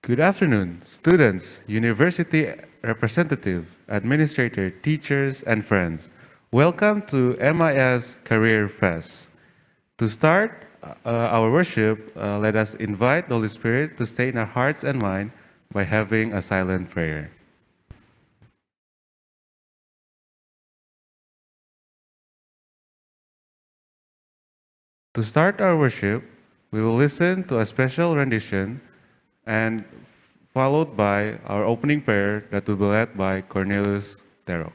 Good afternoon, students, university representative, administrator, teachers, and friends. Welcome to MIS Careerfest. To start our worship, let us invite the Holy Spirit to stay in our hearts and mind by having a silent prayer. To start our worship, we will listen to a special rendition and followed by our opening prayer that will be led by Cornelius Terok.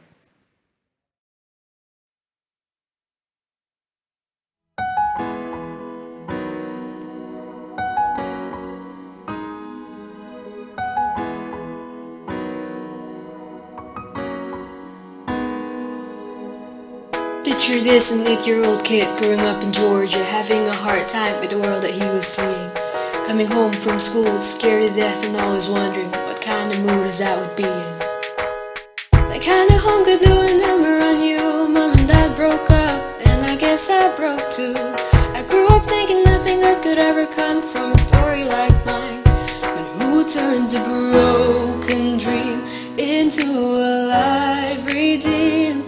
Picture this, an 8-year-old kid growing up in Georgia, having a hard time with the world that he was seeing. Coming home from school, scared to death and always wondering what kind of mood his dad would be in. That kind of home could do a number on you. Mom and dad broke up, and I guess I broke too. I grew up thinking nothing good could ever come from a story like mine. But who turns a broken dream into a life redeemed?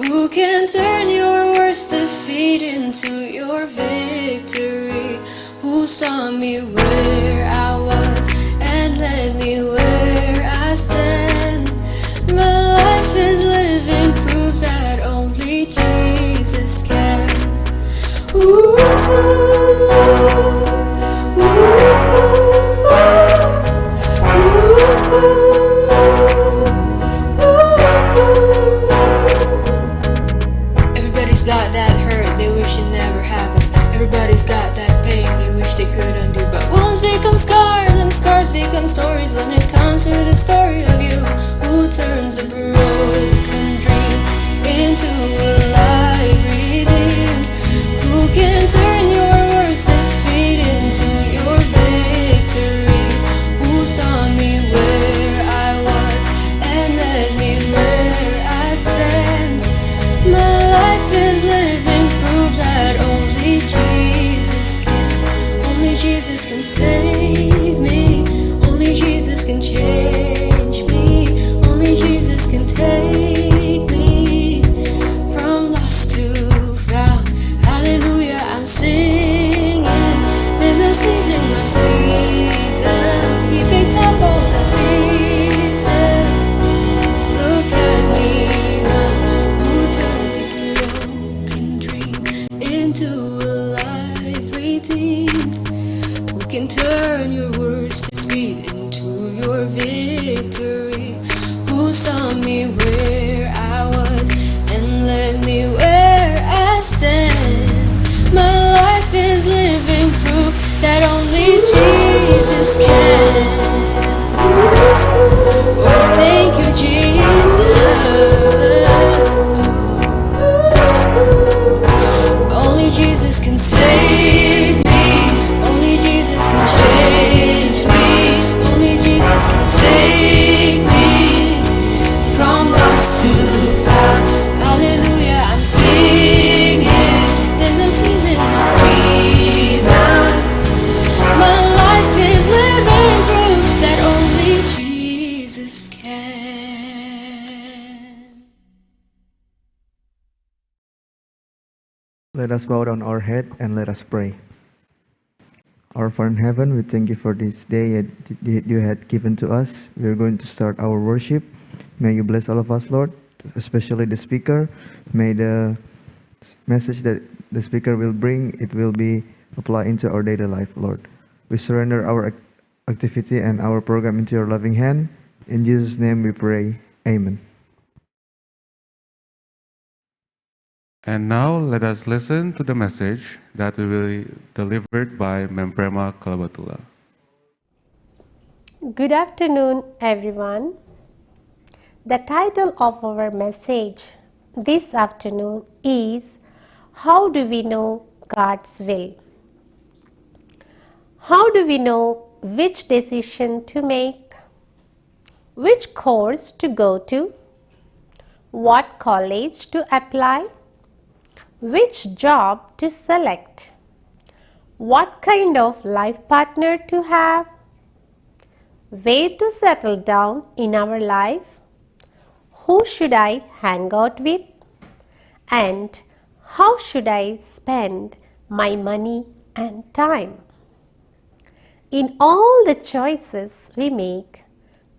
Who can turn your worst defeat into your victory? Who saw me where I was and led me where I stand? My life is living proof that only Jesus can. Ooh, ooh, ooh, ooh, ooh, Everybody's got that hurt they wish it never happened. Everybody's got that pain they wish they could undo. But wounds become scars and scars become stories when it comes to the story of you. Who turns a broken dream into a life redeemed? Who can turn your worst defeat into your victory? Who saw me where I was and led me where I stand? My life is living proof that only Jesus can. Only Jesus can save me. Only Jesus can change me. Only Jesus can take me from lost to found. Hallelujah, I'm singing. There's no ceiling my freedom. He picked up all the pieces. Look at me now. Who turns a broken dream into a life redeemed? Who can turn your worst defeat into your victory? Who saw me where I was and led me where I stand? My life is living proof that only Jesus can. Oh, thank you, Jesus. Only Jesus can save me. Only Jesus can change me. Only Jesus can take me from lost to found. Hallelujah, I'm singing. There's no ceiling my freedom. My life is living proof that only Jesus can. Let us bow down our head and let us pray. Our Father in heaven, we thank you for this day that you had given to us. We are going to start our worship. May you bless all of us, Lord, especially the speaker. May the message that the speaker will bring, it will be applied into our daily life, Lord. We surrender our activity and our program into your loving hand. In Jesus' name we pray. Amen. And now let us listen to the message that will be delivered by Memprema Kalabatula. Good afternoon, everyone. The title of our message this afternoon is How do we know God's will? How do we know which decision to make? Which course to go to? What college to apply? Which job to select? What kind of life partner to have? where to settle down in our life, who should I hang out with, and how should I spend my money and time. In all the choices we make,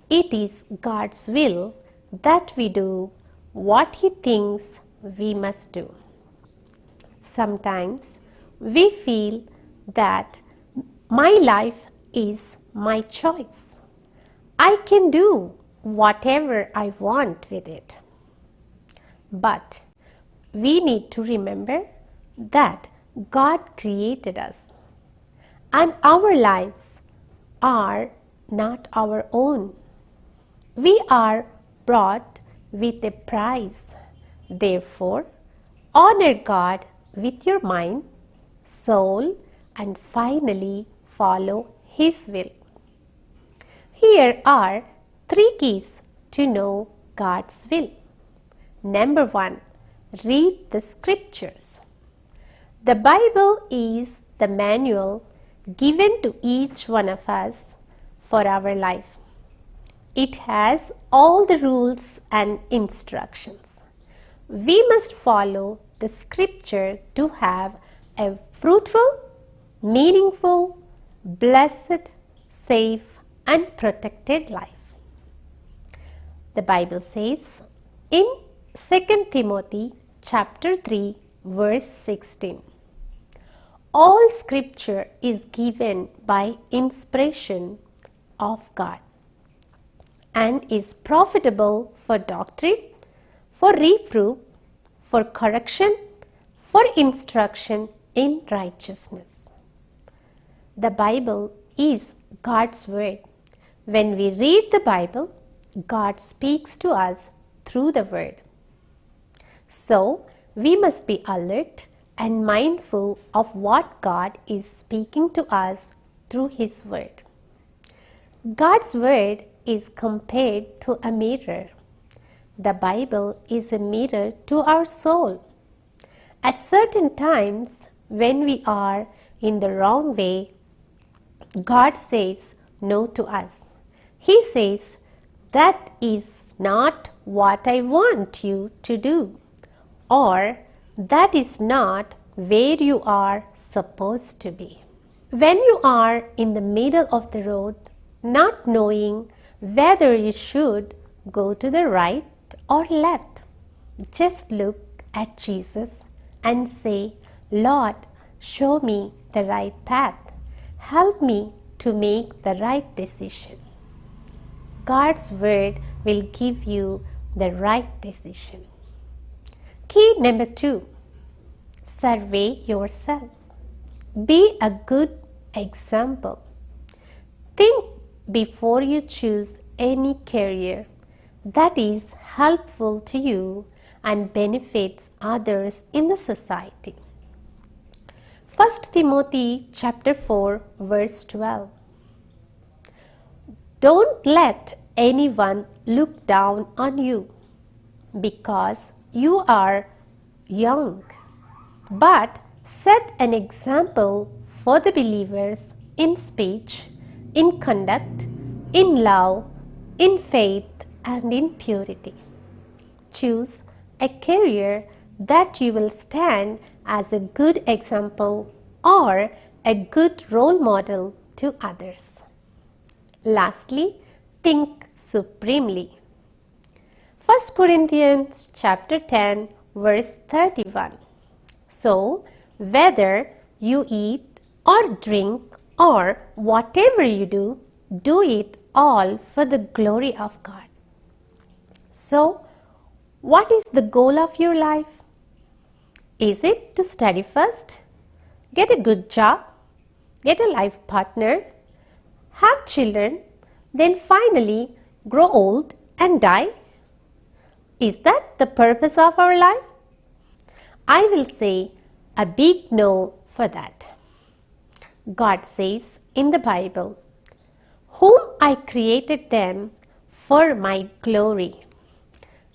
it is God's will that we do what He thinks we must do. Sometimes we feel that my life is my choice. I can do whatever I want with it. But we need to remember that God created us and our lives are not our own. We are bought with a price. Therefore, honor God with your mind, soul, and finally follow His will. Here are 3 keys to know God's will. Number 1, read the scriptures. The Bible is the manual given to each one of us for our life. It has all the rules and instructions. We must follow the scripture to have a fruitful, meaningful, blessed, safe, and protected life. The Bible says in 2 Timothy chapter 3 verse 16, all scripture is given by inspiration of God and is profitable for doctrine, for reproof, for correction, for instruction in righteousness. The Bible is God's word. When we read the Bible, God speaks to us through the word. So, we must be alert and mindful of what God is speaking to us through His word. God's word is compared to a mirror. The Bible is a mirror to our soul. At certain times, when we are in the wrong way, God says no to us. He says, that is not what I want you to do, or that is not where you are supposed to be. When you are in the middle of the road, not knowing whether you should go to the right or left, just look at Jesus and say, Lord, show me the right path. Help me to make the right decision. God's word will give you the right decision. Key number 2, survey yourself. Be a good example. Think before you choose any career that is helpful to you and benefits others in the society. 1 Timothy chapter 4 verse 12. Don't let anyone look down on you because you are young, but set an example for the believers in speech, in conduct, in love, in faith, and in purity. Choose a career that you will stand as a good example or a good role model to others. Lastly, think supremely. 1 Corinthians chapter 10 verse 31. So, whether you eat or drink or whatever you do, do it all for the glory of God. So, what is the goal of your life? Is it to study first, get a good job, get a life partner, have children, then finally grow old and die? Is that the purpose of our life? I will say a big no for that. God says in the Bible, whom I created them for my glory.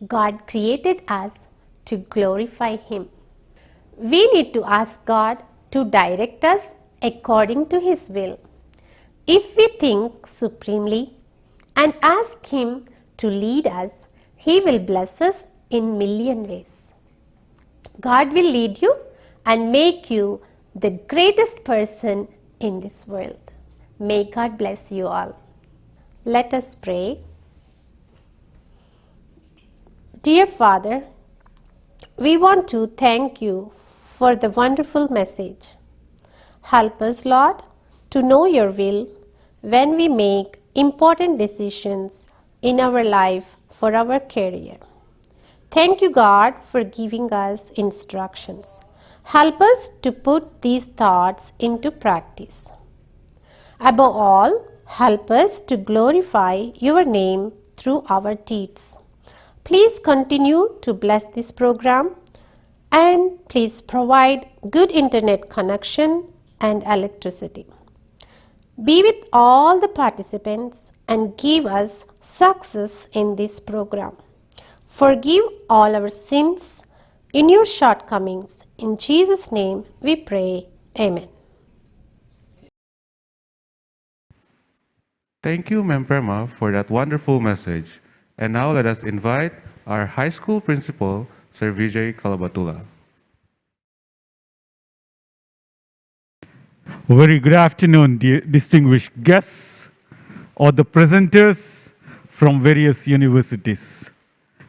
God created us to glorify Him. We need to ask God to direct us according to His will. If we think supremely, and ask Him to lead us, He will bless us in million ways. God will lead you and make you the greatest person in this world. May God bless you all. Let us pray. Dear Father, we want to thank you for the wonderful message. Help us, Lord, to know your will when we make important decisions in our life for our career. Thank you, God, for giving us instructions. Help us to put these thoughts into practice. Above all, help us to glorify your name through our deeds. Please continue to bless this program and please provide good internet connection and electricity. Be with all the participants and give us success in this program. Forgive all our sins in your shortcomings. In Jesus' name we pray. Amen. Thank you, Ma'am Prema, for that wonderful message. And now let us invite our high school principal, Sir Vijay Kalabatula. Very good afternoon, dear distinguished guests or the presenters from various universities,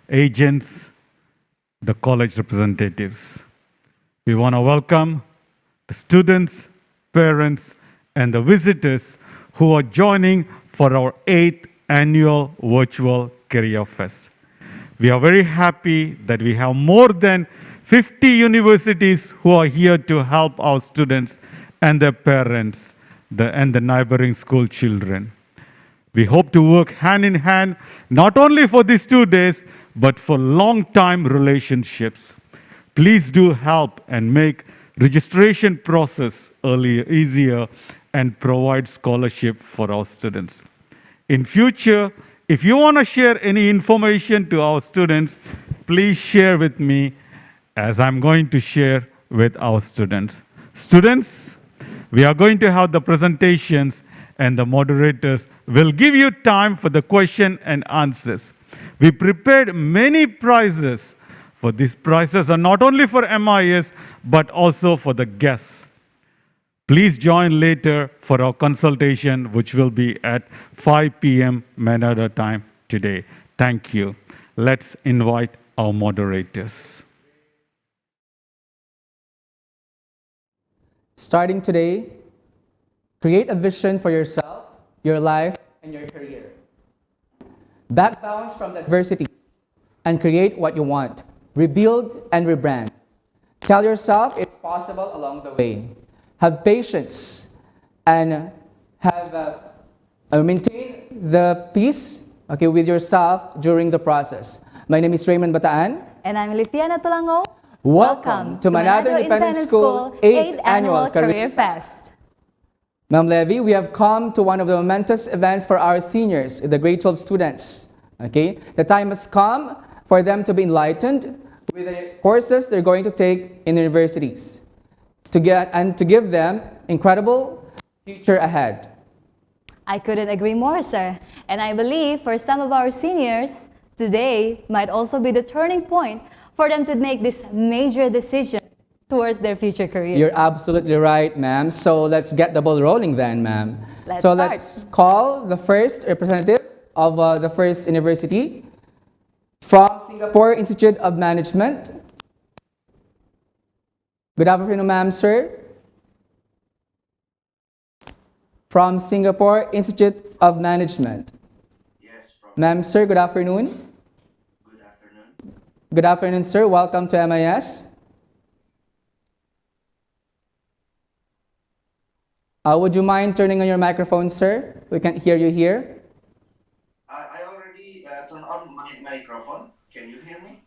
agents, the college representatives. We want to welcome the students, parents, and the visitors who are joining for our 8th annual virtual Careerfest. We are very happy that we have more than 50 universities who are here to help our students and their parents and the neighboring school children. We hope to work hand in hand, not only for these 2 days, but for long-time relationships. Please do help and make registration process easier and provide scholarship for our students. In future, if you want to share any information to our students, please share with me as I'm going to share with our students. Students, we are going to have the presentations and the moderators will give you time for the question and answers. We prepared many prizes. For these prizes are not only for MIS, but also for the guests. Please join later for our consultation, which will be at 5 p.m. Manada time today. Thank you. Let's invite our moderators. Starting today, create a vision for yourself, your life, and your career. Back balance from adversity and create what you want. Rebuild and rebrand. Tell yourself it's possible along the way. Have patience and maintain the peace with yourself during the process. My name is Raymond Bataan. And I'm Lithiana Tulango. Welcome to Manado Independent School 8th Annual Careerfest. Ma'am Levy, we have come to one of the momentous events for our seniors, the grade 12 students. Okay, the time has come for them to be enlightened with the courses they're going to take in universities to give them incredible future ahead. I couldn't agree more, sir. And I believe for some of our seniors, today might also be the turning point for them to make this major decision towards their future career. You're absolutely right, ma'am. So let's get the ball rolling then, ma'am. Let's call the first representative of the first university from Singapore Institute of Management. Good afternoon, ma'am, sir. From Singapore Institute of Management. Yes, ma'am, sir, good afternoon. Good afternoon. Good afternoon, sir. Welcome to MIS. Would you mind turning on your microphone, sir? We can't hear you here. I already turned on my microphone. Can you hear me?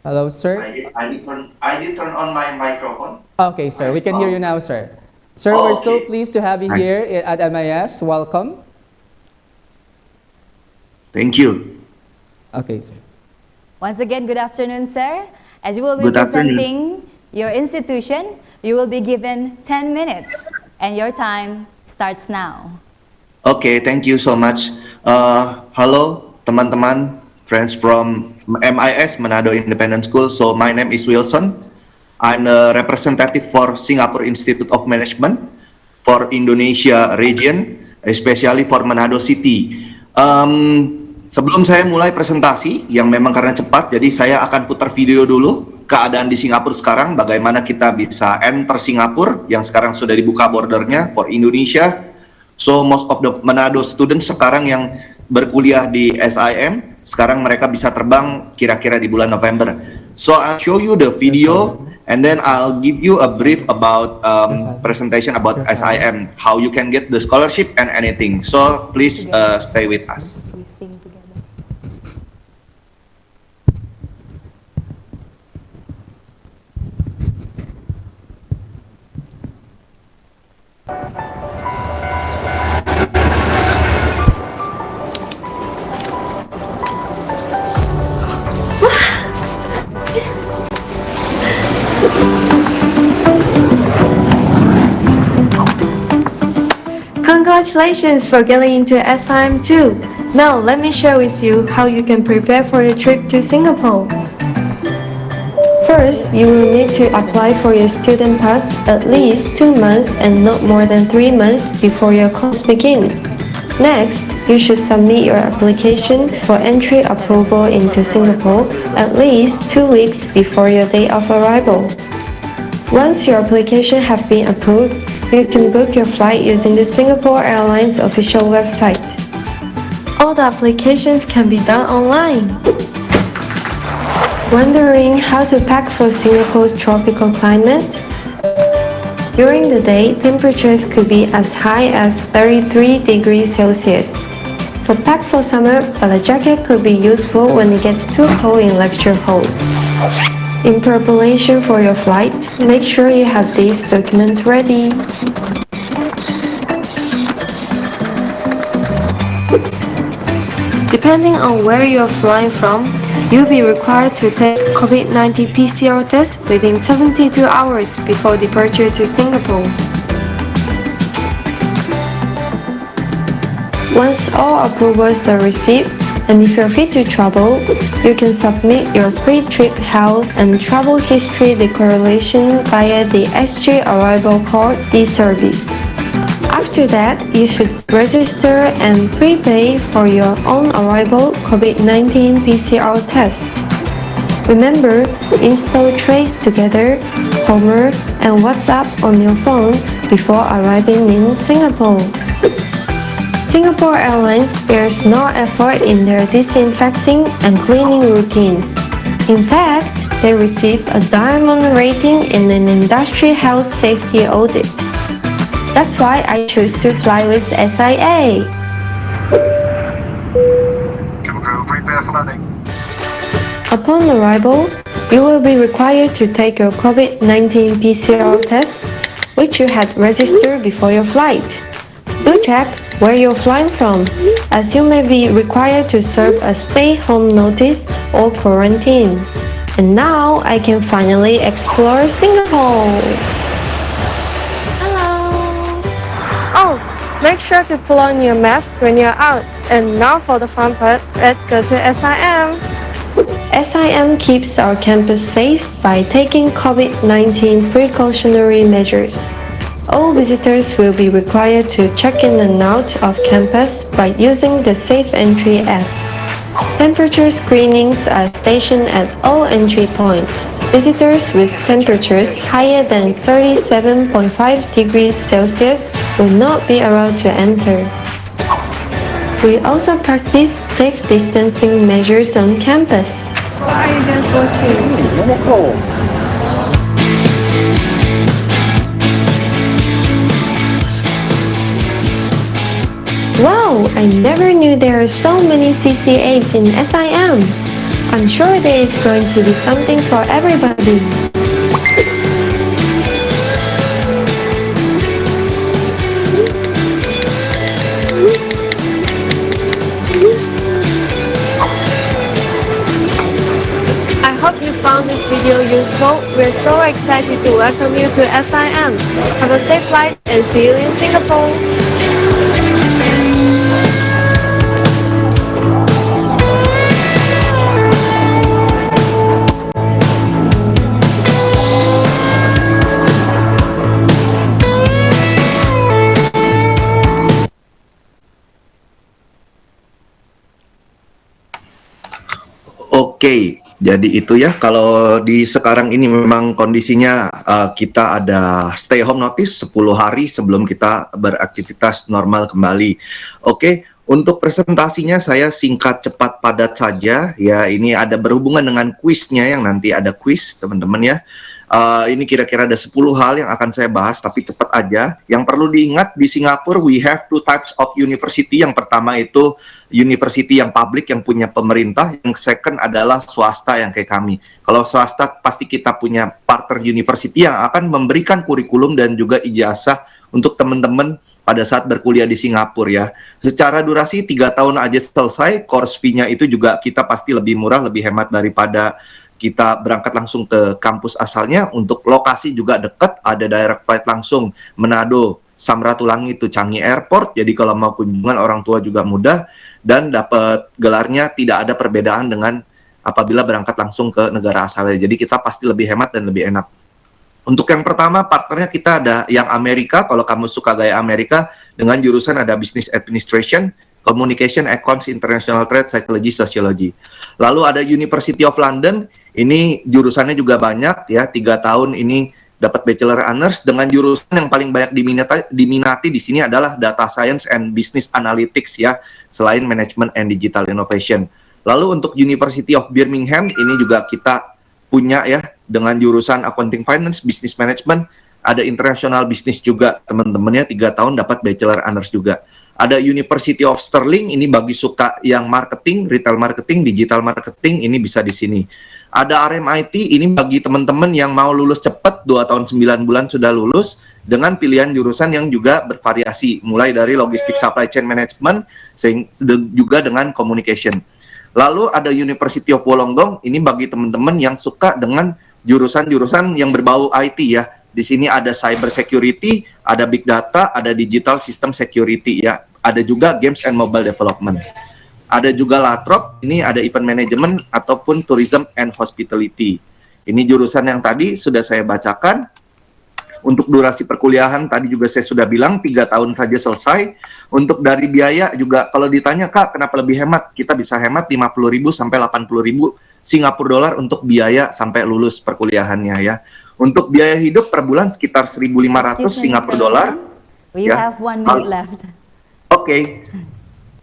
Hello, sir. I did turn on my microphone. Okay, sir. We can hear you now, sir. Sir, we're so pleased to have you here at MIS. Welcome. Thank you. Okay, sir. Once again, good afternoon, sir. As you will be Good afternoon. presenting your institution, you will be given 10 minutes, and your time starts now. Okay, thank you so much. Hello, teman-teman, friends from MIS, Manado Independent School. So my name is Wilson. I'm a representative for Singapore Institute of Management for Indonesia region, especially for Manado City. Sebelum saya mulai presentasi, yang memang karena cepat, jadi saya akan putar video dulu keadaan di Singapura sekarang, bagaimana kita bisa enter Singapura, yang sekarang sudah dibuka bordernya for Indonesia. So most of the Manado students sekarang yang berkuliah di SIM, sekarang mereka bisa terbang kira-kira di bulan November. So I'll show you the video, and then I'll give you a brief about presentation about SIM, how you can get the scholarship and anything. So please stay with us. We sing together. Congratulations for getting into SIM too. Now let me share with you how you can prepare for your trip to Singapore. First, you will need to apply for your student pass at least 2 months and not more than 3 months before your course begins. Next, you should submit your application for entry approval into Singapore at least 2 weeks before your day of arrival. Once your application has been approved, you can book your flight using the Singapore Airlines official website. All the applications can be done online. Wondering how to pack for Singapore's tropical climate? During the day, temperatures could be as high as 33 degrees Celsius. So pack for summer, but a jacket could be useful when it gets too cold in lecture halls. In preparation for your flight, make sure you have these documents ready. Depending on where you're flying from, you'll be required to take COVID-19 PCR test within 72 hours before departure to Singapore. Once all approvals are received, and if you're fit to travel, you can submit your pre-trip health and travel history declaration via the SG Arrival Card e-service. After that, you should register and prepay for your own arrival COVID-19 PCR test. Remember, install Trace Together, Homer, and WhatsApp on your phone before arriving in Singapore. Singapore Airlines spares no effort in their disinfecting and cleaning routines. In fact, they receive a diamond rating in an industry health safety audit. That's why I choose to fly with SIA. Upon arrival, you will be required to take your COVID-19 PCR test, which you had registered before your flight. Do check where you're flying from, as you may be required to serve a stay-home notice or quarantine. And now I can finally explore Singapore! Hello! Oh, make sure to put on your mask when you're out. And now for the fun part, let's go to SIM! SIM keeps our campus safe by taking COVID-19 precautionary measures. All visitors will be required to check in and out of campus by using the Safe Entry app. Temperature screenings are stationed at all entry points. Visitors with temperatures higher than 37.5 degrees Celsius will not be allowed to enter. We also practice safe distancing measures on campus. What are you guys watching? Wow, I never knew there are so many CCAs in SIM. I'm sure there is going to be something for everybody. I hope you found this video useful. We're so excited to welcome you to SIM. Have a safe flight and see you in Singapore. Oke, jadi itu ya, kalau di sekarang ini memang kondisinya kita ada stay home notice 10 hari sebelum kita beraktivitas normal kembali. Oke, untuk presentasinya saya singkat, cepat, padat saja. Ya, ini ada berhubungan dengan kuisnya yang nanti ada kuis, teman-teman ya. Ini kira-kira ada 10 hal yang akan saya bahas, tapi cepat aja. Yang perlu diingat, di Singapura we have two types of university. Yang pertama itu university yang public, yang punya pemerintah. Yang second adalah swasta yang kayak kami. Kalau swasta pasti kita punya partner university yang akan memberikan kurikulum dan juga ijazah untuk teman-teman pada saat berkuliah di Singapura ya. Secara durasi 3 tahun aja selesai, course fee-nya itu juga kita pasti lebih murah, lebih hemat daripada kita berangkat langsung ke kampus asalnya. Untuk lokasi juga dekat, ada direct flight langsung Manado, Samratulangi itu Changi Airport, jadi kalau mau kunjungan orang tua juga mudah, dan dapat gelarnya tidak ada perbedaan dengan apabila berangkat langsung ke negara asalnya, jadi kita pasti lebih hemat dan lebih enak. Untuk yang pertama, partnernya kita ada yang Amerika, kalau kamu suka gaya Amerika, dengan jurusan ada Business Administration, Communication, Accounts, International Trade, Psychology, Sociology. Lalu ada University of London, ini jurusannya juga banyak ya, 3 tahun ini dapat Bachelor Honors, dengan jurusan yang paling banyak diminati di sini adalah Data Science and Business Analytics ya, selain Management and Digital Innovation. Lalu untuk University of Birmingham, ini juga kita punya ya, dengan jurusan Accounting Finance, Business Management, ada International Business juga, teman-temannya 3 tahun dapat Bachelor Honors juga. Ada University of Stirling, ini bagi suka yang marketing, retail marketing, digital marketing, ini bisa di sini. Ada RMIT, ini bagi teman-teman yang mau lulus cepat, 2 tahun 9 bulan sudah lulus, dengan pilihan jurusan yang juga bervariasi, mulai dari logistik supply chain management, juga dengan communication. Lalu ada University of Wollongong, ini bagi teman-teman yang suka dengan jurusan-jurusan yang berbau IT ya. Di sini ada cyber security, ada big data, ada digital system security ya. Ada juga games and mobile development. Ada juga Latrobe, ini ada event management ataupun tourism and hospitality. Ini jurusan yang tadi sudah saya bacakan. Untuk durasi perkuliahan tadi juga saya sudah bilang 3 tahun saja selesai. Untuk dari biaya juga kalau ditanya, Kak, kenapa lebih hemat? Kita bisa hemat 50.000 sampai 80.000 Singapura dolar untuk biaya sampai lulus perkuliahannya ya. Untuk biaya hidup per bulan sekitar 1.500 Singapura dolar. We have 1 minute left. Oke.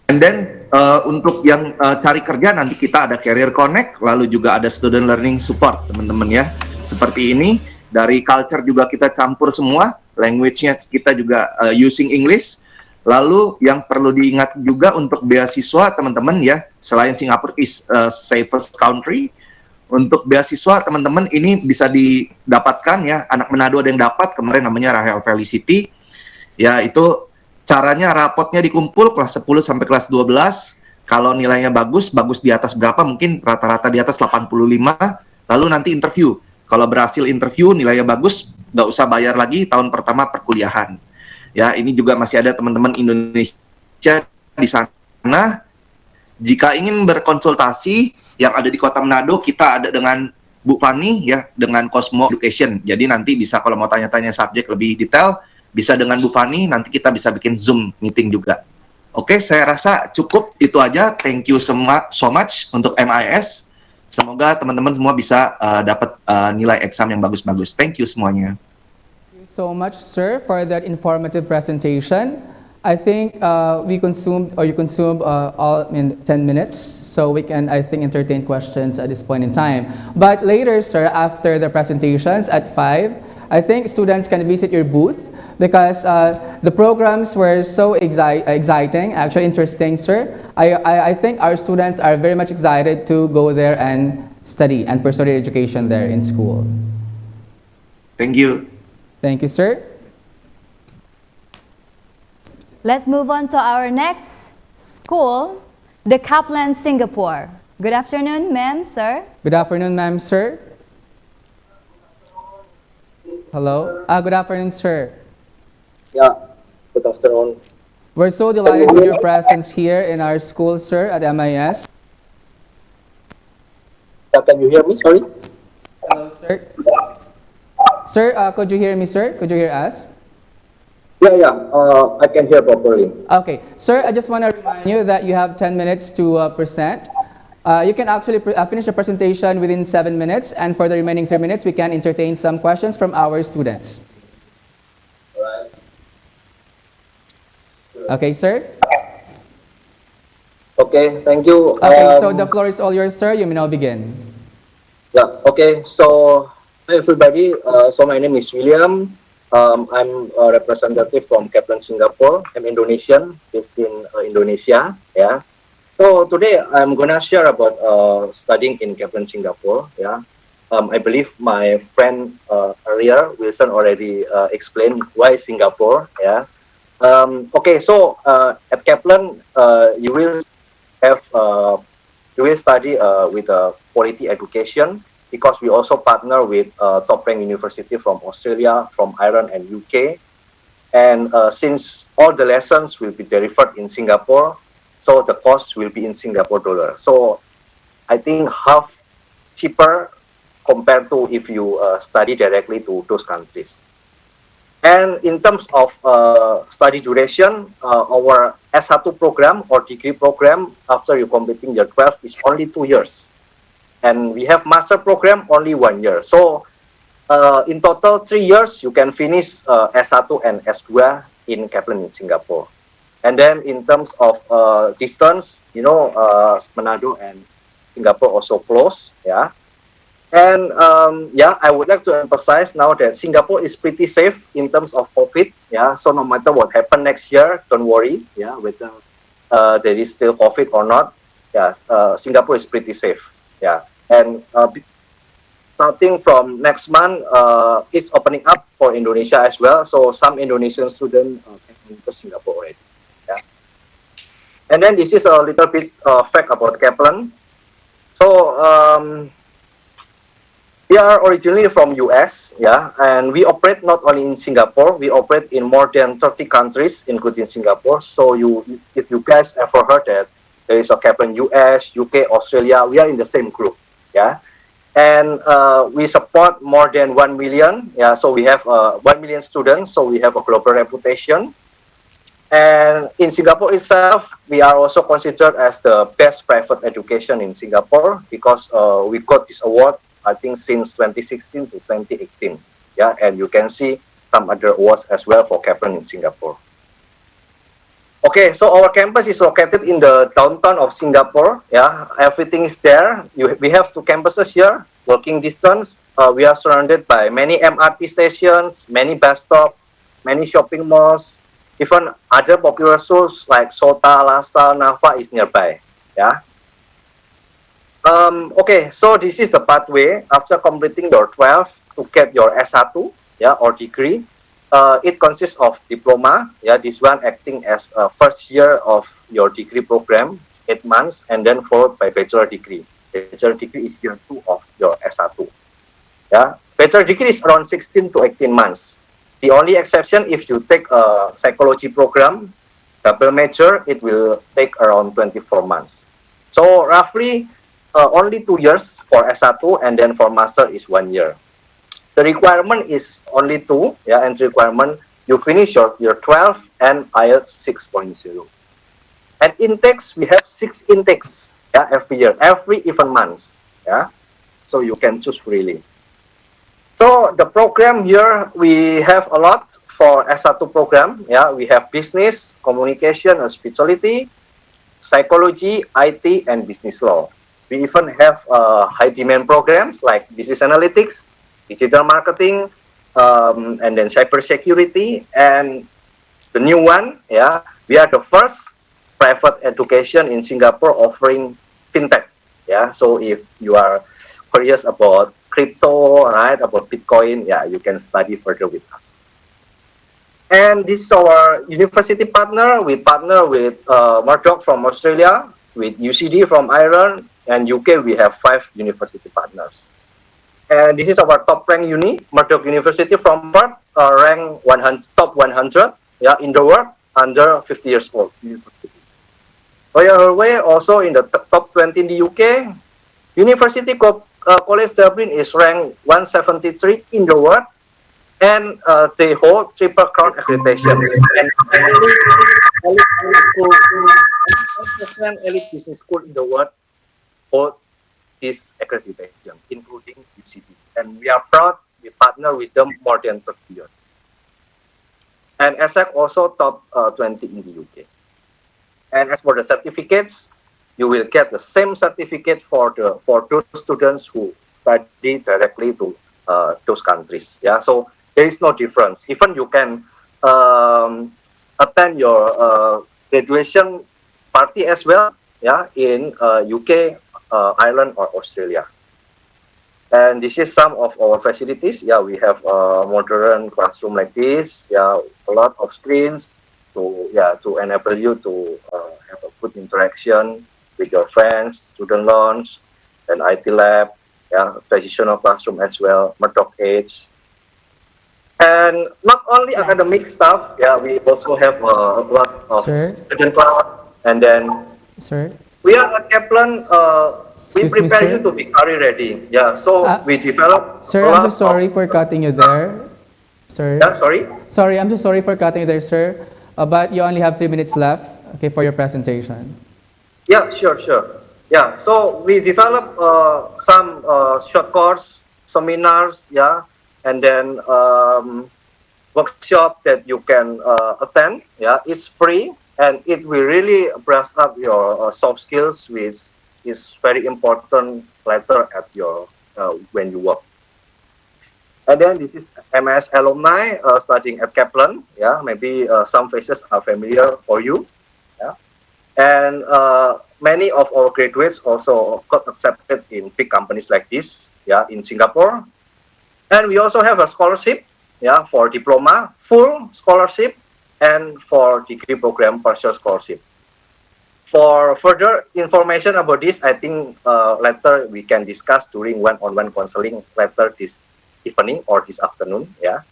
And then untuk yang cari kerja nanti kita ada Career Connect, lalu juga ada Student Learning Support, teman-teman ya. Seperti ini, dari culture juga kita campur semua, language-nya kita juga using English. Lalu yang perlu diingat juga untuk beasiswa, teman-teman ya, selain Singapura is safest country, untuk beasiswa teman-teman ini bisa didapatkan ya, anak Manado ada yang dapat, kemarin namanya Rahel Felicity, ya itu caranya rapotnya dikumpul kelas 10 sampai kelas 12, kalau nilainya bagus di atas berapa, mungkin rata-rata di atas 85, lalu nanti interview. Kalau berhasil interview, nilainya bagus, nggak usah bayar lagi tahun pertama perkuliahan. Ya, ini juga masih ada teman-teman Indonesia di sana. Jika ingin berkonsultasi, yang ada di Kota Manado, kita ada dengan Bu Fani, ya, dengan Cosmo Education. Jadi nanti bisa kalau mau tanya-tanya subjek lebih detail, bisa dengan Bu Fani, nanti kita bisa bikin Zoom meeting juga. Oke, saya rasa cukup itu aja. Thank you semua so much untuk MIS. Semoga teman-teman semua bisa dapat nilai exam yang bagus-bagus. Thank you semuanya. Thank you so much, sir, for that informative presentation. I think you consumed all in 10 minutes, so we can, I think, entertain questions at this point in time. But later, sir, after the presentations at 5, I think students can visit your booth because the programs were so exciting, actually interesting, sir. I think our students are very much excited to go there and study and pursue their education there in school. Thank you. Thank you, sir. Let's move on to our next school, the Kaplan, Singapore. Good afternoon, ma'am, sir. Good afternoon, ma'am, sir. Hello. Good afternoon, sir. Yeah, good afternoon. We're so delighted with your presence here in our school, sir, at MIS. Can you hear me? Sorry. Hello, sir. Sir, could you hear me, sir? Could you hear us? Yeah, I can hear properly. Okay. Sir, I just want to remind you that you have 10 minutes to present. You can actually finish the presentation within 7 minutes, and for the remaining 3 minutes, we can entertain some questions from our students. Okay, sir? Okay, thank you. Okay, so the floor is all yours, sir. You may now begin. Yeah, okay. So, hi everybody. So my name is William. I'm a representative from Kaplan, Singapore. I'm Indonesian, based in Indonesia. Yeah. So today I'm gonna share about studying in Kaplan, Singapore. Yeah. I believe my friend earlier, Wilson, already explained why Singapore. Yeah. Okay. So at Kaplan, you will have you will study with a quality education, because we also partner with top-ranked university from Australia, from Ireland, and UK. And since all the lessons will be delivered in Singapore, so the cost will be in Singapore dollar. So I think half cheaper compared to if you study directly to those countries. And in terms of study duration, our S1 program or degree program after you completing your 12 is only 2 years. And we have master program only 1 year. So in total 3 years, you can finish S1 and S2 in Kaplan in Singapore. And then in terms of distance, you know, Manado and Singapore also close, yeah. And yeah, I would like to emphasize now that Singapore is pretty safe in terms of COVID. Yeah, so no matter what happen next year, don't worry. Yeah, whether there is still COVID or not. Yeah, Singapore is pretty safe. Yeah, and starting from next month, it's opening up for Indonesia as well. So some Indonesian students can enter Singapore already. Yeah, and then this is a little bit fact about Kaplan. So we are originally from US, yeah, and we operate not only in Singapore, we operate in more than 30 countries, including Singapore. So if you guys ever heard that there is a Kaplan US, UK, Australia, we are in the same group, yeah. And we support more than 1 million, yeah, so we have 1 million students, so we have a global reputation. And in Singapore itself, we are also considered as the best private education in Singapore, because we got this award, I think, since 2016 to 2018. Yeah, and you can see some other awards as well for Kaplan in Singapore. Okay, so our campus is located in the downtown of Singapore. Yeah, everything is there. We have 2 campuses here, walking distance. We are surrounded by many MRT stations, many bus stops, many shopping malls, even other popular schools like Sota, Lasa, Nafa is nearby. Yeah. Okay, so this is the pathway after completing your 12 to get your S1, yeah, or degree. It consists of diploma, yeah, this one acting as a first year of your degree program, 8 months, and then followed by bachelor degree. Bachelor degree is year 2 of your S1. Yeah, bachelor degree is around 16 to 18 months. The only exception, if you take a psychology program, double major, it will take around 24 months. So roughly, only 2 years for S1, and then for master is 1 year. The requirement is only 2, yeah, entry requirement. You finish your 12 and IELTS 6.0. And intakes, we have 6 intakes, yeah, every year, every even month, yeah. So you can choose freely. So the program here, we have a lot for S1 program, yeah. We have business, communication, and specialty, psychology, IT, and business law. We even have high demand programs like business analytics, digital marketing, and then cybersecurity. And the new one, yeah, we are the first private education in Singapore offering fintech. Yeah, so if you are curious about crypto, right, about Bitcoin, yeah, you can study further with us. And this is our university partner. We partner with Murdoch from Australia, with UCD from Ireland, and UK we have 5 university partners. And this is our top ranked uni, Murdoch University from Perth, ranked top 100, yeah, in the world under 50 years old. Royal Holloway also in the top 20 in the UK. University College Dublin is ranked 173 in the world, and they hold triple crown accreditation. And elite business school in the world hold this accreditation, including UCT. And we are proud we partner with them more than 30 years. And ESSEC also top 20 in the UK. And as for the certificates, you will get the same certificate for those students who study directly to those countries. Yeah, so there is no difference. Even you can attend your graduation party as well. Yeah, in UK, Ireland, or Australia. And this is some of our facilities. Yeah, we have a modern classroom like this. Yeah, a lot of screens to enable you to have a good interaction with your friends, student lounge, and IT lab. Yeah, traditional classroom as well, Murdoch Age. And not only academic stuff. Yeah, we also have a lot of Sir? student class, and then Sir? we are at Kaplan. We Excuse me, prepare sir? you to be career ready. Yeah, so we develop. Sir, a I'm lot so sorry for cutting you there. Sir? Yeah, sorry. Sorry, I'm so sorry for cutting you there, sir. But you only have 3 minutes left, okay, for your presentation. Yeah, sure. Yeah, so we develop some short course seminars. Yeah, and then workshop that you can attend. Yeah, it's free and it will really brush up your soft skills, which is very important later at your when you work. And then this is MS alumni studying at Kaplan. Yeah, maybe some faces are familiar for you. Yeah, and many of our graduates also got accepted in big companies like this. Yeah, in Singapore, and we also have a scholarship. Yeah, for diploma, full scholarship, and for degree program, partial scholarship. For further information about this, I think later we can discuss during one-on-one counseling later this evening or this afternoon. Yeah,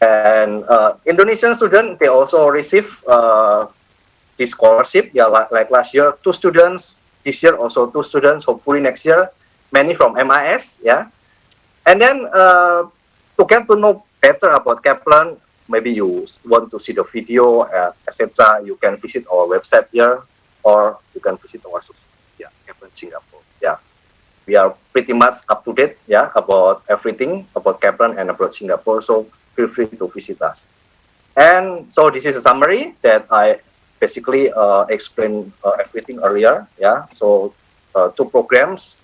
and Indonesian students, they also receive this scholarship. Yeah, like last year, 2 students. This year also 2 students. Hopefully next year, many from MIS. Yeah, and then to get to know better about Kaplan, maybe you want to see the video, etc. You can visit our website here, or you can visit our social media, Kaplan Singapore. Yeah, we are pretty much up to date. Yeah, about everything about Kaplan and about Singapore. So feel free to visit us. And so this is a summary that I basically explained everything earlier. Yeah, so 2 programs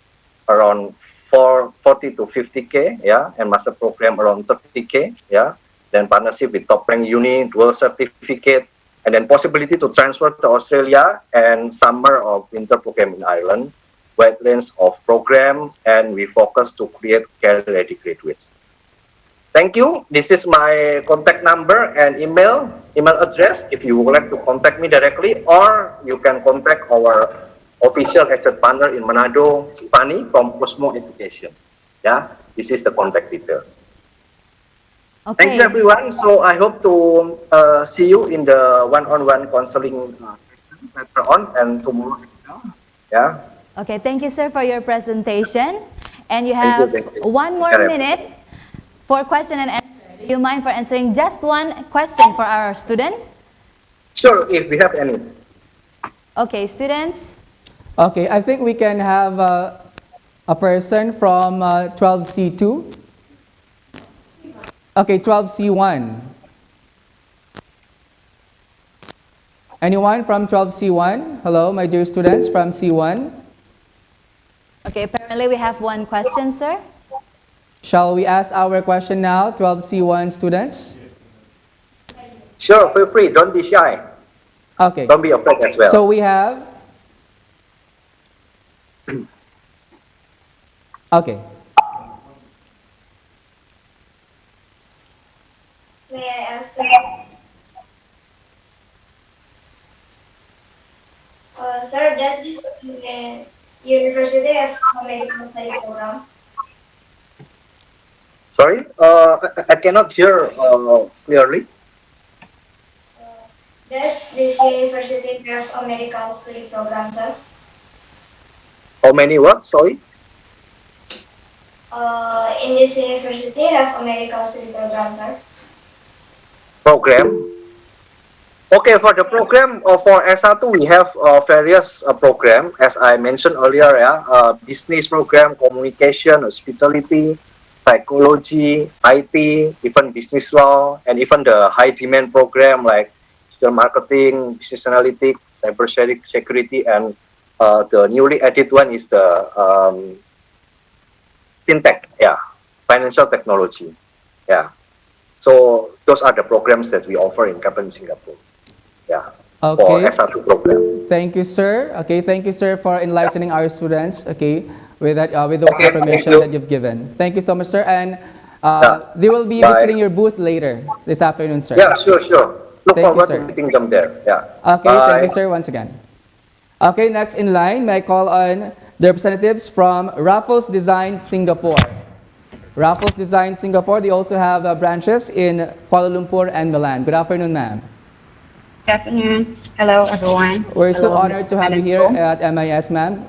around 40 to 50K, yeah, and master program around 30K, yeah. Then partnership with top rank uni, dual certificate, and then possibility to transfer to Australia and summer or winter program in Ireland, wide range of program, and we focus to create career-ready graduates. Thank you. This is my contact number and email address if you would like to contact me directly, or you can contact our official headset partner in Manado, Tiffany from Cosmo Education. Yeah, this is the contact details. Okay. Thank you, everyone. So I hope to see you in the one-on-one counseling session later on and tomorrow. Yeah. Okay, thank you, sir, for your presentation. And you have Thank you. 1 more minute for question and answer. Do you mind for answering just one question for our student? Sure, if we have any. Okay, students. Okay, I think we can have a person from 12C2. Okay, 12C1. Anyone from 12C1? Hello, my dear students from C1. Okay, apparently we have one question, sir. Shall we ask our question now, 12C1 students? Sure, feel free. Don't be shy. Okay. Don't be afraid as well. So we have... Okay. May I ask, sir, does this university have a medical study program? Sorry, I cannot hear clearly. Does this university have a medical study program, sir? How many what? Sorry. In this university have a medical study program, sir? Program. Okay, for the program for S1 we have various program as I mentioned earlier, yeah, business program, communication, hospitality, psychology, IT, even business law, and even the high demand program like digital marketing, business analytics, cyber security, and the newly added one is the fintech, yeah, financial technology, yeah. So those are the programs that we offer in Kaplan Singapore. Yeah, for Okay. S1 program. Thank you, sir. Okay, thank you, sir, for enlightening our students. Okay, with that, with those Okay, thank information you. that you've given. Thank you so much, sir. And Yeah. they will be Bye. visiting your booth later this afternoon, sir. Yeah, sure, sure. Look Thank you, forward to sir. meeting them there. Yeah. Okay, thank you, Bye. sir, once again. Okay, next in line, may I call on the representatives from Raffles Design Singapore. Raffles Design Singapore, they also have branches in Kuala Lumpur and Milan. Good afternoon, ma'am. Good afternoon. Hello, everyone. We're so Hello, honored to have you Madam here School. at MIS, ma'am.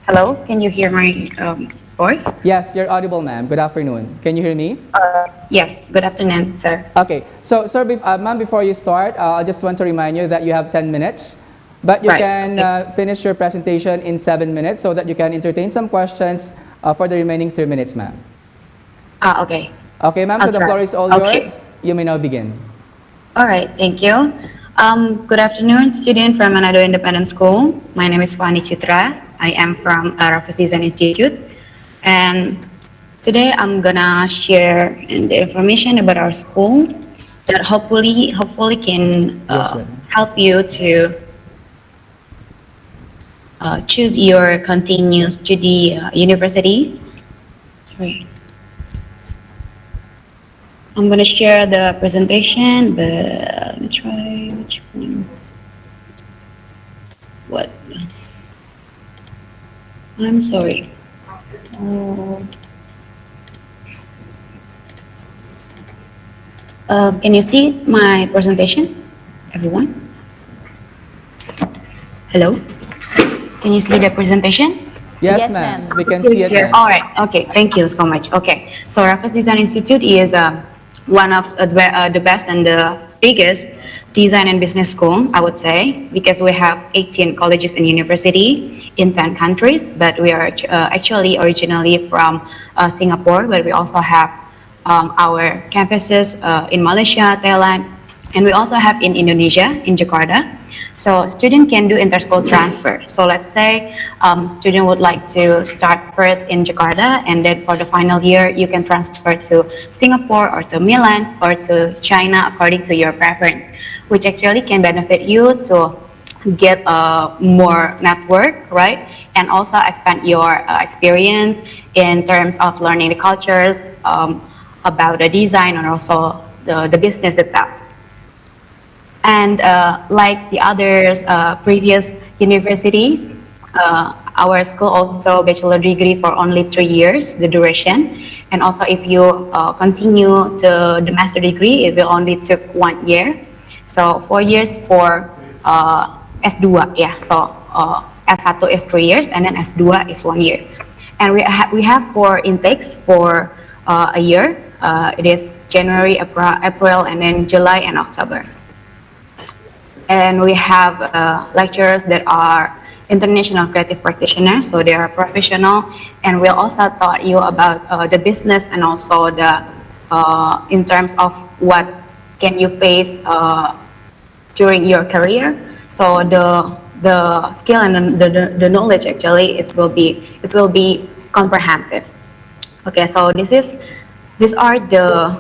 Hello, can you hear my voice? Yes, you're audible, ma'am. Good afternoon. Can you hear me? Yes, good afternoon, sir. Okay, so sir, ma'am, before you start, I just want to remind you that you have 10 minutes, but you Right, can finish your presentation in 7 minutes so that you can entertain some questions for the remaining 3 minutes, ma'am. Okay. Okay, ma'am, so I'll the try. floor is all Okay. yours. You may now begin. All right, thank you. Good afternoon, student from Manado Independent School. My name is Fani Chitra. I am from Raffles Design Institute. And today I'm gonna share the information about our school that hopefully can Yes, ma'am. help you to choose your continuous study university. Sorry. I'm gonna share the presentation, but let me try which one. What? I'm sorry. Can you see my presentation, everyone? Hello? Can you see the presentation? Yes, Yes, ma'am. ma'am. We can see it. Yes. ma'am. All right. Okay. Thank you so much. Okay. So Raffles Design Institute is one of the best and the biggest design and business school, I would say, because we have 18 colleges and university in 10 countries. But we are actually originally from Singapore, but we also have our campuses in Malaysia, Thailand, and we also have in Indonesia, in Jakarta. So student can do inter-school transfer. So let's say student would like to start first in Jakarta, and then for the final year, you can transfer to Singapore or to Milan or to China according to your preference, which actually can benefit you to get more network, right? And also expand your experience in terms of learning the cultures, about the design and also the business itself. And like the others, previous university, our school also bachelor degree for only 3 years, the duration. And also if you continue the master degree, it will only take 1 year. So 4 years for S2, yeah. So S1 is 3 years and then S2 is 1 year. And we have 4 intakes for a year. It is January, April, and then July and October. And we have lecturers that are international creative practitioners, so they are professional, and we'll also taught you about the business and also the in terms of what can you face during your career. So the skill and the knowledge actually it will be comprehensive. Okay, so these are the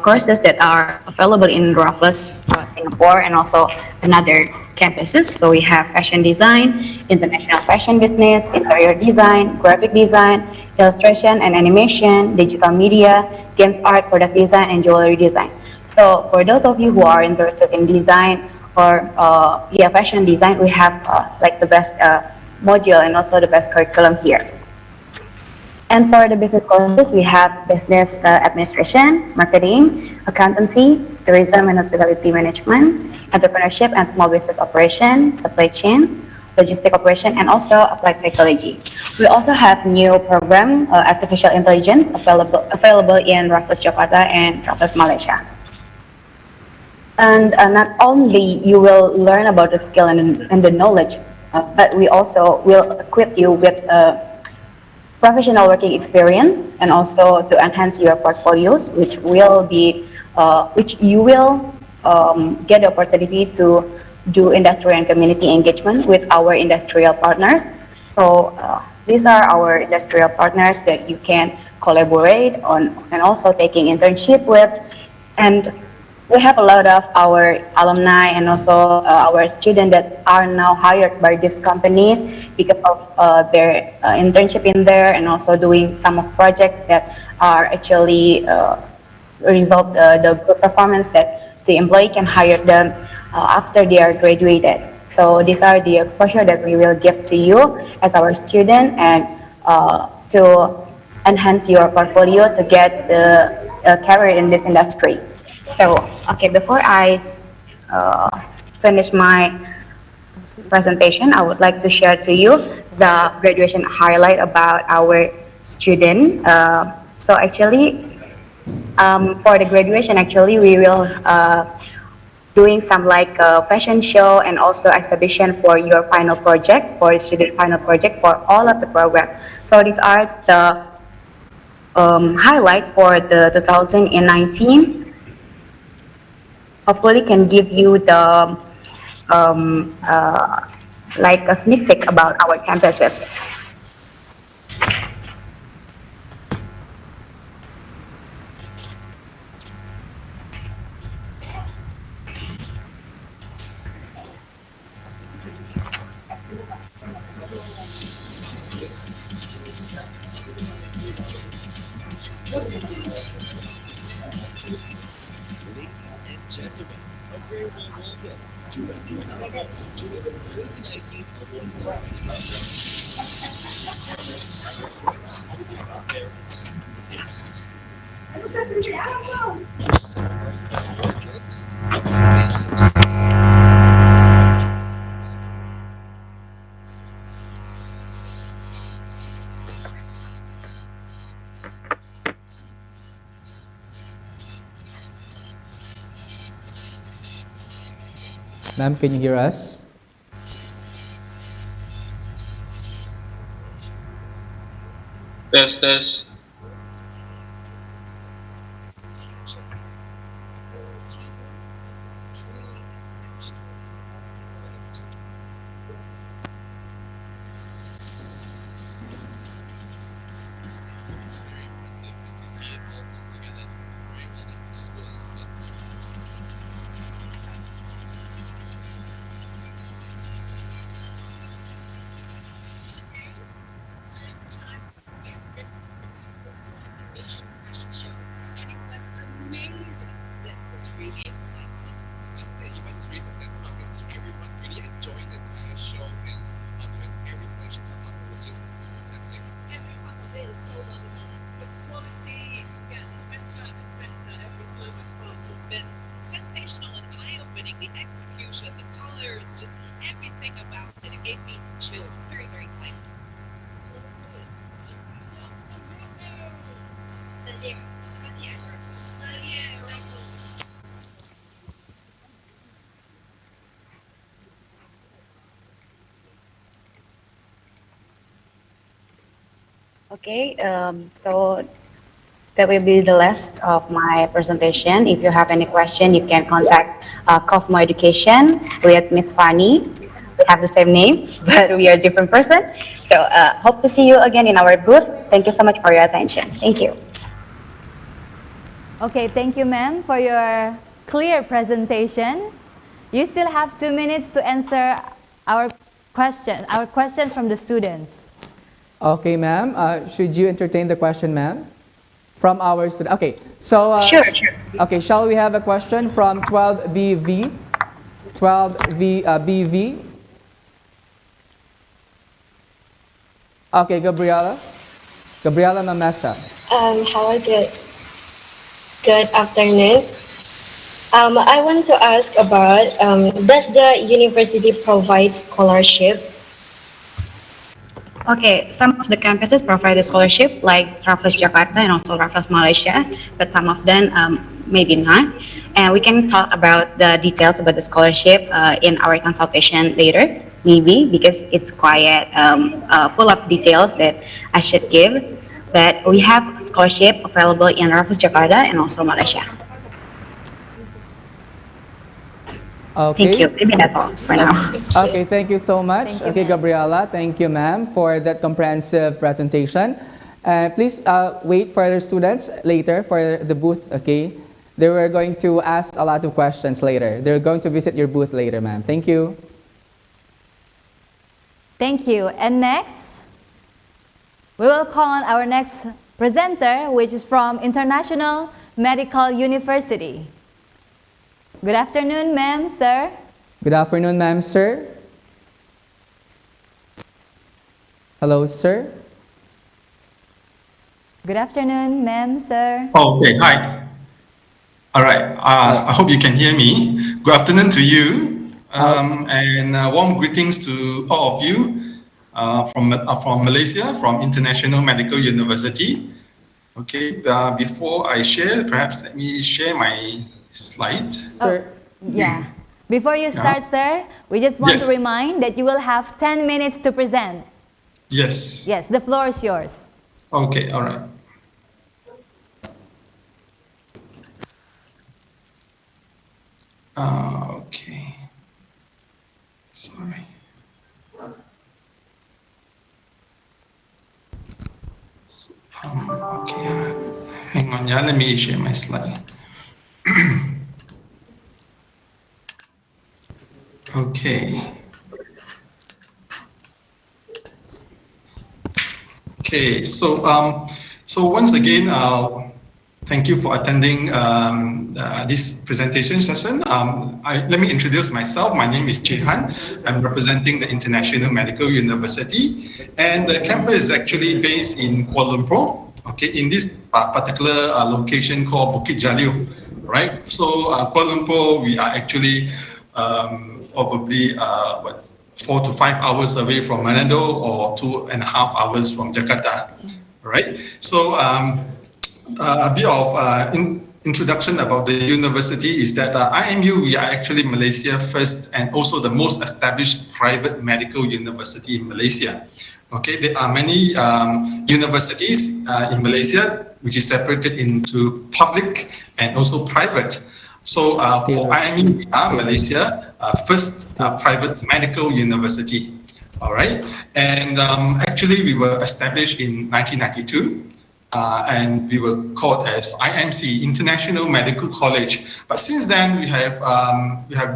courses that are available in Raffles Singapore and also another campuses. So we have fashion design, international fashion business, interior design, graphic design, illustration and animation, digital media, games art, product design, and jewelry design. So for those of you who are interested in design or fashion design, we have like the best module and also the best curriculum here. And for the business courses, we have business administration, marketing, accountancy, tourism and hospitality management, entrepreneurship and small business operation, supply chain, logistic operation, and also applied psychology. We also have new program, artificial intelligence, available in Raffles Jakarta and Raffles Malaysia. And not only you will learn about the skill and the knowledge, but we also will equip you with professional working experience and also to enhance your portfolios, which you will get the opportunity to do industry and community engagement with our industrial partners. So these are our industrial partners that you can collaborate on and also taking internship with. And we have a lot of our alumni and also our students that are now hired by these companies because of their internship in there and also doing some of projects that are actually result the good performance that the employee can hire them after they are graduated. So these are the exposure that we will give to you as our student and to enhance your portfolio to get the career in this industry. So, okay, before I finish my presentation, I would like to share to you the graduation highlight about our student. So actually, for the graduation, actually, we will doing some like fashion show and also exhibition for your final project, for the student final project for all of the program. So these are the highlight for the 2019. Hopefully can give you the like a sneak peek about our campuses. Ma'am, can you hear us? Test. Okay, so that will be the last of my presentation. If you have any question, you can contact Cosmo Education with Miss Fanny. We have the same name, but we are a different person. So hope to see you again in our booth. Thank you so much for your attention. Thank you. Okay, thank you, ma'am, for your clear presentation. You still have 2 minutes to answer our questions from the students. Okay, ma'am. Should you entertain the question, ma'am? From our student. Okay, so. Sure. Okay, shall we have a question from 12BV? 12BV. Okay, Gabriela Mamesa. Hello, good afternoon. I want to ask about, does the university provide scholarship? Okay, some of the campuses provide a scholarship like Raffles Jakarta and also Raffles Malaysia, but some of them maybe not. And we can talk about the details about the scholarship in our consultation later, maybe, because it's quite full of details that I should give. But we have scholarship available in Rafus Jakarta and also Malaysia. Okay. Thank you. Maybe that's all for now. Okay, thank you so much. Thank you, Okay, ma'am. Gabriela, thank you, ma'am, for that comprehensive presentation. Please wait for the students later for the booth, okay? They were going to ask a lot of questions later. They're going to visit your booth later, ma'am. Thank you. Thank you. And next, we will call on our next presenter, which is from International Medical University. Good afternoon, ma'am, sir. Good afternoon, ma'am, sir. Hello, sir. Good afternoon, ma'am, sir. Okay, hi. All right, I hope you can hear me. Good afternoon to you, and warm greetings to all of you from Malaysia, from International Medical University. Okay, before I share, perhaps let me share my slide. Sir. Yeah. Before you start, sir, we just want to Yes. remind that you will have 10 minutes to present. Yes. Yes, the floor is yours. Okay, all right. Okay. Sorry. Okay, hang on, yeah, let me share my slide. Okay. Okay, so once again, thank you for attending this presentation session. Let me introduce myself. My name is Jehan. I'm representing the International Medical University, and the campus is actually based in Kuala Lumpur. Okay, in this particular location called Bukit Jalil, right? So Kuala Lumpur, we are actually probably 4 to 5 hours away from Manado or 2.5 hours from Jakarta, right? So a bit of introduction about the university is that IMU, we are actually Malaysia's first and also the most established private medical university in Malaysia. Okay, there are many universities in Malaysia which is separated into public and also private. So for IMU, we are Malaysia first private medical university. All right, and actually we were established in 1992. And we were called as IMC, International Medical College. But since then, we have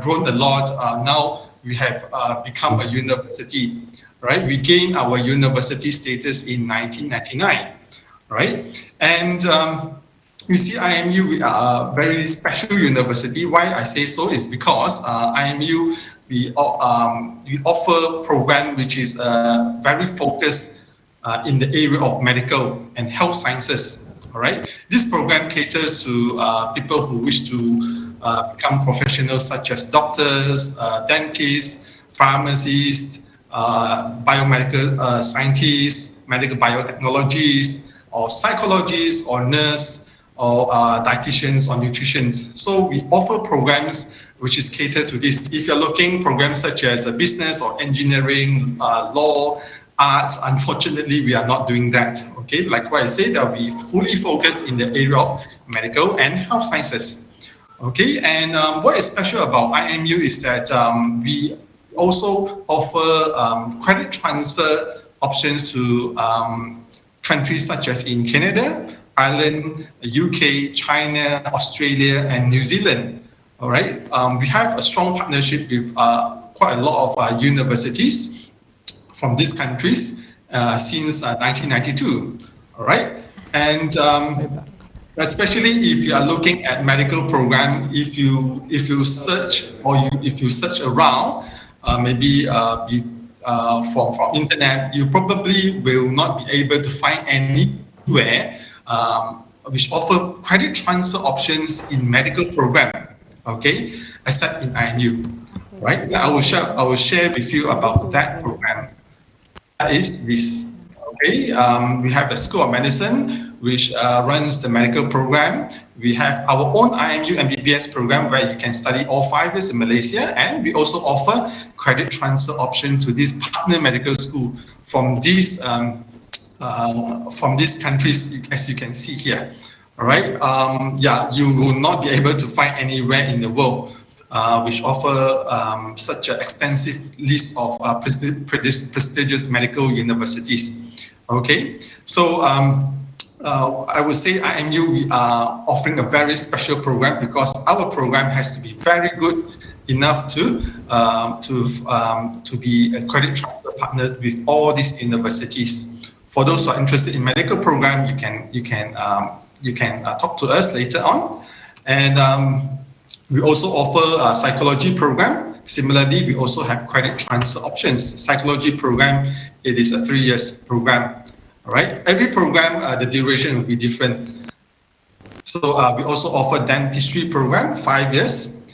grown a lot. Now we have become a university, right? We gained our university status in 1999, right? And you see, IMU, we are a very special university. Why I say so is because IMU, we offer program which is very focused in the area of medical and health sciences. All right, this program caters to people who wish to become professionals such as doctors, dentists, pharmacists, biomedical scientists, medical biotechnologists, or psychologists, or nurse, or dietitians, or nutritionists. So we offer programs which is catered to this. If you're looking programs such as business or engineering, law, arts, unfortunately, we are not doing that. Okay, like what I said, that we fully focused in the area of medical and health sciences. Okay, and what is special about IMU is that we also offer credit transfer options to countries such as in Canada, Ireland, UK, China, Australia, and New Zealand. All right, we have a strong partnership with quite a lot of universities from these countries since 1992, all right? And especially if you are looking at medical program, if you search or if you search around, maybe from internet, you probably will not be able to find anywhere which offer credit transfer options in medical program, okay, except in IMU, right? I will share with you about that program. Is this, okay? We have the School of Medicine, which runs the medical program. We have our own IMU MBBS program where you can study all 5 years in Malaysia, and we also offer credit transfer option to this partner medical school from these countries, as you can see here. All right. Yeah, you will not be able to find anywhere in the world which offer such an extensive list of prestigious medical universities. Okay, so I would say IMU, we are offering a very special program because our program has to be very good enough to be a credit transfer partner with all these universities. For those who are interested in medical program, you can talk to us later on, and we also offer a psychology program. Similarly, we also have credit transfer options. Psychology program, it is a 3 years program. All right. Every program, the duration will be different. So we also offer dentistry program, 5 years.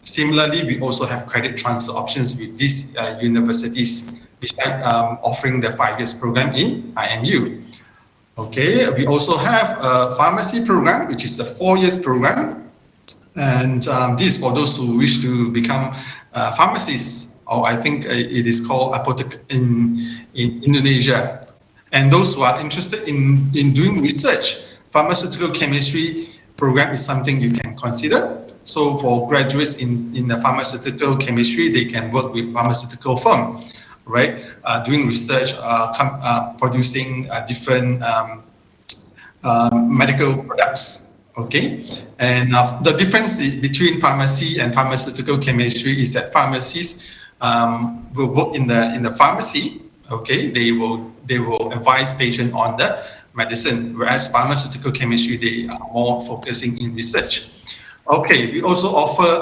Similarly, we also have credit transfer options with these universities, besides offering the 5 years program in IMU. Okay. We also have a pharmacy program, which is the 4 years program. And this is for those who wish to become pharmacists, or I think it is called apothec in Indonesia. And those who are interested in doing research, pharmaceutical chemistry program is something you can consider. So for graduates in the pharmaceutical chemistry, they can work with pharmaceutical firm, right? Doing research, producing different medical products. Okay, and the difference between pharmacy and pharmaceutical chemistry is that pharmacists will work in the pharmacy. Okay, they will advise patient on the medicine, whereas pharmaceutical chemistry, they are more focusing in research. Okay, we also offer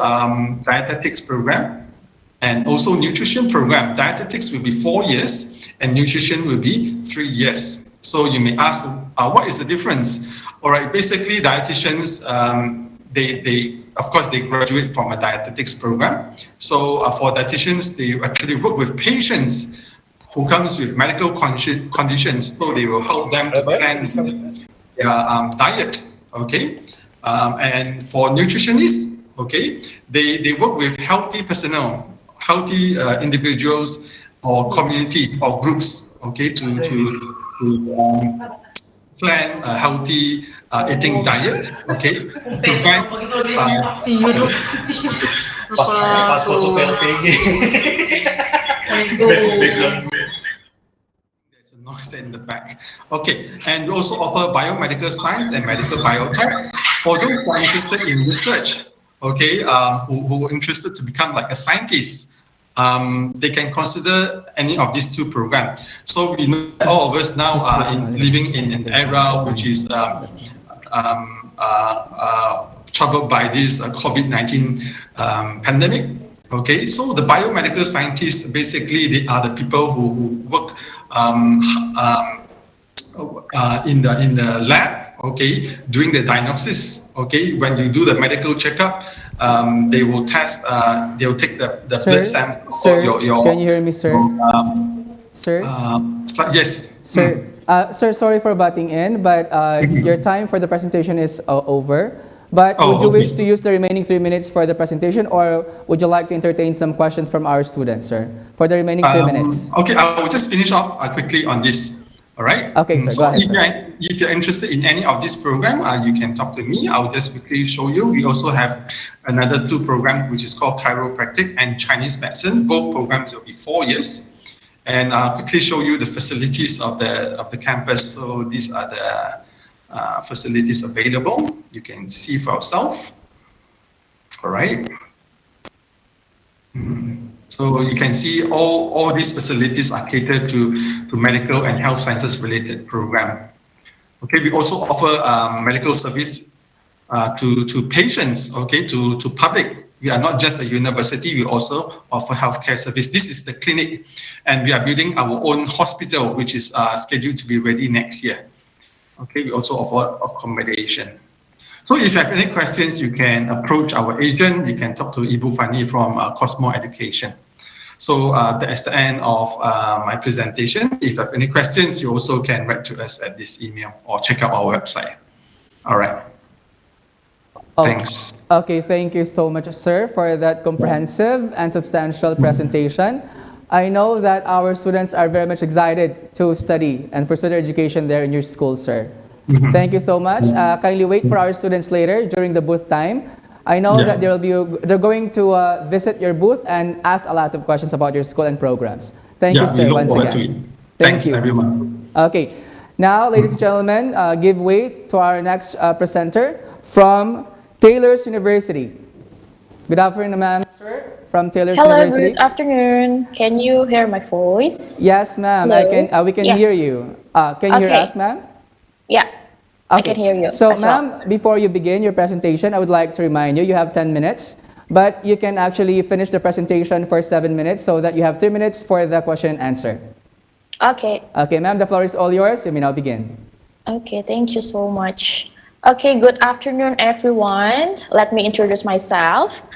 dietetics program and also nutrition program. Dietetics will be 4 years and nutrition will be 3 years. So you may ask, what is the difference? All right, basically dietitians, they of course they graduate from a dietetics program. So for dietitians, they actually work with patients who comes with medical conditions. So they will help them to plan their diet. Okay, and for nutritionists, okay, they work with healthy personnel, healthy individuals or community or groups. Okay, to plan a healthy eating diet, okay? Prevent there's a noise in the back. Okay, and we also offer biomedical science and medical biotech. For those who are interested in research, okay, who are interested to become like a scientist, they can consider any of these 2 programs. So we know that all of us now are living in an era which is troubled by this COVID-19 pandemic. Okay, so the biomedical scientists, basically, they are the people who work in the lab, okay, doing the diagnosis. Okay, when you do the medical checkup, they will test, they'll take the blood sample. Sir, can you hear me, sir? Sir? Yes. Sir, sir, sorry for butting in, but your time for the presentation is over. But would you wish to use the remaining 3 minutes for the presentation, or would you like to entertain some questions from our students, sir, for the remaining 3 minutes? Okay, I will just finish off quickly on this. All right. Okay, sir. So go ahead, if you're interested in any of this program, you can talk to me. I'll just quickly show you. We also have another 2 programs, which is called chiropractic and Chinese medicine. Both programs will be 4 years. And I'll quickly show you the facilities of the campus. So these are the facilities available. You can see for yourself. All right. So you can see all these facilities are catered to medical and health sciences related program. Okay, we also offer medical service to patients, okay, to public. We are not just a university, we also offer healthcare service. This is the clinic, and we are building our own hospital, which is scheduled to be ready next year. Okay, we also offer accommodation. So if you have any questions, you can approach our agent. You can talk to Ibu Fani from Cosmo Education. So that's the end of my presentation. If you have any questions, you also can write to us at this email or check out our website. All right. Thanks. Okay, thank you so much, sir, for that comprehensive and substantial presentation. I know that our students are very much excited to study and pursue their education there in your school, sir. Thank you so much. Kindly wait for our students later during the booth time. I know that they're going to visit your booth and ask a lot of questions about your school and programs. Thank you, sir, once again. Thanks, everyone. Okay, now, ladies and gentlemen, give way to our next presenter from Taylor's University. Good afternoon, ma'am, sir, from Taylor's University. Hello, good afternoon. Can you hear my voice? Yes, ma'am. We can hear you. Can you hear us, ma'am? Yeah, okay. I can hear you. So, ma'am, before you begin your presentation, I would like to remind you, you have 10 minutes, but you can actually finish the presentation for 7 minutes so that you have 3 minutes for the question and answer. Okay. Okay, ma'am, the floor is all yours. You may now begin. Okay, thank you so much. Okay, good afternoon, everyone. Let me introduce myself.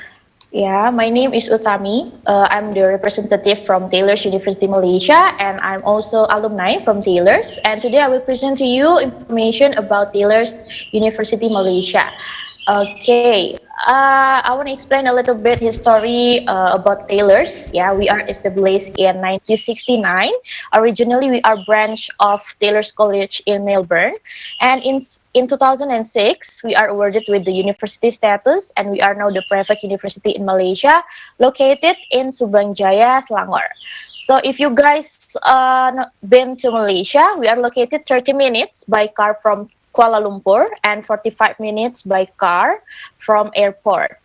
Yeah, my name is Utami. I'm the representative from Taylor's University Malaysia, and I'm also alumni from Taylor's. And today I will present to you information about Taylor's University Malaysia. Okay, I want to explain a little bit history about Taylor's. Yeah, we are established in 1969. Originally, we are branch of Taylor's College in Melbourne, and in 2006, we are awarded with the university status, and we are now the private university in Malaysia, located in Subang Jaya, Selangor. So if you guys been to Malaysia, we are located 30 minutes by car from Kuala Lumpur and 45 minutes by car from airport.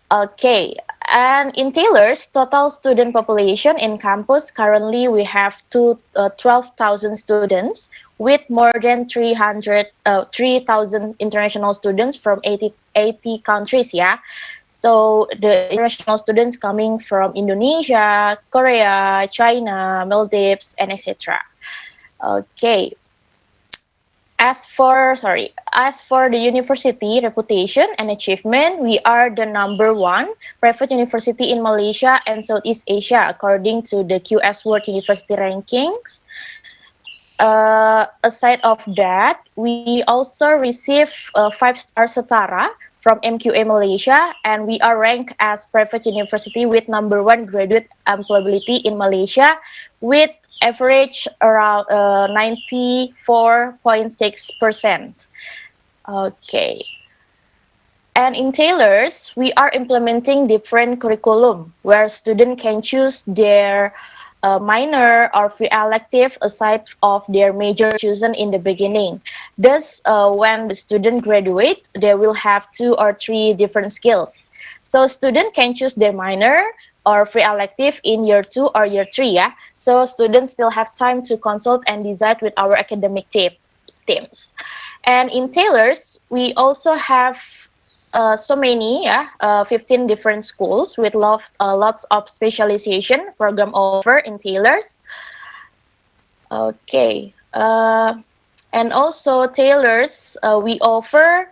Okay, and in Taylor's total student population in campus, currently we have 12,000 students with more than 3,000 international students from 80 countries, yeah. So the international students coming from Indonesia, Korea, China, Maldives, and etc. Okay. As for the university reputation and achievement, we are the #1 private university in Malaysia and Southeast Asia according to the QS World University Rankings. Aside of that, we also receive 5-star Setara from MQA Malaysia, and we are ranked as private university with #1 graduate employability in Malaysia with average around 94.6%. Okay. And in Taylor's, we are implementing different curriculum where students can choose their minor or free elective aside of their major chosen in the beginning. Thus, when the student graduate, they will have 2 or 3 different skills. So student can choose their minor or free elective in year 2 or year 3, yeah. So students still have time to consult and decide with our academic teams. And in Taylor's, we also have so many, 15 different schools with lots of specialization program offer in Taylor's. Okay, and also Taylor's, we offer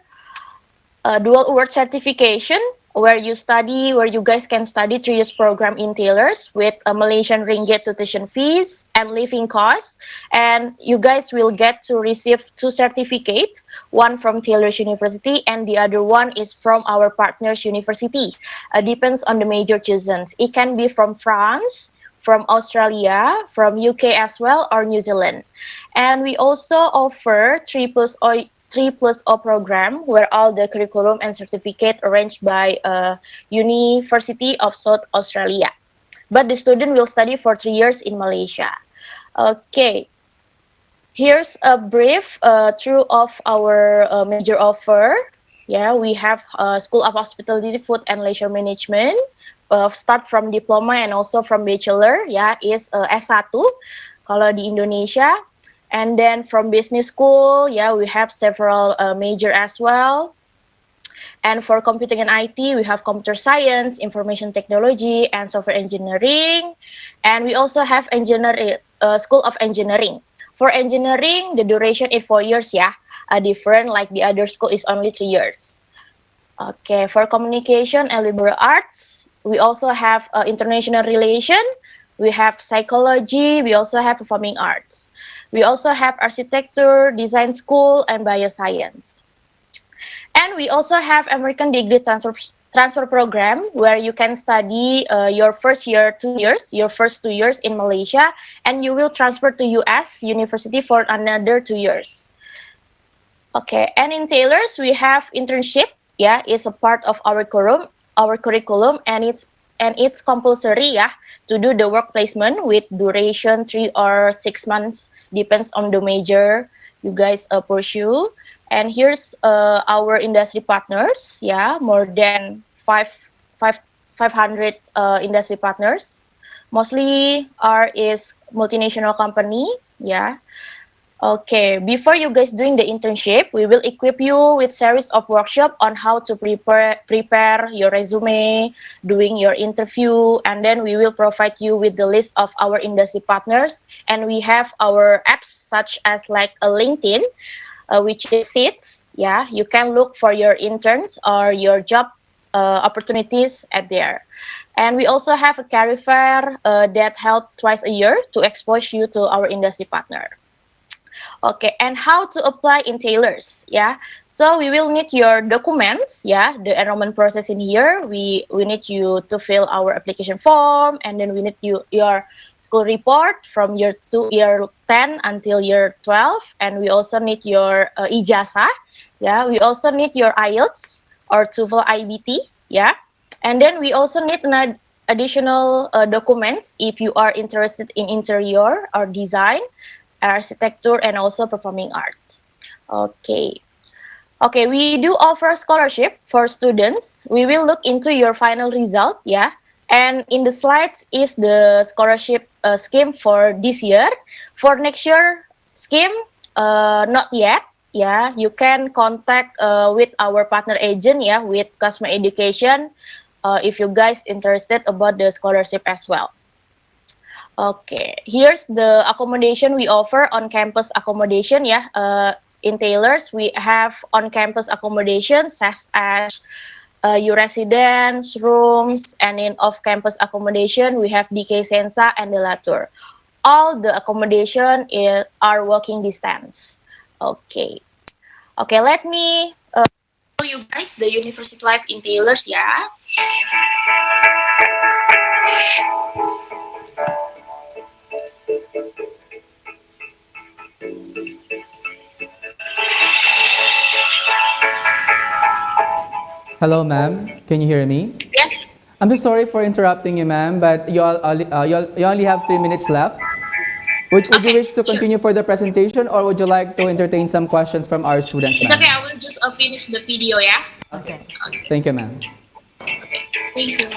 dual award certification where you guys can study 3 years program in Taylor's with a Malaysian ringgit tuition fees and living costs, and you guys will get to receive 2 certificates, one from Taylor's University and the other one is from our partners university. Depends on the major chosen. It can be from France, from Australia, from UK as well, or New Zealand. And we also offer 3+O program where all the curriculum and certificate arranged by University of South Australia. But the student will study for 3 years in Malaysia. Okay, here's a brief through of our major offer. Yeah, we have School of Hospitality, Food and Leisure Management. Start from diploma and also from bachelor. Yeah, is S1 kalau di Indonesia. And then from business school, yeah, we have several major as well. And for computing and IT, we have computer science, information technology, and software engineering. And we also have School of Engineering. For engineering, the duration is 4 years, yeah. Different, like the other school is only 3 years. Okay, for communication and liberal arts, We also have international relation. We have psychology. We also have performing arts. We also have architecture, design school, and bioscience. And we also have American degree transfer program where you can study your first year, 2 years, your first 2 years in Malaysia, and you will transfer to US university for another 2 years. Okay, and in Taylor's we have internship. Yeah, it's a part of our curriculum, and it's compulsory. Yeah, to do the work placement with duration 3 or 6 months, depends on the major you guys pursue. And here's our industry partners. Yeah, more than 500 industry partners. Mostly are is multinational company. Yeah. Okay, before you guys doing the internship, we will equip you with series of workshop on how to prepare your resume, doing your interview, and then we will provide you with the list of our industry partners. And we have our apps such as like a LinkedIn, which is Seeds. Yeah, you can look for your interns or your job opportunities at there. And we also have a career fair that held twice a year to expose you to our industry partner. Okay, and how to apply in Taylor's? Yeah, so we will need your documents. Yeah, the enrollment process in here. We need you to fill our application form, and then we need your school report from year 10 until year 12, and we also need your ijazah. Yeah, we also need your IELTS or TOEFL IBT. Yeah, and then we also need an additional documents if you are interested in interior or design, architecture, and also performing arts. Okay. Okay, we do offer scholarship for students. We will look into your final result, yeah. And in the slides is the scholarship scheme for this year. For next year scheme, not yet. Yeah, you can contact with our partner agent, yeah, with Customer Education, if you guys interested about the scholarship as well. Okay, here's the accommodation we offer, on-campus accommodation. Yeah, in Taylor's we have on-campus accommodation such as your residence rooms, and in off-campus accommodation we have DK Sensa and Delatur. All the accommodation are walking distance. Okay, okay. Let me show you guys the university life in Taylor's. Yeah. Hello, ma'am. Can you hear me? Yes. I'm just sorry for interrupting you, ma'am, but you only have 3 minutes left. Would you wish to continue for the presentation, or would you like to entertain some questions from our students, It's ma'am? okay. I will just finish the video. Yeah. Okay. Thank you, ma'am. Thank you.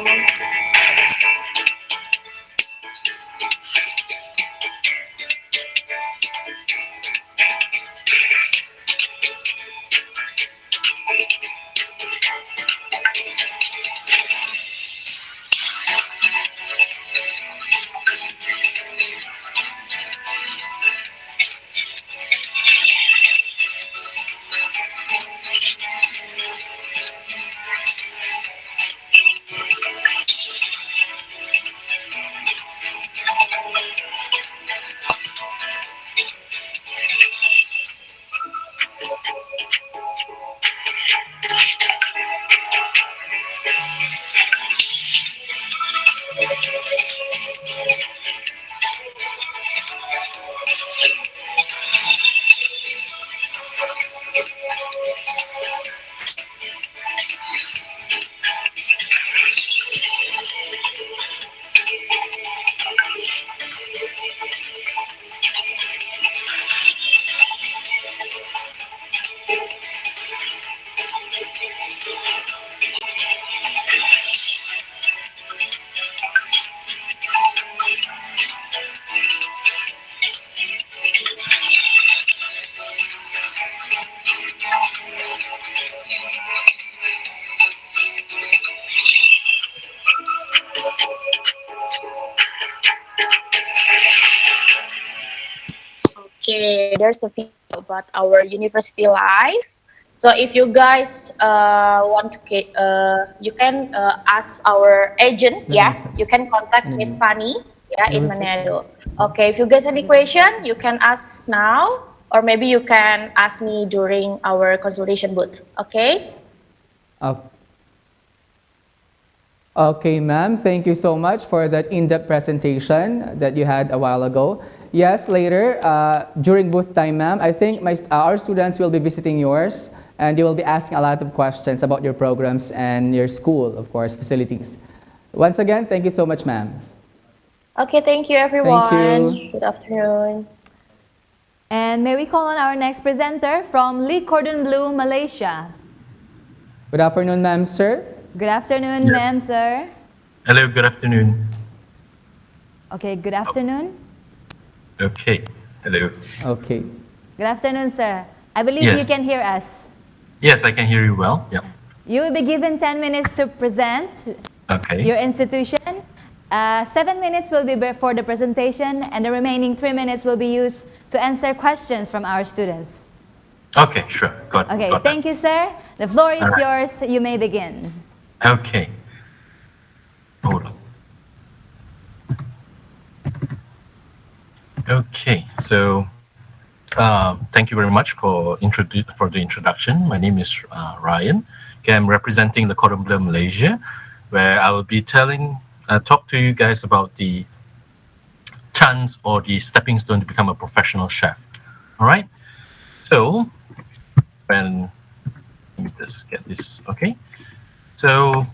Okay, there's a video about our university life. So if you guys want to, you can ask our agent. Yeah, you can contact Miss Fanny. Yeah, in Manado. Okay, if you get any question, you can ask now, or maybe you can ask me during our consultation booth. Okay. Okay, ma'am, thank you so much for that in-depth presentation that you had a while ago. Yes, later, during booth time, ma'am, I think our students will be visiting yours and they will be asking a lot of questions about your programs and your school, of course, facilities. Once again, thank you so much, ma'am. Okay, thank you everyone. Thank you. Good afternoon. And may we call on our next presenter from Lee Cordon Bleu, Malaysia. Good afternoon, ma'am, sir. Good afternoon, ma'am, sir. Hello, good afternoon. Okay, good afternoon. Okay, hello. Okay. Good afternoon, sir. I believe Yes. you can hear us. Yes, I can hear you well. Yeah. You will be given 10 minutes to present Okay. your institution. 7 minutes will be for the presentation, and the remaining 3 minutes will be used to answer questions from our students. Okay, sure. Got Okay, got thank you, sir. The floor is All right. yours. You may begin. that. Okay. Hold on. Okay, so thank you very much for the introduction. My name is Ryan. Okay, I'm representing the Cordon Bleu, Malaysia, where I will be talk to you guys about the chance or the stepping stone to become a professional chef. All right. So, let me just get this. Okay. So,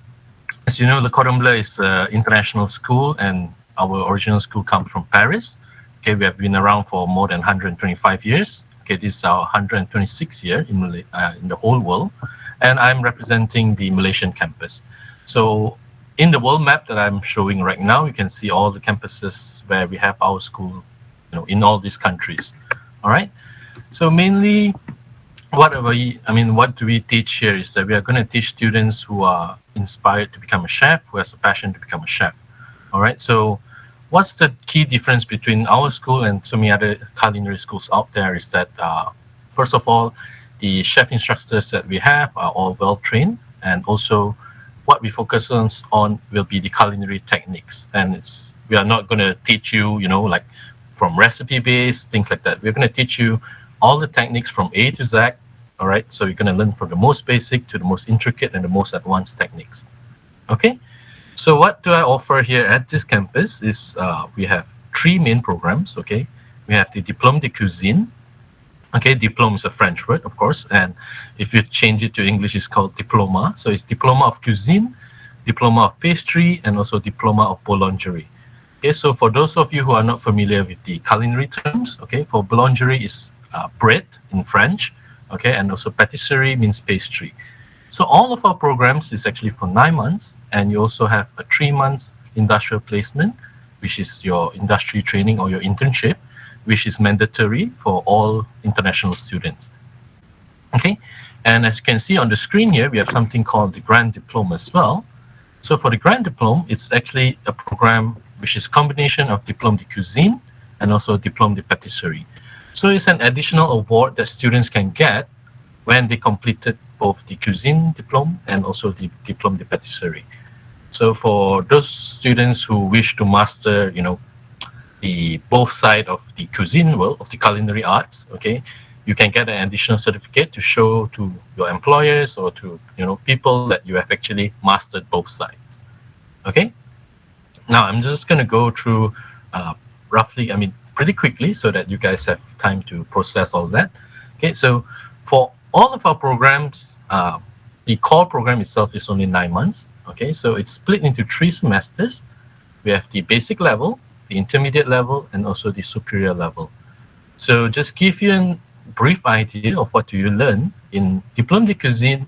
as you know, the Cordon Bleu is an international school, and our original school comes from Paris. Okay, we have been around for more than 125 years. Okay, this is our 126th year in the whole world, and I'm representing the Malaysian campus. So, in the world map that I'm showing right now, you can see all the campuses where we have our school, in all these countries. All right. So mainly, what do we teach here is that we are going to teach students who are inspired to become a chef, who has a passion to become a chef. All right. So, what's the key difference between our school and so many other culinary schools out there is that, first of all, the chef instructors that we have are all well trained, and also what we focus on will be the culinary techniques. And we are not going to teach you, like from recipe based things like that. We're going to teach you all the techniques from A to Z. All right. So you're going to learn from the most basic to the most intricate and the most advanced techniques. Okay. So what do I offer here at this campus is we have 3 main programs. Okay. We have the Diplôme de Cuisine. Okay, diplôme is a French word, of course, and if you change it to English, it's called diploma. So it's diploma of cuisine, diploma of pastry, and also diploma of boulangerie. Okay, so for those of you who are not familiar with the culinary terms, okay, for boulangerie is bread in French, okay, and also patisserie means pastry. So all of our programs is actually for 9 months, and you also have a 3 months industrial placement, which is your industry training or your internship, which is mandatory for all international students. Okay, and as you can see on the screen here, we have something called the Grand Diplôme as well. So for the Grand Diplôme, it's actually a program which is a combination of Diplôme de Cuisine and also Diplôme de Patisserie. So it's an additional award that students can get when they completed both the Cuisine Diplôme and also the Diplôme de Patisserie. So for those students who wish to master, the both side of the cuisine world, of the culinary arts, okay, you can get an additional certificate to show to your employers or to people that you have actually mastered both sides. Okay. Now I'm just going to go through pretty quickly so that you guys have time to process all that. Okay. So for all of our programs, the core program itself is only 9 months. Okay. So it's split into 3 semesters. We have the basic level, the intermediate level, and also the superior level. So just give you a brief idea of what do you learn in Diplôme de Cuisine.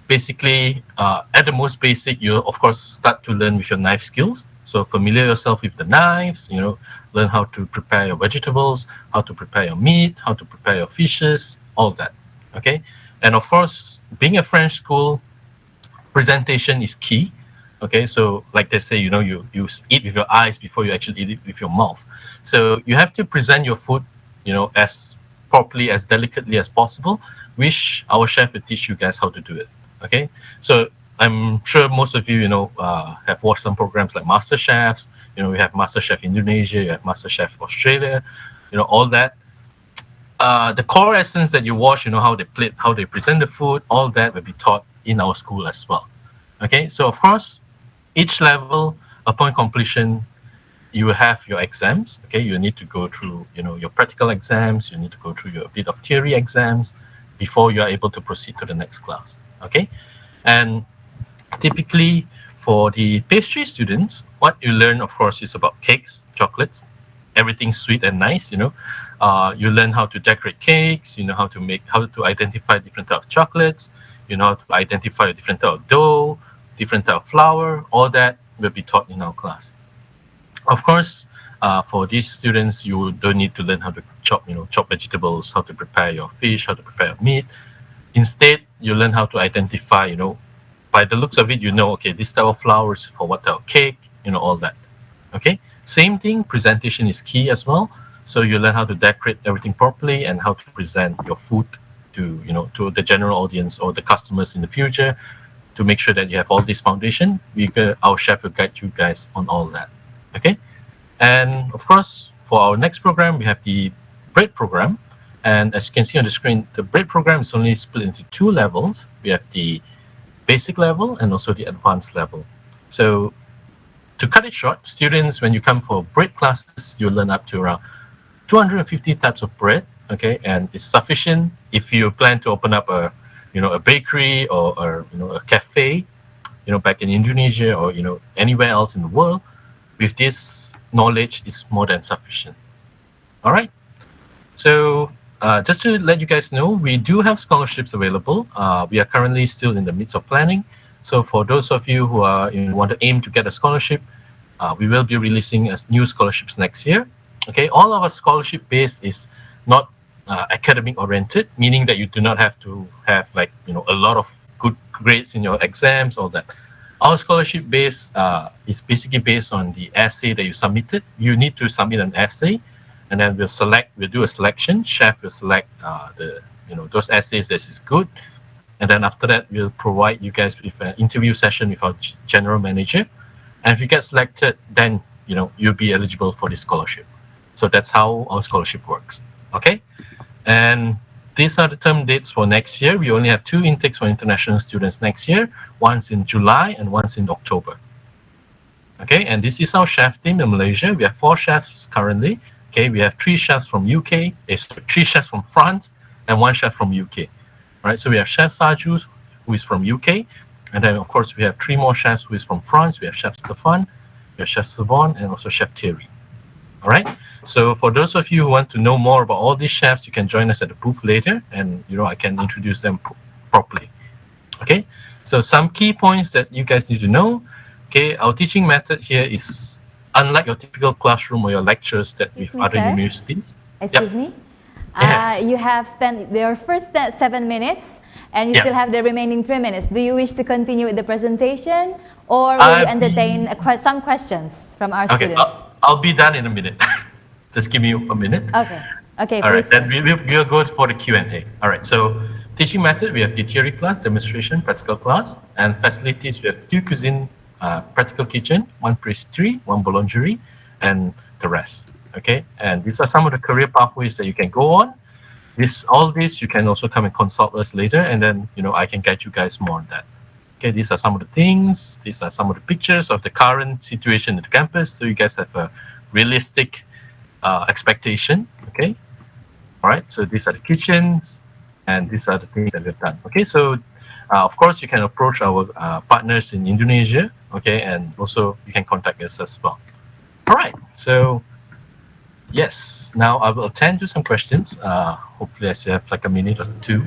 Basically, at the most basic, you of course start to learn with your knife skills. So familiar yourself with the knives, learn how to prepare your vegetables, how to prepare your meat, how to prepare your fishes, all that. Okay, and of course, being a French school, presentation is key. Okay, so like they say, you eat with your eyes before you actually eat it with your mouth. So you have to present your food, as properly, as delicately as possible, which our chef will teach you guys how to do it. Okay, so I'm sure most of you, have watched some programs like MasterChefs. We have MasterChef Indonesia, you have MasterChef Australia, all that. The core essence that you watch, how they plate, how they present the food, all that will be taught in our school as well. Okay, so of course, each level, upon completion, you have your exams. Okay, you need to go through, your practical exams. You need to go through your bit of theory exams before you are able to proceed to the next class. Okay, and typically for the pastry students, what you learn, of course, is about cakes, chocolates, everything sweet and nice. You learn how to decorate cakes. You know how to identify different type of chocolates. You know how to identify a different type of dough, different type of flour. All that will be taught in our class. Of course, for these students, you don't need to learn how to chop vegetables, how to prepare your fish, how to prepare your meat. Instead, you learn how to identify, by the looks of it, okay, this type of flour is for what type of cake, all that. Okay, same thing, presentation is key as well. So you learn how to decorate everything properly and how to present your food to, to the general audience or the customers in the future to make sure that you have all this foundation. Our chef will guide you guys on all that. Okay, and of course, for our next program, we have the bread program. And as you can see on the screen, the bread program is only split into two levels. We have the basic level and also the advanced level. So to cut it short, students, when you come for bread classes, you learn up to around 250 types of bread. Okay, and it's sufficient if you plan to open up a bakery or a cafe, back in Indonesia or anywhere else in the world. With this knowledge, is more than sufficient. All right. So just to let you guys know, we do have scholarships available. We are currently still in the midst of planning. So for those of you who are want to aim to get a scholarship, we will be releasing new scholarships next year. Okay, all of our scholarship base is not academic oriented, meaning that you do not have to have a lot of good grades in your exams, all that. Our scholarship base is basically based on the essay that you submitted. You need to submit an essay, and then we'll do a selection. Chef will select those essays that is good, and then after that we'll provide you guys with an interview session with our general manager. And if you get selected, then you'll be eligible for this scholarship. So that's how our scholarship works. Okay, and these are the term dates for next year. We only have 2 intakes for international students next year. One's in July and one's in October. Okay, and this is our chef team in Malaysia. We have 4 chefs currently. Okay, we have 3 chefs from UK, 3 chefs from France, and 1 chef from UK. All right, so we have Chef Saju, who is from UK, and then of course we have 3 more chefs who is from France. We have Chef Stefan, we have Chef Savon, and also Chef Thierry. All right. So for those of you who want to know more about all these chefs, you can join us at the booth later, and I can introduce them properly. Okay. So some key points that you guys need to know. Okay, our teaching method here is unlike your typical classroom or your lectures that with other universities. Excuse me. Yes. You have spent your first 7 minutes, and you still have the remaining 3 minutes. Do you wish to continue with the presentation, or will you entertain some questions from our students? I'll be done in a minute. Just give me a minute. Okay. Okay. All right. Please. Then we'll go for the Q&A. All right. So teaching method, we have the theory class, demonstration, practical class, and facilities. We have 2 cuisine, practical kitchen, 1 pastry, 1 boulangerie, and the rest. Okay. And these are some of the career pathways that you can go on. All this you can also come and consult us later, and then I can guide you guys more on that. Okay. These are some of the things. These are some of the pictures of the current situation at the campus, so you guys have a realistic expectation. Okay. All right. So these are the kitchens, and these are the things that we've done. Okay. So of course you can approach our partners in Indonesia. Okay, and also you can contact us as well. All right. So yes, now I will attend to some questions. Hopefully I still have like a minute or 2.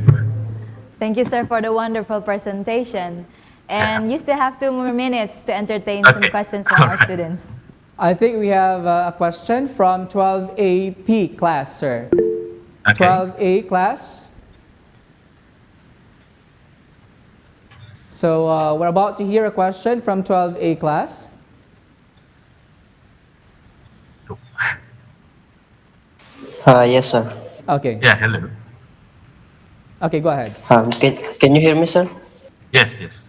Thank you, sir, for the wonderful presentation. And you still have 2 more minutes to entertain some questions from our students. I think we have a question from 12AP class, sir. Okay. 12A class. So we're about to hear a question from 12A class. Yes, sir. Okay. Yeah, hello. Okay, go ahead. Can you hear me, sir? Yes, yes.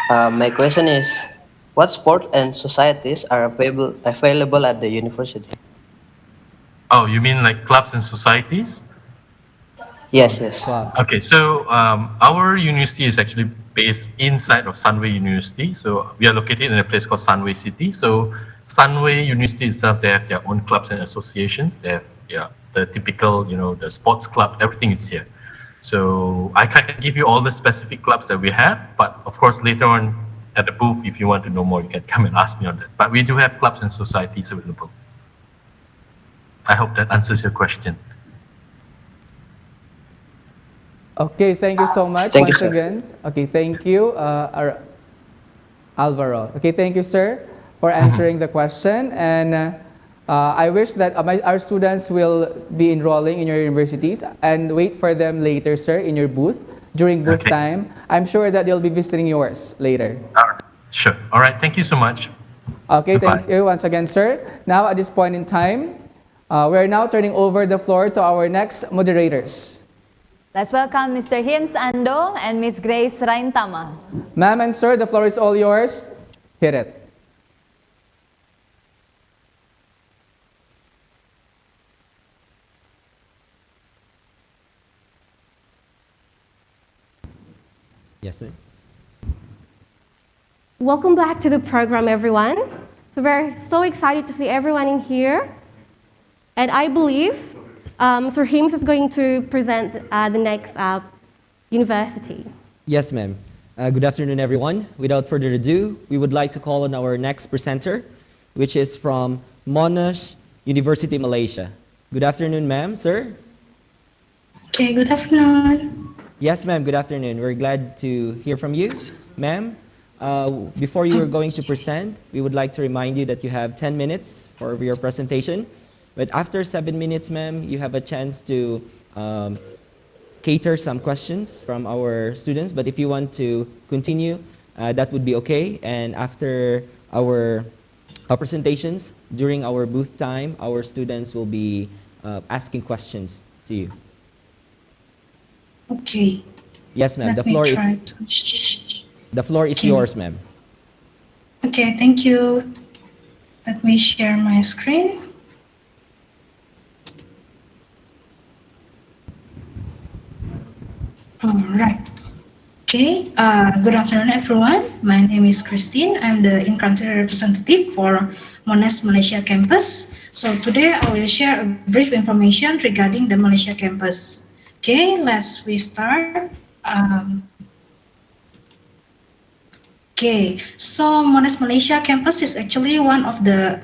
My question is, what sport and societies are available at the university? Oh, you mean like clubs and societies? Yes, yes. Clubs. Okay, so our university is actually based inside of Sunway University. So we are located in a place called Sunway City. So Sunway University itself, they have their own clubs and associations. They have, yeah, the typical, the sports club. Everything is here. So I can't give you all the specific clubs that we have, but of course later on at the booth, if you want to know more, you can come and ask me on that. But we do have clubs and societies available. I hope that answers your question. Okay, thank you so much Thank you, once sir. again. Okay, thank you, Alvaro. Okay, thank you, sir, for answering the question. And I wish that our students will be enrolling in your universities and wait for them later, sir, in your booth during booth Okay. time. I'm sure that they'll be visiting yours later. Sure. All right. Thank you so much. Okay, Goodbye. thank you once again, sir. Now, at this point in time, we're now turning over the floor to our next moderators. Let's welcome Mr. Hims Ando and Miss Grace Raintama. Ma'am and sir, the floor is all yours. Hit it. Yes, sir. Welcome back to the program, everyone. So we're so excited to see everyone in here. And I believe Sir Hims is going to present the next university. Yes, ma'am. Good afternoon, everyone. Without further ado, we would like to call on our next presenter, which is from Monash University, Malaysia. Good afternoon, ma'am, sir. Okay, good afternoon. Yes, ma'am, good afternoon. We're glad to hear from you. Ma'am, before you are going to present, we would like to remind you that you have 10 minutes for your presentation. But after 7 minutes, ma'am, you have a chance to cater some questions from our students. But if you want to continue, that would be okay. And after our presentations, during our booth time, our students will be asking questions to you. Okay. Yes, ma'am. Let The me floor try is to... the floor is Okay. yours, ma'am. Okay, thank you. Let me share my screen. All right. Okay, good afternoon, everyone. My name is Christine. I'm the in-country representative for Monash Malaysia campus. So today I will share a brief information regarding the Malaysia campus. Okay, we start. Okay, so Monash Malaysia campus is actually one of the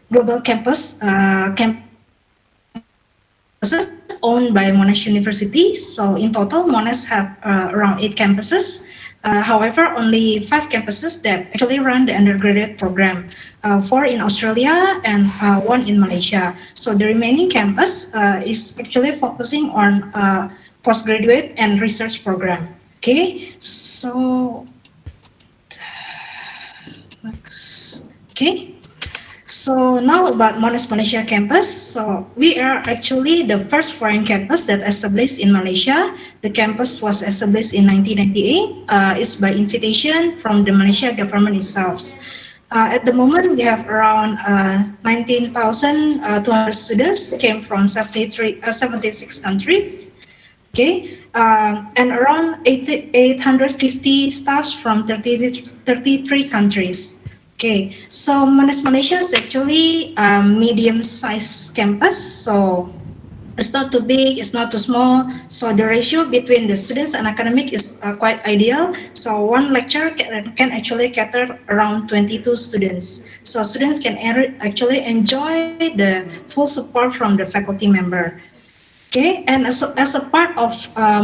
global campuses owned by Monash University. So in total, Monash have around 8 campuses. However, only 5 campuses that actually run the undergraduate program, 4 in Australia and 1 in Malaysia. So the remaining campus is actually focusing on postgraduate and research program. Okay, so okay. So now about Monash Malaysia campus. So we are actually the first foreign campus that established in Malaysia. The campus was established in 1998. It's by invitation from the Malaysia government itself. At the moment, we have around 19,200 students came from 76 countries. Okay, and around 850 staffs from 33 countries. Okay, so Monash Malaysia is actually a medium-sized campus, so it's not too big, it's not too small. So the ratio between the students and academic is quite ideal. So one lecture can actually cater around 22 students. So students can actually enjoy the full support from the faculty member. Okay, and as a part of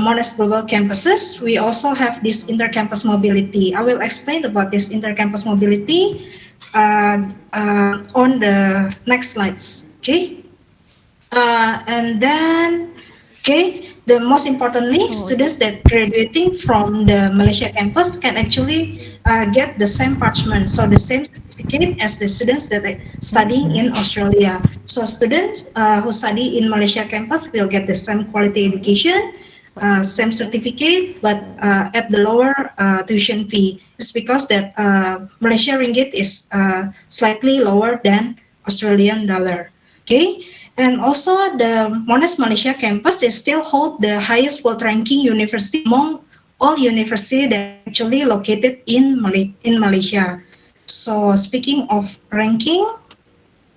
Monash Global Campuses, we also have this intercampus mobility. I will explain about this intercampus mobility on the next slides. Okay, and then, okay, the most importantly, students that graduating from the Malaysia campus can actually get the same parchment, so the same certificate as the students that are studying in Australia. So students who study in Malaysia campus will get the same quality education, same certificate, but at the lower tuition fee. It's because that Malaysia ringgit is slightly lower than Australian dollar. Okay, and also the Monash Malaysia campus is still hold the highest world ranking university among all universities that actually located in Malaysia. So speaking of ranking,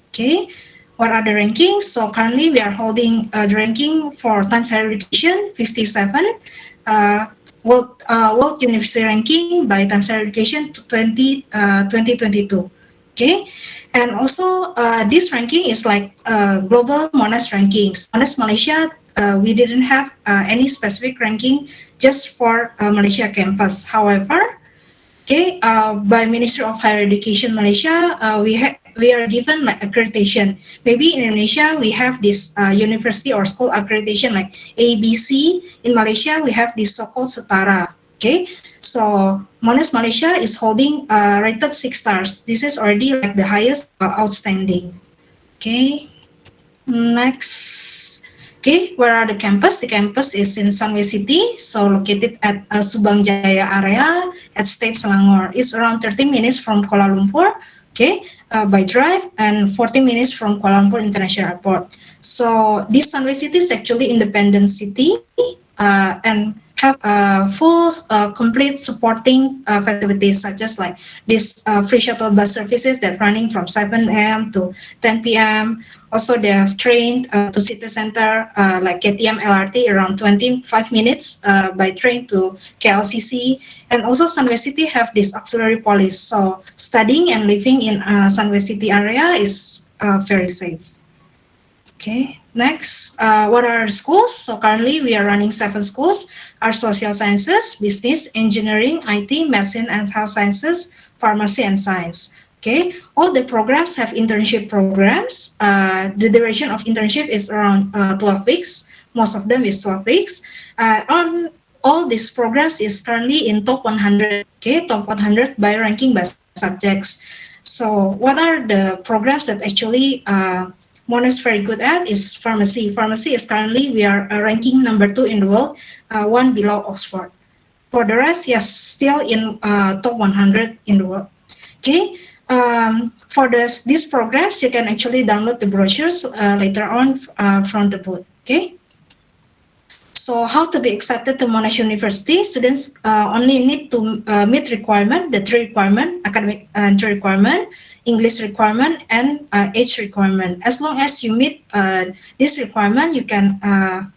okay, what are the rankings? So currently we are holding the ranking for times higher education 57, world university ranking by times higher education 2022. Okay, and also this ranking is like global Monash rankings. Monash Malaysia, we didn't have any specific ranking just for Malaysia campus. However, okay, by Ministry of Higher Education Malaysia, we are given like accreditation. Maybe in Indonesia we have this university or school accreditation like ABC. In Malaysia we have this so-called Setara. Okay, so Monash Malaysia is holding rated 6 stars. This is already like the highest outstanding. Okay, next. Okay, where are the campus? The campus is in Sunway City, so located at Subang Jaya area at State Selangor. It's around 30 minutes from Kuala Lumpur, okay, by drive, and 40 minutes from Kuala Lumpur International Airport. So this Sunway City is actually independent city and have full complete supporting facilities such as like this free shuttle bus services that running from 7 a.m. to 10 p.m. Also, they have trained to city center like KTM LRT around 25 minutes by train to KLCC. And also Sunway City have this auxiliary police. So studying and living in Sunway City area is very safe. Okay, next, what are schools? So currently we are running 7 schools: are social sciences, business, engineering, IT, medicine and health sciences, pharmacy and science. Okay, all the programs have internship programs. The duration of internship is around 12 weeks. Most of them is 12 weeks. On all these programs is currently in top 100. Okay, top 100 by ranking by subjects. So what are the programs that actually Monash is very good at is pharmacy. Pharmacy is currently we are ranking number 2 in the world, 1 below Oxford. For the rest, yes, still in top 100 in the world. Okay, for these programs, you can actually download the brochures later on from the booth. Okay. So how to be accepted to Monash University? Students only need to meet requirement, the 3 requirement, academic entry requirement, English requirement, and age requirement. As long as you meet this requirement, you can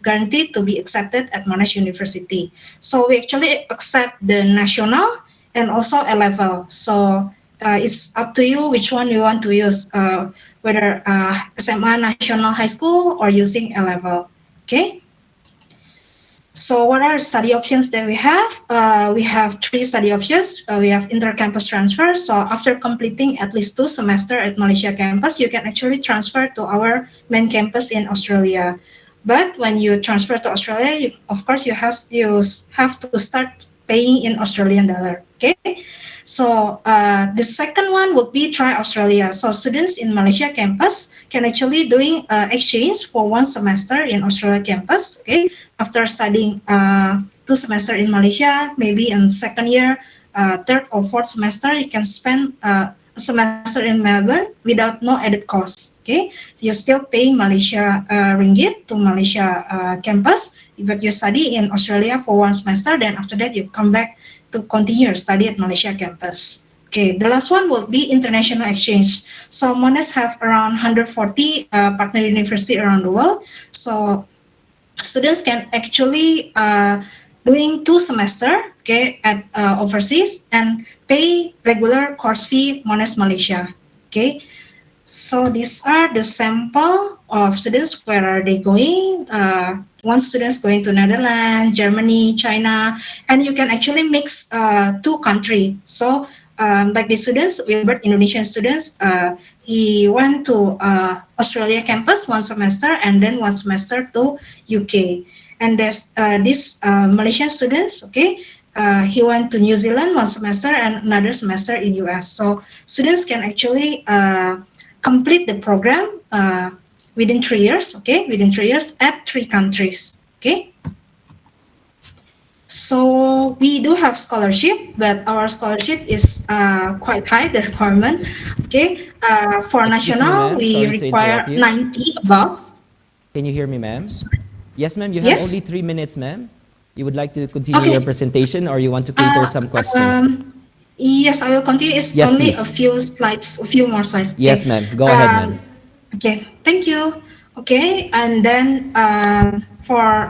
guarantee to be accepted at Monash University. So we actually accept the national and also A level. So it's up to you which one you want to use, whether SMA National High School or using A level. Okay. So what are study options that we have? We have 3 study options. We have inter-campus transfer. So after completing at least 2 semesters at Malaysia campus, you can actually transfer to our main campus in Australia. But when you transfer to Australia, of course, you have to start paying in Australian dollar. Okay. So the second one would be try Australia. So students in Malaysia campus can actually doing exchange for 1 semester in Australia campus. Okay, after studying 2 semester in Malaysia, maybe in second year, 3rd or 4th semester, you can spend a semester in Melbourne without no added cost. Okay, you're still paying Malaysia ringgit to Malaysia campus, but you study in Australia for 1 semester. Then after that, you come back to continue your study at Malaysia campus. Okay, the last one will be international exchange. So Monash have around 140 partner university around the world. So students can actually doing 2 semester, okay, at overseas and pay regular course fee Monash Malaysia. Okay, so these are the sample of students. Where are they going? One student's going to Netherlands, Germany, China, and you can actually mix 2 countries. So like the students, Wilbert, Indonesian students, he went to Australia campus 1 semester and then 1 semester to UK. And there's this Malaysian students, okay, he went to New Zealand 1 semester and another semester in US. So students can actually complete the program within 3 years, okay, within 3 years at 3 countries, okay. So we do have scholarship, but our scholarship is quite high, the requirement. Okay, for Excuse me, national, ma'am. we Sorry to interrupt require you. 90 above. Can you hear me, ma'am? Yes, ma'am. You have only Yes. 3 minutes, ma'am. You would like to continue your Okay. presentation, or you want to cater some questions? Yes, I will continue. It's Yes, only a please. few slides, a few more slides. Yes, Okay. ma'am. Go ahead, ma'am. Okay. Thank you. Okay, and then for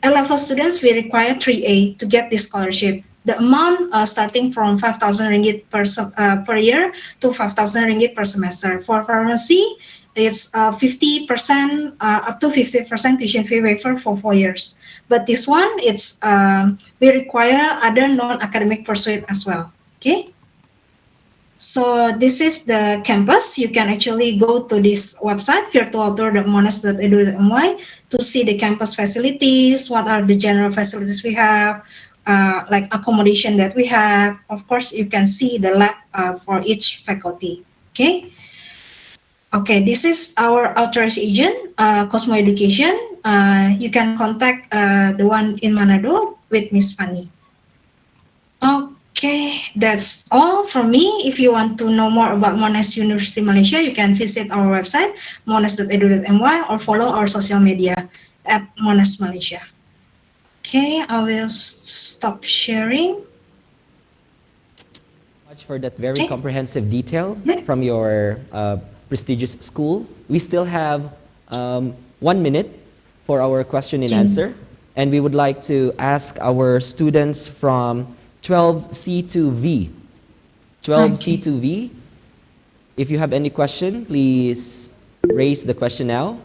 A-level students, we require 3A to get this scholarship. The amount starting from 5,000 ringgit per year to 5,000 ringgit per semester. For pharmacy, it's 50% up to 50% tuition fee waiver for 4 years. But this one, it's we require other non-academic pursuit as well. Okay. So this is the campus. You can actually go to this website, virtualtour.monash.edu.my, to see the campus facilities, what are the general facilities we have, like accommodation that we have. Of course, you can see the lab for each faculty. Okay. Okay, this is our authorized agent, Cosmo Education. You can contact the one in Manado with Miss Fanny. Okay, that's all from me. If you want to know more about Monash University Malaysia, you can visit our website, monash.edu.my, or follow our social media at Monash Malaysia. Okay, I will stop sharing. Much for that very comprehensive detail from your prestigious school. We still have 1 minute for our question and answer, and we would like to ask our students from 12C2V. 12C2V, if you have any question, please raise the question now.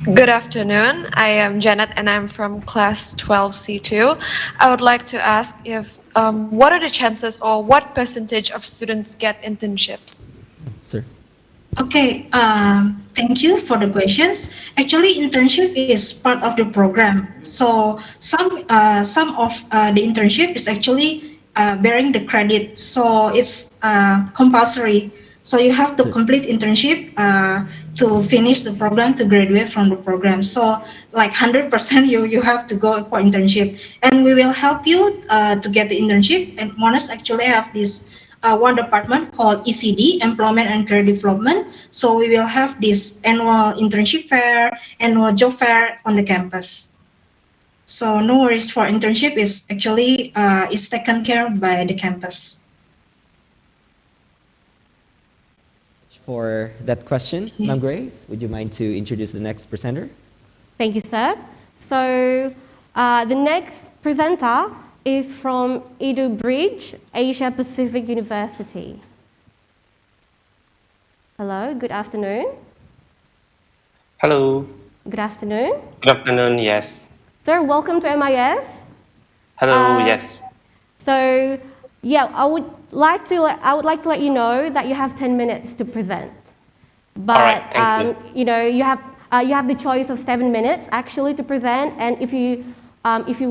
Good afternoon. I am Janet and I'm from class 12C2. I would like to ask if what are the chances or what percentage of students get internships? Sir. Okay, thank you for the questions. Actually, internship is part of the program. So some of the internship is actually bearing the credit. So it's compulsory. So you have to complete internship to finish the program, to graduate from the program. So like 100% you have to go for internship, and we will help you to get the internship. And Monash actually have this one department called ECD, Employment and Career Development. So we will have this annual internship fair, annual job fair on the campus. So no worries for internship, is actually is taken care by the campus. For that question, Ma'am Grace, would you mind to introduce the next presenter? Thank you, sir. So the next presenter is from Edu Bridge, Asia Pacific University. Hello, good afternoon. Hello. Good afternoon. Good afternoon, yes. Sir, welcome to MIS. Hello, yes. So, yeah, I would like to let you know that you have 10 minutes to present. But All right, thank you know, you have the choice of 7 minutes actually to present, and if you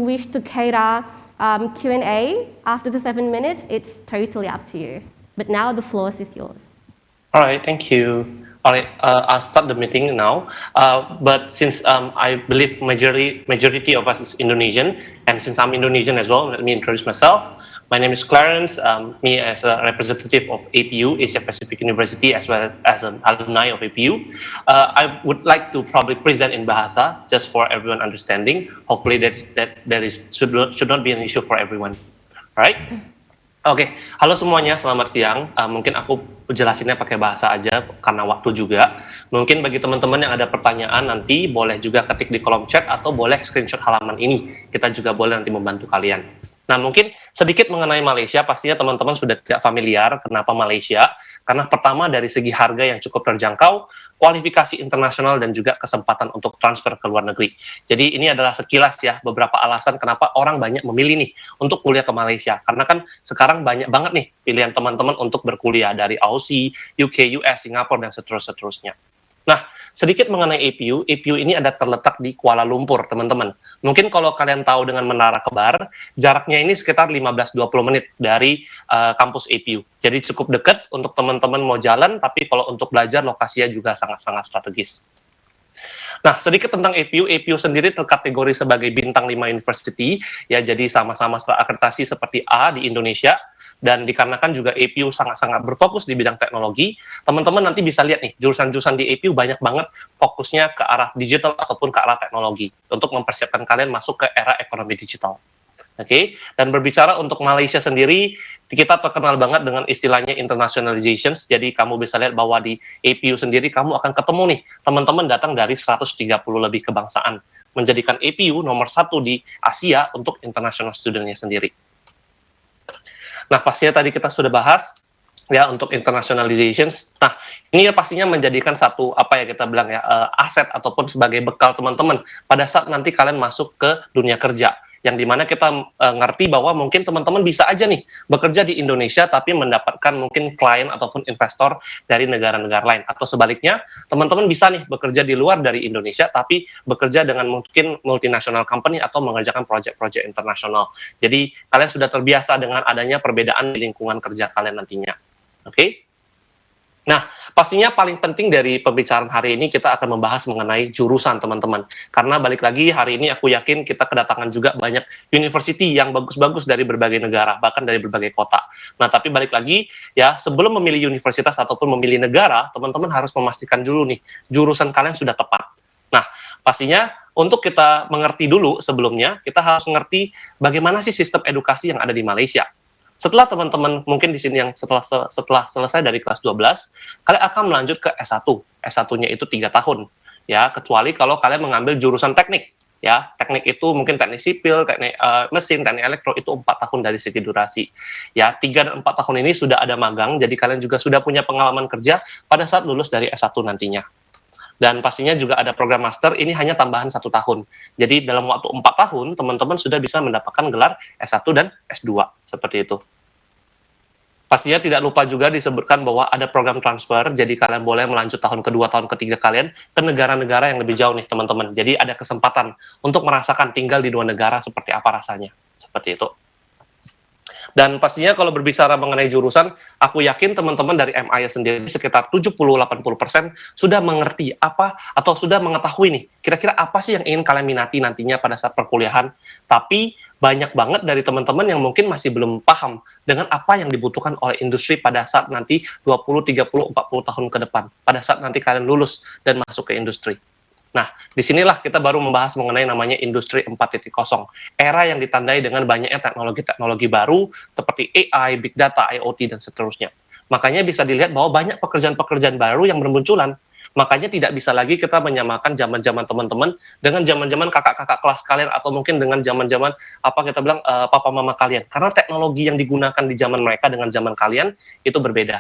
wish to cater Q&A after the 7 minutes, it's totally up to you. But now the floor is yours. All right, thank you. All right, I'll start the meeting now. But since I believe majority of us is Indonesian, and since I'm Indonesian as well, let me introduce myself. My name is Clarence. Me as a representative of APU, Asia Pacific University, as well as an alumni of APU. I would like to probably present in Bahasa, just for everyone understanding. Hopefully should not be an issue for everyone. All right? Oke, halo semuanya, selamat siang. Mungkin aku jelasinnya pakai bahasa aja karena waktu juga. Mungkin bagi teman-teman yang ada pertanyaan nanti boleh juga ketik di kolom chat atau boleh screenshot halaman ini. Kita juga boleh nanti membantu kalian. Nah, mungkin sedikit mengenai Malaysia, pastinya teman-teman sudah tidak familiar. Kenapa Malaysia? Karena pertama dari segi harga yang cukup terjangkau, kualifikasi internasional, dan juga kesempatan untuk transfer ke luar negeri. Jadi ini adalah sekilas ya beberapa alasan kenapa orang banyak memilih nih untuk kuliah ke Malaysia. Karena kan sekarang banyak banget nih pilihan teman-teman untuk berkuliah dari Aussie, UK, US, Singapura, dan seterusnya. Nah, sedikit mengenai APU. APU ini ada terletak di Kuala Lumpur, teman-teman. Mungkin kalau kalian tahu dengan Menara Kembar, jaraknya ini sekitar 15-20 menit dari kampus APU. Jadi cukup dekat untuk teman-teman mau jalan, tapi kalau untuk belajar lokasinya juga sangat-sangat strategis. Nah, sedikit tentang APU. APU sendiri terkategori sebagai bintang 5 university, ya, jadi sama-sama akreditasi seperti A di Indonesia. Dan dikarenakan juga APU sangat-sangat berfokus di bidang teknologi, teman-teman nanti bisa lihat nih, jurusan-jurusan di APU banyak banget fokusnya ke arah digital ataupun ke arah teknologi, untuk mempersiapkan kalian masuk ke era ekonomi digital. Oke, dan berbicara untuk Malaysia sendiri, kita terkenal banget dengan istilahnya internationalization. Jadi kamu bisa lihat bahwa di APU sendiri kamu akan ketemu nih teman-teman datang dari 130 lebih kebangsaan, menjadikan APU nomor 1 di Asia untuk international student-nya sendiri. Nah, pastinya tadi kita sudah bahas ya untuk internationalization. Nah, ini ya pastinya menjadikan satu apa ya kita bilang ya aset ataupun sebagai bekal teman-teman pada saat nanti kalian masuk ke dunia kerja, yang dimana kita ngerti bahwa mungkin teman-teman bisa aja nih bekerja di Indonesia tapi mendapatkan mungkin klien ataupun investor dari negara-negara lain, atau sebaliknya teman-teman bisa nih bekerja di luar dari Indonesia tapi bekerja dengan mungkin multinational company atau mengerjakan proyek-proyek internasional. Jadi kalian sudah terbiasa dengan adanya perbedaan di lingkungan kerja kalian nantinya. Oke? Nah, pastinya paling penting dari pembicaraan hari ini kita akan membahas mengenai jurusan teman-teman. Karena balik lagi hari ini aku yakin kita kedatangan juga banyak university yang bagus-bagus dari berbagai negara, bahkan dari berbagai kota. Nah, tapi balik lagi ya, sebelum memilih universitas ataupun memilih negara, teman-teman harus memastikan dulu nih, jurusan kalian sudah tepat. Nah, pastinya untuk kita mengerti dulu sebelumnya, kita harus mengerti bagaimana sih sistem edukasi yang ada di Malaysia. Setelah teman-teman mungkin di sini yang setelah selesai dari kelas 12, kalian akan melanjut ke S1. S1-nya itu 3 tahun. Ya, kecuali kalau kalian mengambil jurusan teknik. Ya, teknik itu mungkin teknik sipil, teknik mesin, teknik elektro, itu 4 tahun dari segi durasi. Ya, 3 dan 4 tahun ini sudah ada magang, jadi kalian juga sudah punya pengalaman kerja pada saat lulus dari S1 nantinya. Dan pastinya juga ada program master, ini hanya tambahan 1 tahun. Jadi dalam waktu 4 tahun, teman-teman sudah bisa mendapatkan gelar S1 dan S2, seperti itu. Pastinya tidak lupa juga disebutkan bahwa ada program transfer, jadi kalian boleh melanjut tahun kedua, tahun ketiga kalian ke negara-negara yang lebih jauh nih teman-teman. Jadi ada kesempatan untuk merasakan tinggal di 2 negara seperti apa rasanya, seperti itu. Dan pastinya kalau berbicara mengenai jurusan, aku yakin teman-teman dari MIS sendiri sekitar 70-80% sudah mengerti apa atau sudah mengetahui nih, kira-kira apa sih yang ingin kalian minati nantinya pada saat perkuliahan. Tapi banyak banget dari teman-teman yang mungkin masih belum paham dengan apa yang dibutuhkan oleh industri pada saat nanti 20, 30, 40 tahun ke depan, pada saat nanti kalian lulus dan masuk ke industri. Nah, disinilah kita baru membahas mengenai namanya industri 4.0, era yang ditandai dengan banyaknya teknologi-teknologi baru seperti AI, Big Data, IoT, dan seterusnya. Makanya bisa dilihat bahwa banyak pekerjaan-pekerjaan baru yang bermunculan. Makanya tidak bisa lagi kita menyamakan zaman-zaman teman-teman dengan zaman-zaman kakak-kakak kelas kalian atau mungkin dengan zaman-zaman apa kita bilang papa mama kalian. Karena teknologi yang digunakan di zaman mereka dengan zaman kalian itu berbeda.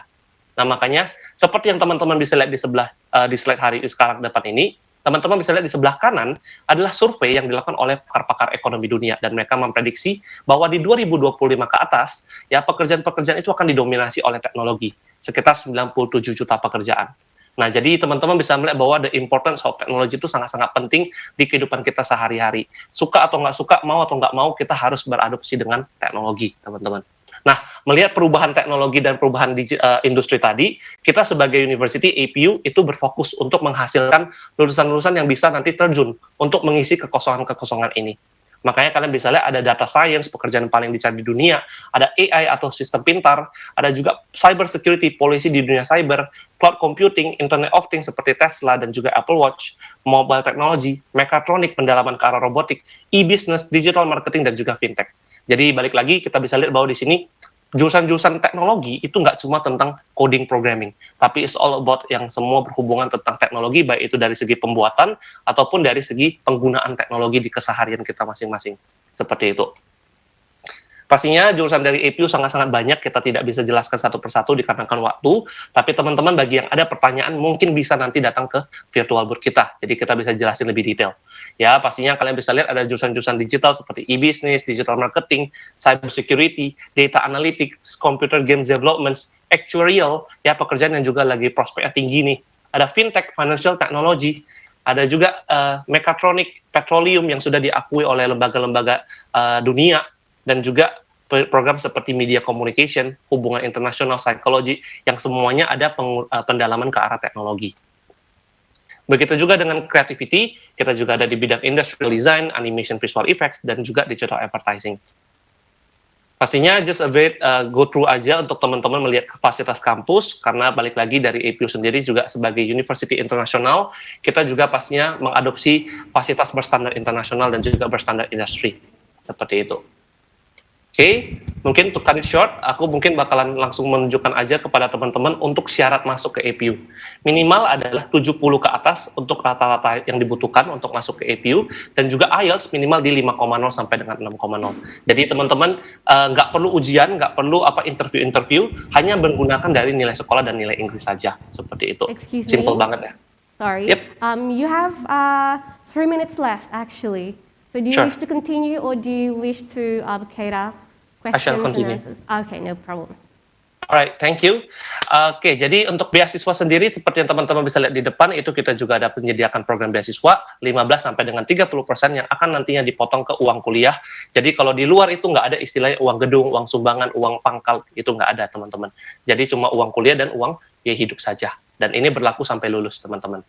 Nah, makanya seperti yang teman-teman bisa lihat di sebelah di slide hari sekarang depan ini, teman-teman bisa lihat di sebelah kanan adalah survei yang dilakukan oleh pakar-pakar ekonomi dunia, dan mereka memprediksi bahwa di 2025 ke atas ya pekerjaan-pekerjaan itu akan didominasi oleh teknologi, sekitar 97 juta pekerjaan. Nah, jadi teman-teman bisa melihat bahwa the importance of technology itu sangat-sangat penting di kehidupan kita sehari-hari. Suka atau nggak suka, mau atau nggak mau, kita harus beradopsi dengan teknologi, teman-teman. Nah, melihat perubahan teknologi dan perubahan industri tadi, kita sebagai University APU itu berfokus untuk menghasilkan lulusan-lulusan yang bisa nanti terjun untuk mengisi kekosongan-kekosongan ini. Makanya kalian bisa lihat ada data science, pekerjaan paling dicari di dunia, ada AI atau sistem pintar, ada juga cyber security, polisi di dunia cyber, cloud computing, Internet of Things seperti Tesla dan juga Apple Watch, mobile technology, mechatronic, pendalaman ke arah robotik, e-business, digital marketing, dan juga fintech. Jadi balik lagi kita bisa lihat bahwa di sini jurusan-jurusan teknologi itu nggak cuma tentang coding programming, tapi it's all about yang semua berhubungan tentang teknologi, baik itu dari segi pembuatan ataupun dari segi penggunaan teknologi di keseharian kita masing-masing. Seperti itu. Pastinya jurusan dari APU sangat-sangat banyak, kita tidak bisa jelaskan satu persatu dikarenakan waktu, tapi teman-teman bagi yang ada pertanyaan mungkin bisa nanti datang ke virtual booth kita, jadi kita bisa jelasin lebih detail. Ya, pastinya kalian bisa lihat ada jurusan-jurusan digital seperti e-business, digital marketing, cyber security, data analytics, computer games development, actuarial, ya pekerjaan yang juga lagi prospeknya tinggi nih. Ada fintech, financial technology, ada juga mechatronic, petroleum yang sudah diakui oleh lembaga-lembaga dunia, dan juga program seperti media communication, hubungan internasional, psikologi, yang semuanya ada pendalaman ke arah teknologi. Begitu juga dengan creativity, kita juga ada di bidang industrial design, animation visual effects, dan juga digital advertising. Pastinya just a bit go through aja untuk teman-teman melihat kapasitas kampus, karena balik lagi dari APU sendiri juga sebagai university internasional, kita juga pastinya mengadopsi fasilitas berstandar internasional dan juga berstandar industri. Seperti itu. Oke, mungkin to cut it short, aku mungkin bakalan langsung menunjukkan aja kepada teman-teman untuk syarat masuk ke APU. Minimal adalah 70 ke atas untuk rata-rata yang dibutuhkan untuk masuk ke APU, dan juga IELTS minimal di 5,0 sampai dengan 6,0. Jadi teman-teman nggak perlu ujian, nggak perlu interview, hanya menggunakan dari nilai sekolah dan nilai Inggris saja. Seperti itu. Excuse Simple me? banget ya. Sorry. Yep. You have 3 minutes left, actually. So do you Sure. wish to continue or do you wish to cater I shall questions and continue. answers? Okay, no problem. Alright, thank you. Oke, jadi untuk beasiswa sendiri seperti yang teman-teman bisa lihat di depan, itu kita juga ada menyediakan program beasiswa 15 sampai dengan 30% yang akan nantinya dipotong ke uang kuliah. Jadi kalau di luar itu nggak ada istilahnya uang gedung, uang sumbangan, uang pangkal, itu nggak ada teman-teman. Jadi cuma uang kuliah dan uang biaya hidup saja. Dan ini berlaku sampai lulus teman-teman.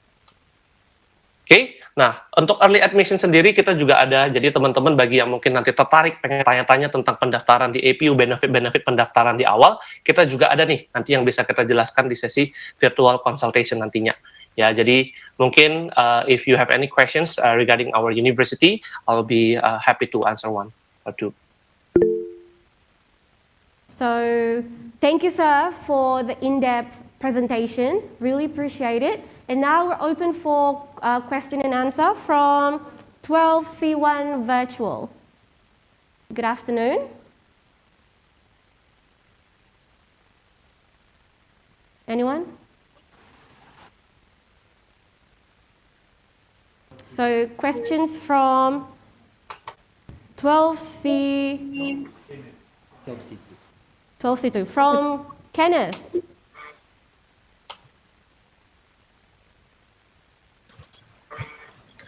Oke, nah untuk early admission sendiri kita juga ada, jadi teman-teman bagi yang mungkin nanti tertarik pengen tanya-tanya tentang pendaftaran di APU, benefit-benefit pendaftaran di awal, kita juga ada nih nanti yang bisa kita jelaskan di sesi virtual consultation nantinya. Ya, jadi mungkin if you have any questions regarding our university, I'll be happy to answer one or two. So thank you, sir, for the in-depth presentation. Really appreciate it. And now we're open for question and answer from 12C1 Virtual. Good afternoon. Anyone? So questions from 12C... 12C2 from Kenneth.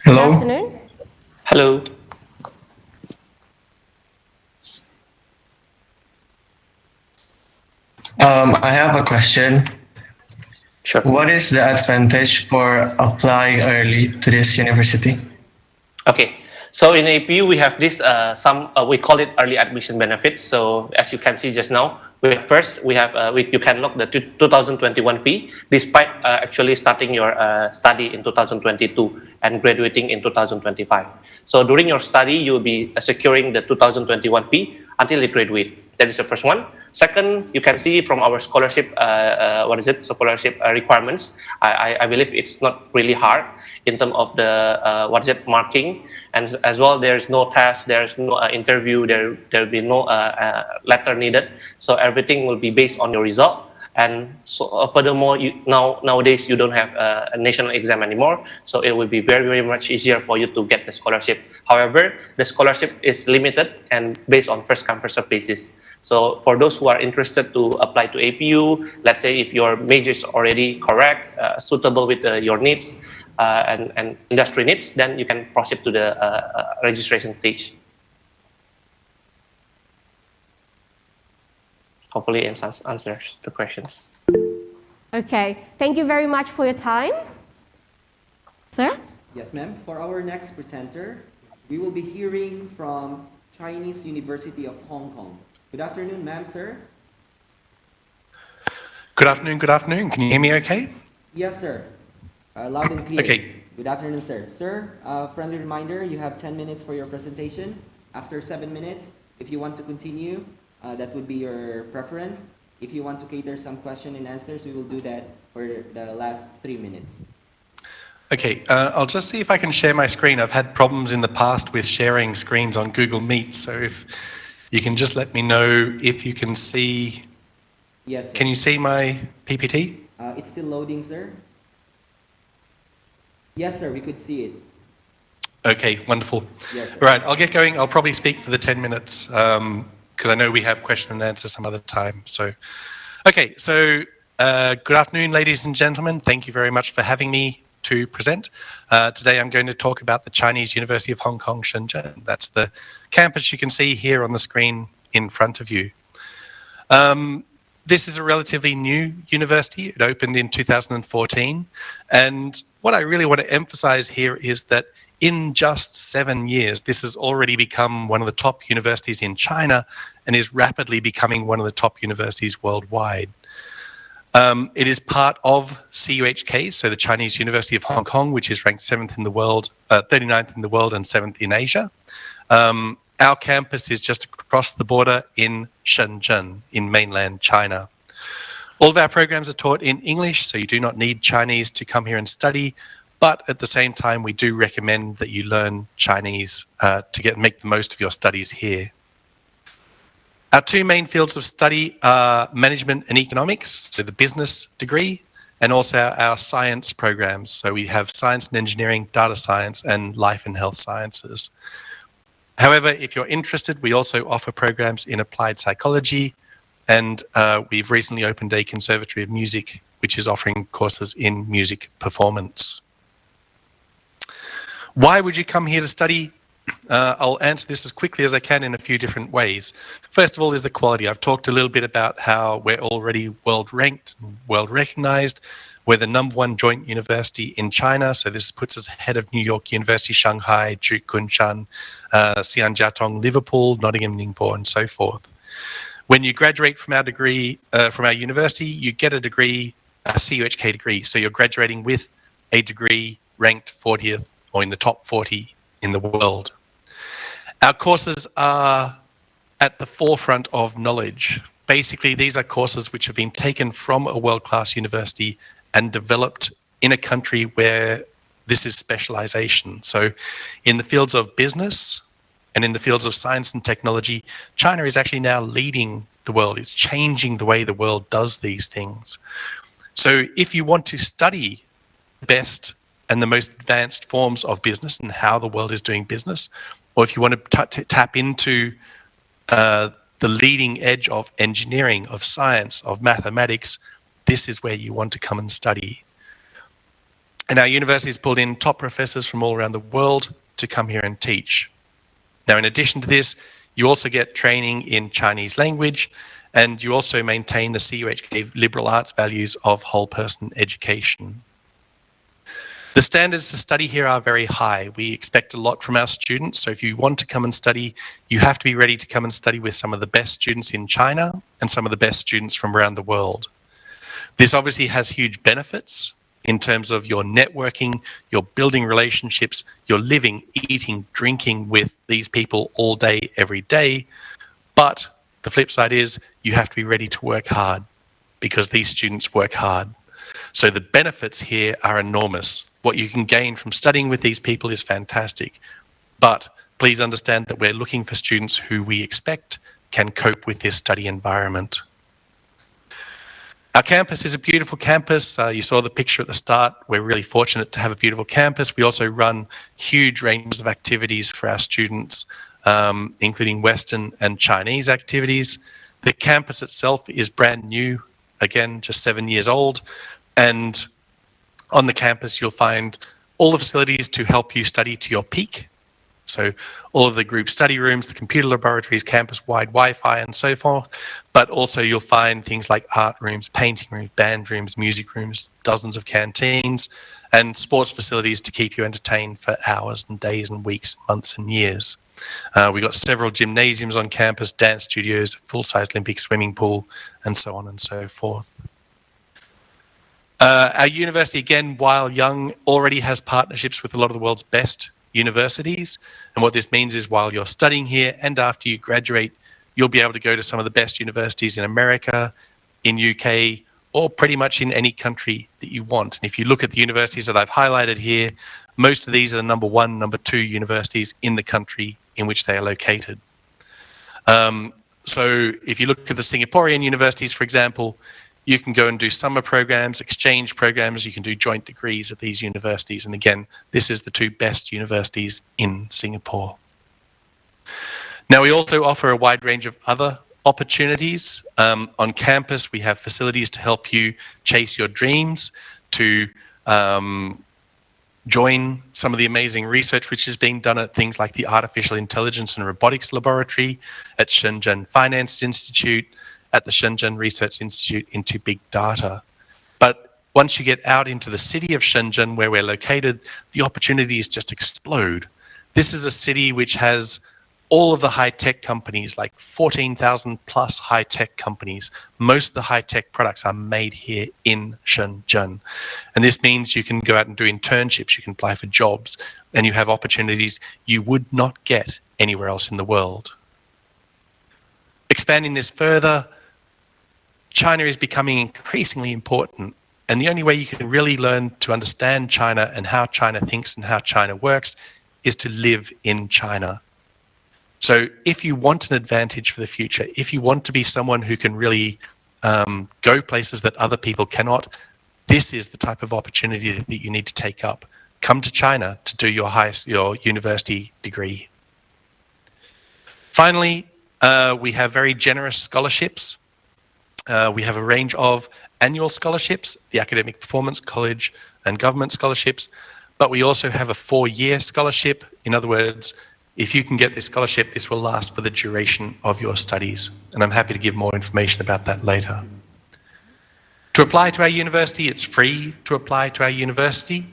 Hello. Good afternoon. Hello. I have a question. Sure. What is the advantage for applying early to this university? Okay, so in APU we have this we call it early admission benefit. So as you can see just now, you can lock the 2021 fee despite actually starting your study in 2022 and graduating in 2025. So during your study you'll be securing the 2021 fee until you graduate. That is the first one. Second, you can see from our scholarship, scholarship requirements. I believe it's not really hard in terms of the marking, and as well there's no test, there's no interview, there'll be no letter needed. So everything will be based on your result. And so, furthermore, nowadays you don't have a national exam anymore, so it will be very, very much easier for you to get the scholarship. However, the scholarship is limited and based on first come first serve basis. So for those who are interested to apply to APU, let's say if your major is already correct, suitable with your needs and industry needs, then you can proceed to the registration stage. Hopefully it answers the questions. Okay, thank you very much for your time. Sir? Yes, ma'am. For our next presenter, we will be hearing from Chinese University of Hong Kong. Good afternoon, ma'am, sir. Good afternoon, good afternoon. Can you hear me okay? Yes, sir. Loud and clear. Okay. Good afternoon, sir. Sir, friendly reminder, you have 10 minutes for your presentation. After 7 minutes, if you want to continue, that would be your preference. If you want to cater some question and answers, we will do that for the last 3 minutes. Okay, I'll just see if I can share my screen. I've had problems in the past with sharing screens on Google Meet, so if you can just let me know if you can see. Yes, sir. Can you see my PPT? It's still loading, sir. Yes, sir, we could see it. Okay, wonderful. Yes, sir. Right, I'll get going. I'll probably speak for the 10 minutes because I know we have question and answer some other time. So, okay, so good afternoon, ladies and gentlemen. Thank you very much for having me to present. Today I'm going to talk about the Chinese University of Hong Kong, Shenzhen. That's the campus you can see here on the screen in front of you. This is a relatively new university. It opened in 2014, and what I really want to emphasize here is that in just 7 years, this has already become one of the top universities in China and is rapidly becoming one of the top universities worldwide. It is part of CUHK, so the Chinese University of Hong Kong, which is ranked 7th in the world, 39th in the world and 7th in Asia. Our campus is just across the border in Shenzhen, in mainland China. All of our programs are taught in English, so you do not need Chinese to come here and study, but at the same time, we do recommend that you learn Chinese to make the most of your studies here. Our two main fields of study are management and economics, so the business degree, and also our science programs. So we have science and engineering, data science, and life and health sciences. However, if you're interested, we also offer programs in applied psychology, and we've recently opened a Conservatory of Music, which is offering courses in music performance. Why would you come here to study? I'll answer this as quickly as I can in a few different ways. First of all is the quality. I've talked a little bit about how we're already world ranked, world recognized. We're the #1 joint university in China, so this puts us ahead of New York University, Shanghai, Kunshan, Xi'anjiatong, Liverpool, Nottingham, Ningbo, and so forth. When you graduate from our degree, from our university, you get a degree, a CUHK degree. So you're graduating with a degree ranked 40th or in the top 40 in the world. Our courses are at the forefront of knowledge. Basically, these are courses which have been taken from a world-class university and developed in a country where this is specialization. So in the fields of business and in the fields of science and technology, China is actually now leading the world. It's changing the way the world does these things. So if you want to study the best and the most advanced forms of business and how the world is doing business, or if you want to tap into the leading edge of engineering, of science, of mathematics, this is where you want to come and study. And our university has pulled in top professors from all around the world to come here and teach. Now, in addition to this, you also get training in Chinese language, and you also maintain the CUHK liberal arts values of whole person education. The standards to study here are very high. We expect a lot from our students. So if you want to come and study, you have to be ready to come and study with some of the best students in China and some of the best students from around the world. This obviously has huge benefits in terms of your networking, your building relationships, you're living, eating, drinking with these people all day, every day. But the flip side is you have to be ready to work hard because these students work hard. So the benefits here are enormous. What you can gain from studying with these people is fantastic. But please understand that we're looking for students who we expect can cope with this study environment. Our campus is a beautiful campus. You saw the picture at the start. We're really fortunate to have a beautiful campus. We also run huge ranges of activities for our students, including Western and Chinese activities. The campus itself is brand new, again, just 7 years old. And on the campus, you'll find all the facilities to help you study to your peak. So all of the group study rooms, the computer laboratories, campus-wide Wi-Fi, and so forth. But also you'll find things like art rooms, painting rooms, band rooms, music rooms, dozens of canteens, and sports facilities to keep you entertained for hours and days and weeks, months and years. We've got several gymnasiums on campus, dance studios, full-size Olympic swimming pool, and so on and so forth. Our university, again, while young, already has partnerships with a lot of the world's best universities. And what this means is while you're studying here and after you graduate, you'll be able to go to some of the best universities in America, in UK, or pretty much in any country that you want. And if you look at the universities that I've highlighted here, most of these are the #1, #2 universities in the country in which they are located. So if you look at the Singaporean universities, for example, you can go and do summer programs, exchange programs, you can do joint degrees at these universities. And again, this is the 2 best universities in Singapore. Now, we also offer a wide range of other opportunities. On campus, we have facilities to help you chase your dreams, to join some of the amazing research which is being done at things like the Artificial Intelligence and Robotics Laboratory, at Shenzhen Finance Institute, at the Shenzhen Research Institute into big data. But once you get out into the city of Shenzhen, where we're located, the opportunities just explode. This is a city which has all of the high-tech companies, like 14,000 plus high-tech companies. Most of the high-tech products are made here in Shenzhen. And this means you can go out and do internships, you can apply for jobs, and you have opportunities you would not get anywhere else in the world. Expanding this further, China is becoming increasingly important. And the only way you can really learn to understand China and how China thinks and how China works is to live in China. So if you want an advantage for the future, if you want to be someone who can really go places that other people cannot, this is the type of opportunity that you need to take up. Come to China to do your university degree. Finally, we have very generous scholarships. We have a range of annual scholarships, the academic performance, college and government scholarships, but we also have a 4-year scholarship. In other words, if you can get this scholarship, this will last for the duration of your studies. And I'm happy to give more information about that later. To apply to our university, it's free to apply to our university.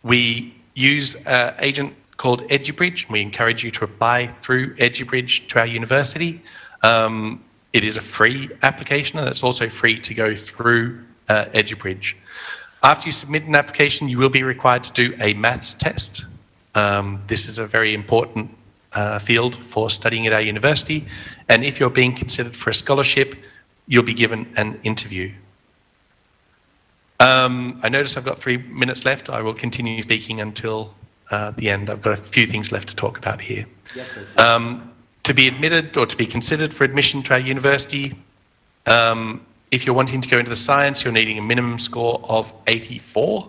We use an agent called EduBridge. We encourage you to apply through EduBridge to our university. It is a free application, and it's also free to go through EduBridge. After you submit an application, you will be required to do a maths test. This is a very important field for studying at our university, and if you're being considered for a scholarship, you'll be given an interview. I notice I've got 3 minutes left. I will continue speaking until the end. I've got a few things left to talk about here. Yes, sir. To be admitted or to be considered for admission to our university, if you're wanting to go into the science, you're needing a minimum score of 84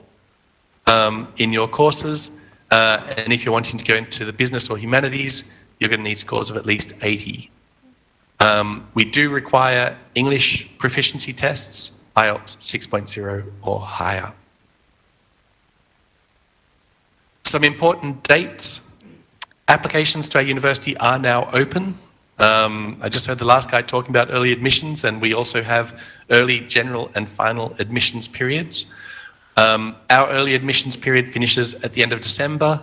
in your courses. And if you're wanting to go into the business or humanities, you're going to need scores of at least 80. We do require English proficiency tests, IELTS 6.0 or higher. Some important dates. Applications to our university are now open. I just heard the last guy talking about early admissions, and we also have early general and final admissions periods. Our early admissions period finishes at the end of December,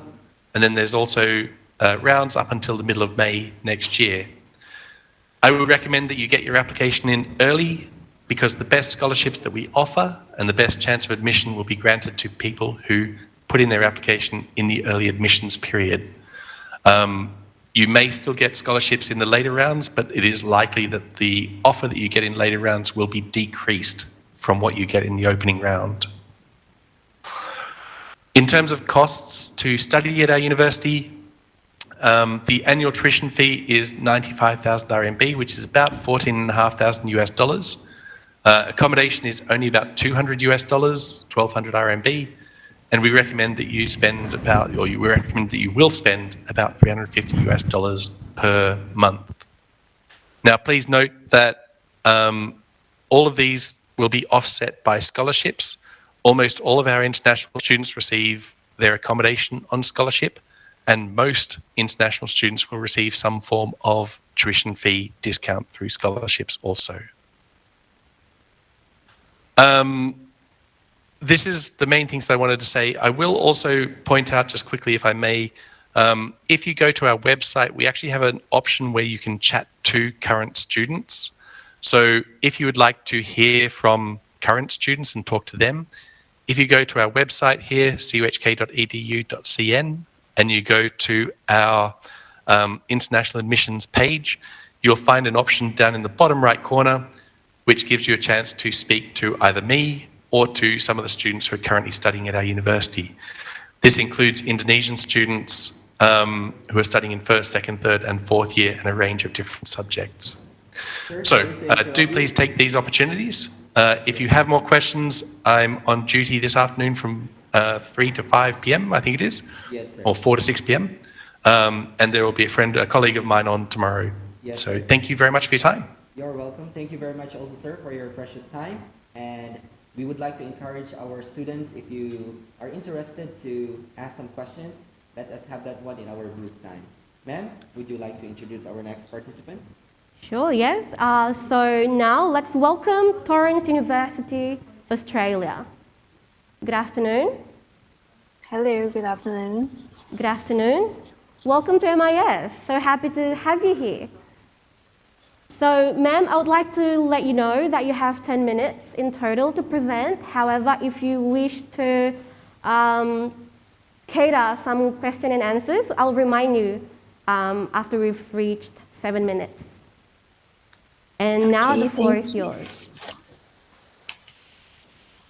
and then there's also rounds up until the middle of May next year. I would recommend that you get your application in early, because the best scholarships that we offer and the best chance of admission will be granted to people who put in their application in the early admissions period. You may still get scholarships in the later rounds, but it is likely that the offer that you get in later rounds will be decreased from what you get in the opening round. In terms of costs to study at our university, the annual tuition fee is 95,000 RMB, which is about 14,500 US dollars. Accommodation is only about 200 US dollars, 1,200 RMB. And we recommend that you spend about, or we recommend that you will spend about 350 US dollars per month. Now, please note that all of these will be offset by scholarships. Almost all of our international students receive their accommodation on scholarship, and most international students will receive some form of tuition fee discount through scholarships also. This is the main things that I wanted to say. I will also point out just quickly, if I may, if you go to our website, we actually have an option where you can chat to current students. So if you would like to hear from current students and talk to them, if you go to our website here, cuhk.edu.cn, and you go to our international admissions page, you'll find an option down in the bottom right corner, which gives you a chance to speak to either me or to some of the students who are currently studying at our university. This includes Indonesian students who are studying in first, second, third, and fourth year and a range of different subjects. So do please take these opportunities. If you have more questions, I'm on duty this afternoon from 3 to 5 p.m., I think it is, yes, sir. Or 4 to 6 p.m. And there will be a colleague of mine on tomorrow. Yes, so sir. thank you very much for your time. You're welcome. Thank you very much also, sir, for your precious time. And we would like to encourage our students, if you are interested to ask some questions, let us have that one in our group time. Ma'am, would you like to introduce our next participant? Sure, yes. So now let's welcome Torrance University Australia. Good afternoon. Hello, good afternoon. Good afternoon. Welcome to MIS. So happy to have you here. So, ma'am, I would like to let you know that you have 10 minutes in total to present. However, if you wish to cater some question and answers, I'll remind you after we've reached 7 minutes. And now the floor is yours.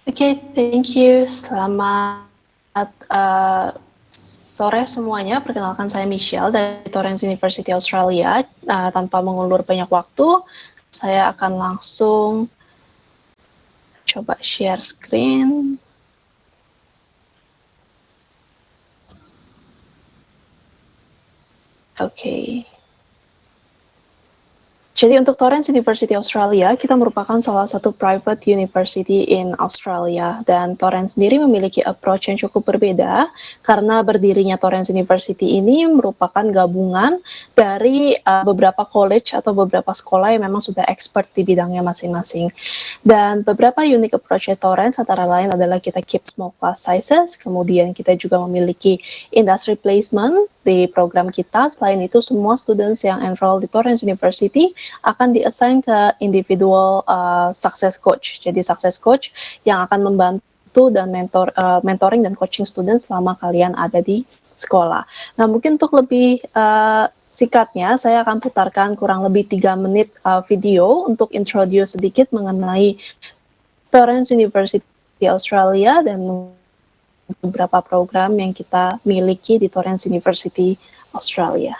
Okay, thank you. Selamat sore semuanya. Perkenalkan saya Michelle dari Torrens University Australia. Tanpa mengulur banyak waktu, saya akan langsung coba share screen. Oke. Jadi untuk Torrens University Australia, kita merupakan salah satu private university in Australia, dan Torrens sendiri memiliki approach yang cukup berbeda karena berdirinya Torrens University ini merupakan gabungan dari beberapa college atau beberapa sekolah yang memang sudah expert di bidangnya masing-masing. Dan beberapa unique approach Torrens antara lain adalah kita keep small class sizes, kemudian kita juga memiliki industry placement di program kita. Selain itu, semua students yang enroll di Torrens University akan di-assign ke individual success coach. Jadi success coach yang akan membantu dan mentoring dan coaching students selama kalian ada di sekolah. Nah, mungkin untuk lebih singkatnya, saya akan putarkan kurang lebih 3 menit video untuk introduce sedikit mengenai Torrens University Australia dan beberapa program yang kita miliki di Torrens University Australia.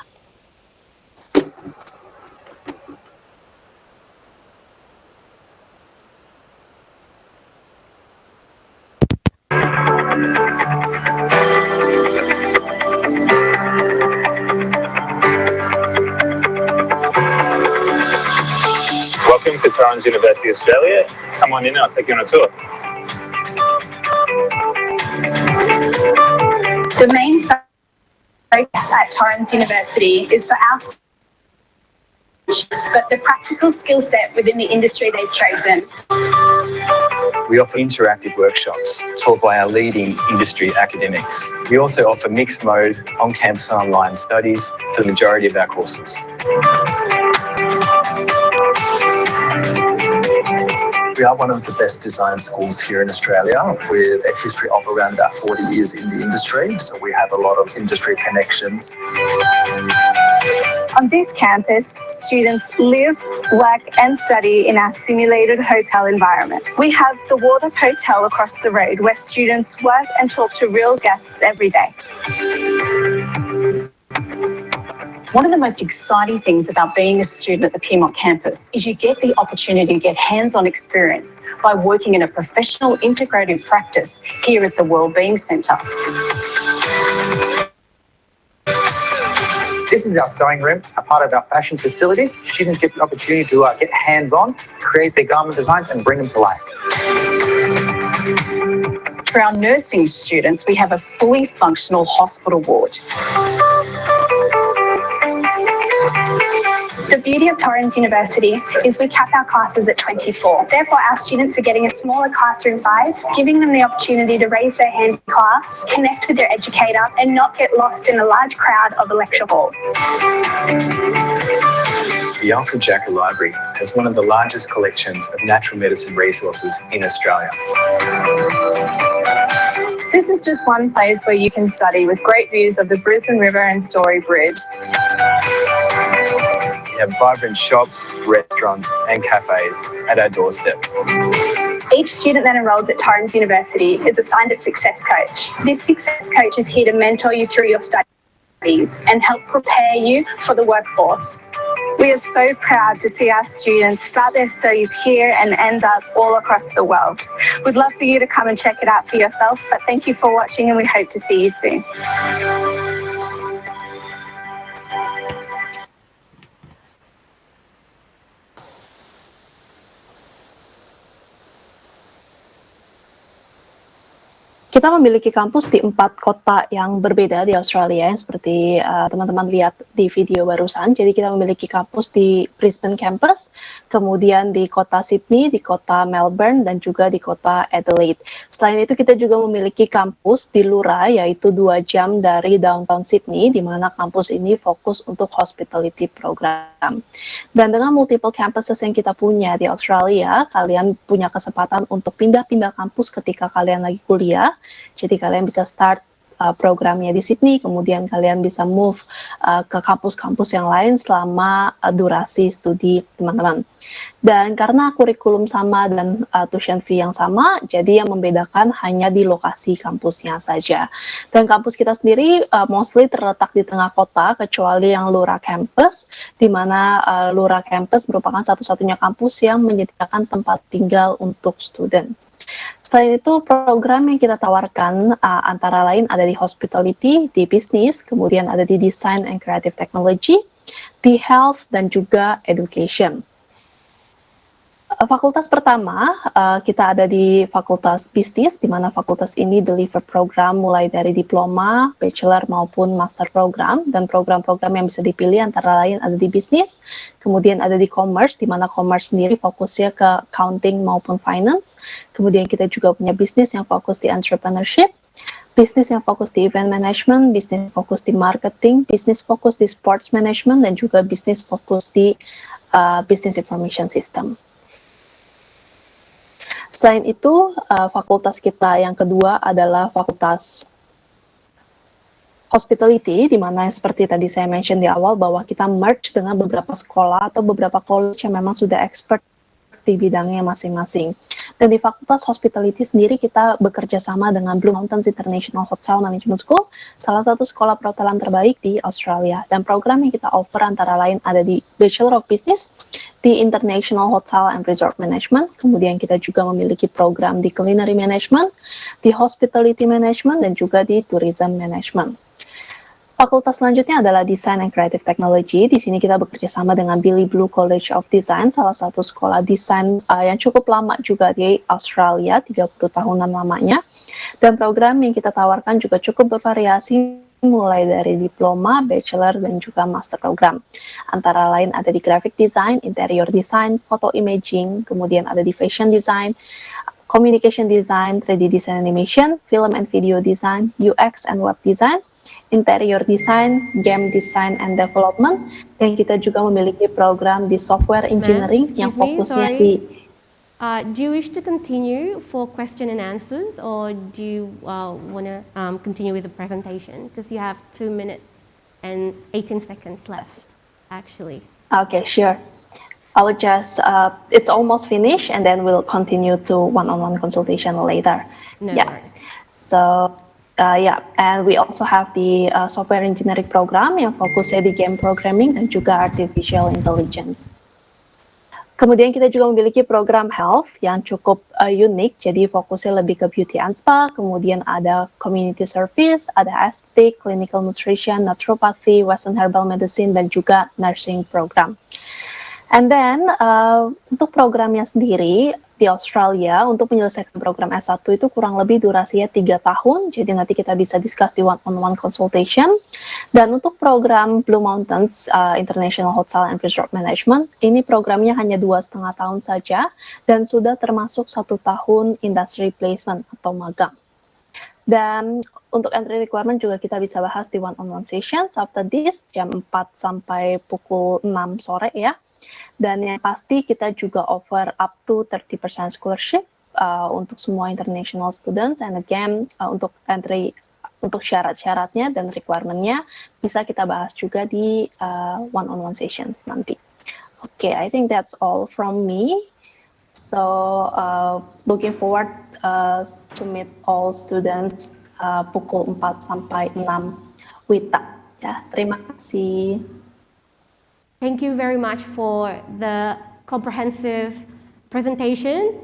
Welcome to Torrens University Australia. Come on in and I'll take you on a tour. The main focus at Torrens University is for our but the practical skill set within the industry they've chosen. We offer interactive workshops taught by our leading industry academics. We also offer mixed mode, on-campus and online studies for the majority of our courses. We are one of the best design schools here in Australia with a history of around about 40 years in the industry, so we have a lot of industry connections. On this campus, students live, work and study in our simulated hotel environment. We have the Waldorf Hotel across the road where students work and talk to real guests every day. One of the most exciting things about being a student at the Piedmont campus is you get the opportunity to get hands-on experience by working in a professional integrated practice here at the Wellbeing Centre. This is our sewing room, a part of our fashion facilities. Students get the opportunity to get hands-on, create their garment designs and bring them to life. For our nursing students, we have a fully functional hospital ward. The beauty of Torrens University is we cap our classes at 24. Therefore, our students are getting a smaller classroom size, giving them the opportunity to raise their hand in class, connect with their educator, and not get lost in a large crowd of a lecture hall. The Alfred Jacker Library has one of the largest collections of natural medicine resources in Australia. This is just one place where you can study with great views of the Brisbane River and Story Bridge. We have vibrant shops, restaurants and cafes at our doorstep. Each student that enrolls at Torrens University is assigned a success coach. This success coach is here to mentor you through your studies and help prepare you for the workforce. We are so proud to see our students start their studies here and end up all across the world. We'd love for you to come and check it out for yourself, but thank you for watching and we hope to see you soon. Kita memiliki kampus di 4 kota yang berbeda di Australia, yang seperti teman-teman lihat di video barusan. Jadi kita memiliki kampus di Brisbane campus, kemudian di kota Sydney, di kota Melbourne, dan juga di kota Adelaide. Selain itu kita juga memiliki kampus di Lura, yaitu 2 jam dari downtown Sydney, di mana kampus ini fokus untuk hospitality program. Dan dengan multiple campuses yang kita punya di Australia, kalian punya kesempatan untuk pindah-pindah kampus ketika kalian lagi kuliah. Jadi kalian bisa start programnya di Sydney, kemudian kalian bisa move ke kampus-kampus yang lain selama durasi studi teman-teman. Dan karena kurikulum sama dan tuition fee yang sama, jadi yang membedakan hanya di lokasi kampusnya saja. Dan kampus kita sendiri mostly terletak di tengah kota, kecuali yang Lura Campus, di mana Lura Campus merupakan satu-satunya kampus yang menyediakan tempat tinggal untuk student. Selain itu, program yang kita tawarkan antara lain ada di hospitality, di bisnis, kemudian ada di design and creative technology, di health, dan juga education. Fakultas pertama, kita ada di Fakultas Bisnis, di mana fakultas ini deliver program mulai dari diploma, bachelor maupun master program, dan program-program yang bisa dipilih antara lain ada di bisnis, kemudian ada di commerce, di mana commerce sendiri fokusnya ke accounting maupun finance, kemudian kita juga punya bisnis yang fokus di entrepreneurship, bisnis yang fokus di event management, bisnis fokus di marketing, bisnis fokus di sports management, dan juga bisnis fokus di business information system. Selain itu, fakultas kita yang kedua adalah fakultas hospitality, di mana seperti tadi saya mention di awal bahwa kita merge dengan beberapa sekolah atau beberapa college yang memang sudah expert di bidangnya masing-masing. Dan di Fakultas Hospitality sendiri kita bekerja sama dengan Blue Mountains International Hotel Management School, salah satu sekolah perhotelan terbaik di Australia. Dan program yang kita offer antara lain ada di Bachelor of Business, di International Hotel and Resort Management, kemudian kita juga memiliki program di Culinary Management, di Hospitality Management, dan juga di Tourism Management. Fakultas selanjutnya adalah Design and Creative Technology. Di sini kita bekerja sama dengan Billy Blue College of Design, salah satu sekolah desain yang cukup lama juga di Australia, 30 tahunan lamanya. Dan program yang kita tawarkan juga cukup bervariasi, mulai dari diploma, bachelor, dan juga master program. Antara lain ada di graphic design, interior design, photo imaging, kemudian ada di fashion design, communication design, 3D design animation, film and video design, UX and web design, interior design, game design and development, dan kita juga memiliki program di software engineering yang fokusnya di... Do you wish to continue for question and answers, or do you want to continue with the presentation? Because you have 2 minutes and 18 seconds left, actually. Okay, sure. I will just, it's almost finished, and then we'll continue to one-on-one consultation later. No yeah. worries. So, yeah, and we also have the software engineering program yang fokusnya di game programming dan juga artificial intelligence. Kemudian kita juga memiliki program health yang cukup unik, jadi fokusnya lebih ke beauty and spa, kemudian ada community service, ada aesthetic, clinical nutrition, naturopathy, western herbal medicine, dan juga nursing program. And then, untuk programnya sendiri, di Australia, untuk menyelesaikan program S1 itu kurang lebih durasinya 3 tahun, jadi nanti kita bisa discuss di one-on-one consultation. Dan untuk program Blue Mountains International Hotel and Resort Management, ini programnya hanya 2,5 tahun saja, dan sudah termasuk 1 tahun industry placement atau magang. Dan untuk entry requirement juga kita bisa bahas di one-on-one sessions after this, jam 4 sampai pukul 6 sore ya. Dan yang pasti kita juga offer up to 30% scholarship untuk semua international students, and again untuk entry, untuk syarat-syaratnya dan requirement-nya bisa kita bahas juga di one-on-one sessions nanti. Okay, I think that's all from me. So looking forward to meet all students pukul 4 sampai 6 WITA. Ya, terima kasih. Thank you very much for the comprehensive presentation.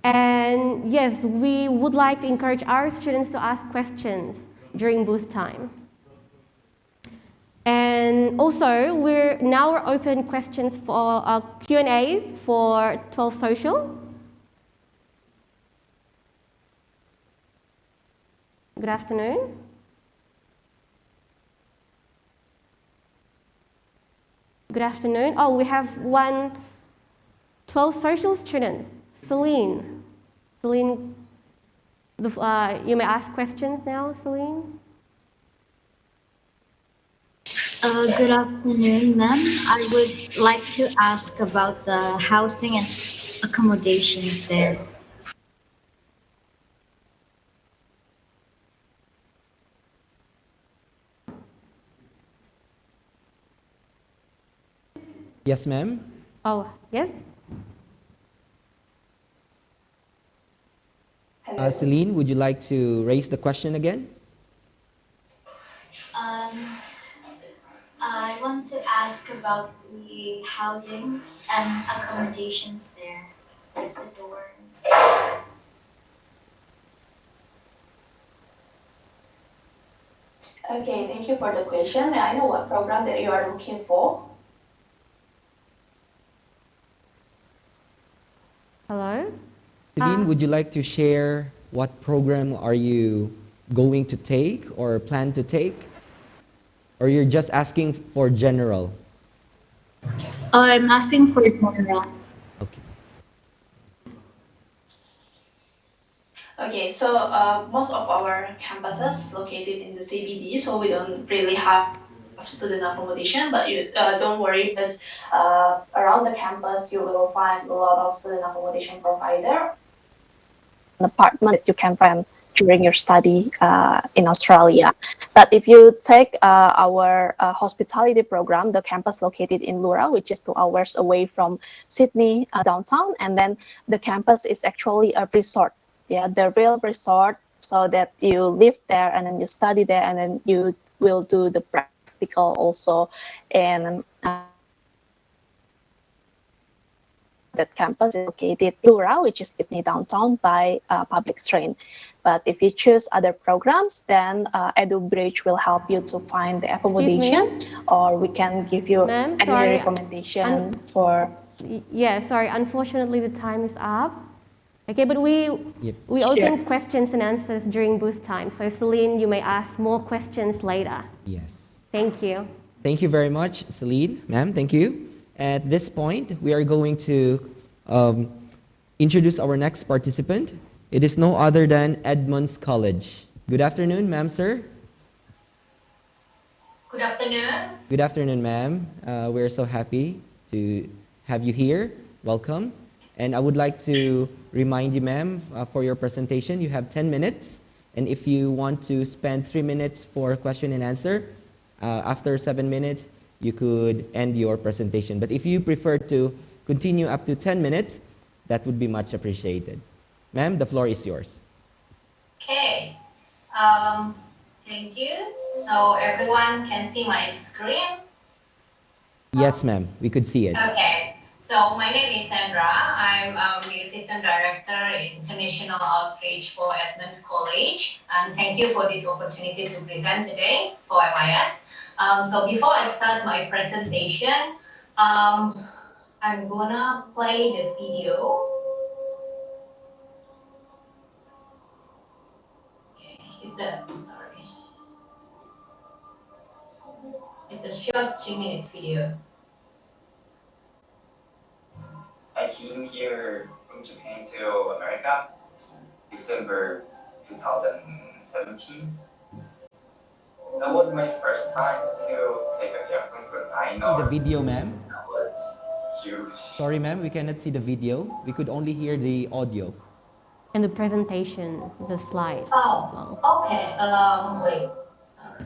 And yes, we would like to encourage our students to ask questions during booth time. And also, we're now open questions for Q&As for 12 Social. Good afternoon. Good afternoon. Oh, we have 12 social students. Celine. Celine, you may ask questions now, Celine. Good afternoon, ma'am. I would like to ask about the housing and accommodations there. Yes, ma'am. Oh, yes. Celine, would you like to raise the question again? Um, I want to ask about the housings and accommodations there, like the dorms. Okay, thank you for the question. May I know what program that you are looking for? Hello? Celine, would you like to share what program are you going to take or plan to take? Or you're just asking for general? I'm asking for general. Okay, so most of our campuses located in the CBD, so we don't really have student accommodation, but you don't worry because around the campus you will find a lot of student accommodation provider. An apartment that you can rent during your study in Australia. But if you take our hospitality program, the campus located in Lura, which is 2 hours away from Sydney downtown, and then the campus is actually a resort. Yeah, the real resort, so that you live there and then you study there and then you will do the practical also. And that campus is located in Lura, which is Sydney downtown by public train. But if you choose other programs, then EduBridge will help you to find the accommodation, or we can give you any recommendation for. Yeah, sorry, unfortunately the time is up. Okay, but we open questions and answers during booth time. So Celine, you may ask more questions later. Yes. Thank you. Thank you very much, Celine. Ma'am, thank you. At this point, we are going to introduce our next participant. It is no other than Edmonds College. Good afternoon, ma'am, sir. Good afternoon. Good afternoon, ma'am. We're so happy to have you here. Welcome. And I would like to remind you, ma'am, for your presentation, you have 10 minutes. And if you want to spend 3 minutes for question and answer, after 7 minutes, you could end your presentation. But if you prefer to continue up to 10 minutes, that would be much appreciated. Ma'am, the floor is yours. Okay. Thank you. So everyone can see my screen? Yes, ma'am. We could see it. Okay. So my name is Sandra. I'm the Assistant Director in International Outreach for Edmonds College. And thank you for this opportunity to present today for MIS. So before I start my presentation, I'm gonna play the video. Okay, it's a short 3-minute video. I came here from Japan to America, December 2017. That was my first time to take an airplane for 9 hours. See the video, ma'am? That was huge. Sorry, ma'am, we cannot see the video. We could only hear the audio. And the presentation, the slides as well. Okay, wait, sorry.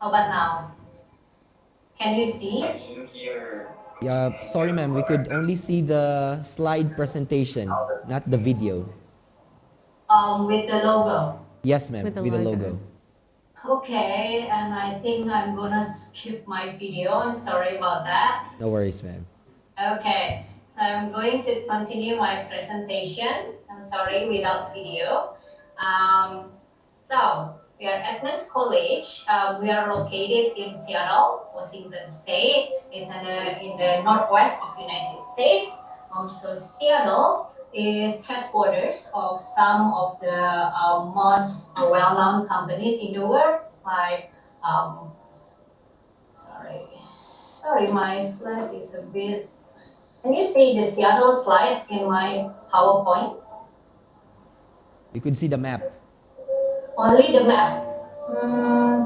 How about now? Can you see? I came here. Yeah, sorry, ma'am, we could only see the slide presentation, not the video. With the logo. Yes, ma'am, with the logo. Okay, and I think I'm gonna skip my video. I'm sorry about that. No worries, ma'am. Okay, so I'm going to continue my presentation. I'm sorry, without video. So We are at Men's College. We are located in Seattle, Washington State. It's in the northwest of United States. Also, Seattle is headquarters of some of the most well-known companies in the world, like sorry, my slides is a bit. Can you see the Seattle slide in my PowerPoint? You could see the map. Only the map.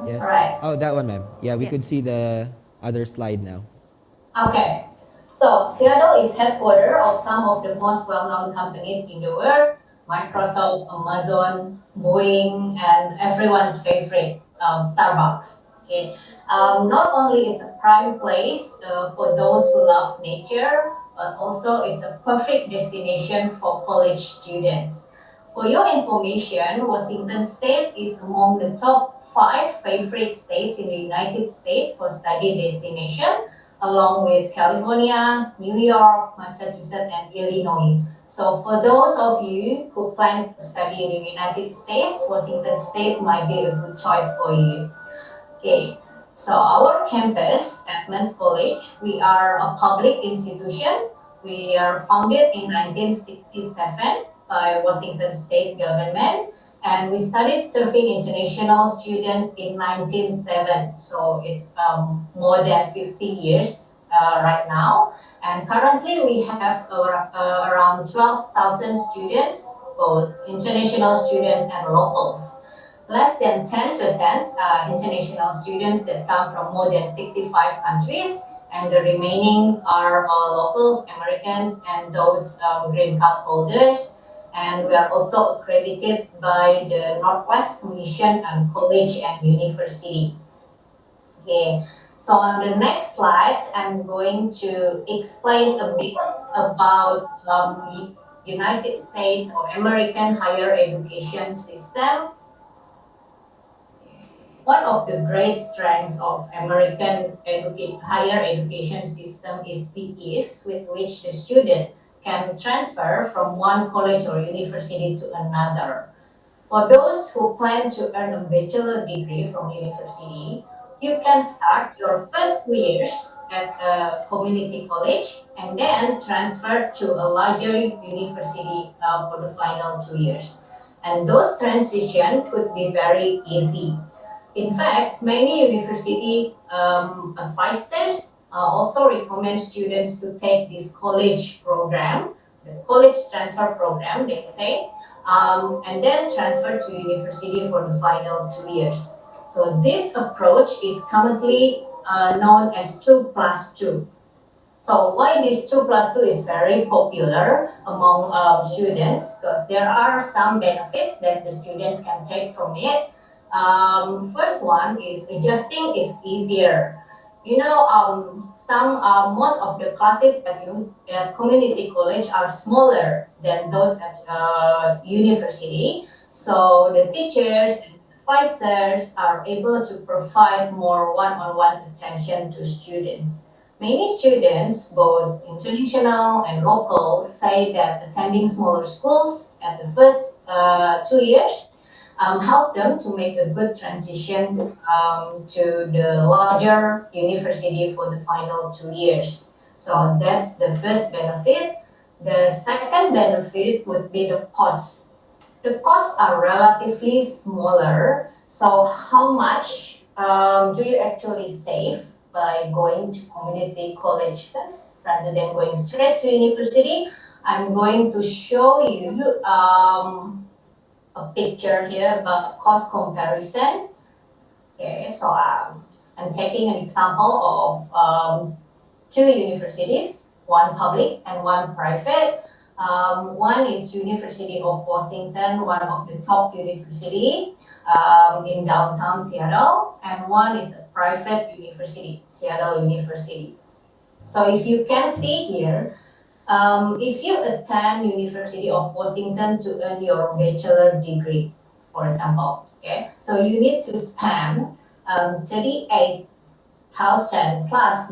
Yes. Right. Oh, that one, ma'am. Yeah, we could see the other slide now. Okay. So Seattle is headquarters of some of the most well-known companies in the world: Microsoft, Amazon, Boeing, and everyone's favorite, Starbucks. Okay. Not only it's a prime place for those who love nature, but also it's a perfect destination for college students. For your information, Washington State is among the top 5 favorite states in the United States for study destination, along with California, New York, Massachusetts, and Illinois. So for those of you who plan to study in the United States, Washington State might be a good choice for you. Okay, so our campus at Men's College, we are a public institution. We are founded in 1967 by Washington State government, and we started serving international students in 1907. So it's more than 50 years right now. And currently we have around 12,000 students, both international students and locals. Less than 10% are international students that come from more than 65 countries, and the remaining are locals, Americans, and those green card holders. And we are also accredited by the Northwest Commission on College and University. Okay, so on the next slides, I'm going to explain a bit about United States or American higher education system. One of the great strengths of American higher education system is the ease with which the student can transfer from one college or university to another. For those who plan to earn a bachelor degree from university, you can start your first 2 years at a community college and then transfer to a larger university for the final 2 years. And those transitions could be very easy. In fact, many university advisors also recommend students to take this college program, the college transfer program, they say, and then transfer to university for the final 2 years. So this approach is commonly known as 2+2. So why this 2+2 is very popular among students? Because there are some benefits that the students can take from it. First one is adjusting is easier. You know, most of the classes at community college are smaller than those at university. So the teachers and advisors are able to provide more one-on-one attention to students. Many students, both international and local, say that attending smaller schools at the first 2 years help them to make a good transition to the larger university for the final 2 years. So that's the first benefit. The second benefit would be the cost. The costs are relatively smaller. So how much do you actually save by going to community college first rather than going straight to university? I'm going to show you a picture here about cost comparison. Okay, so I'm taking an example of 2 universities, one public and one private. One is University of Washington, one of the top university in downtown Seattle, and one is a private university, Seattle University. So if you can see here, if you attend University of Washington to earn your bachelor degree, for example, okay, so you need to spend $38,000 plus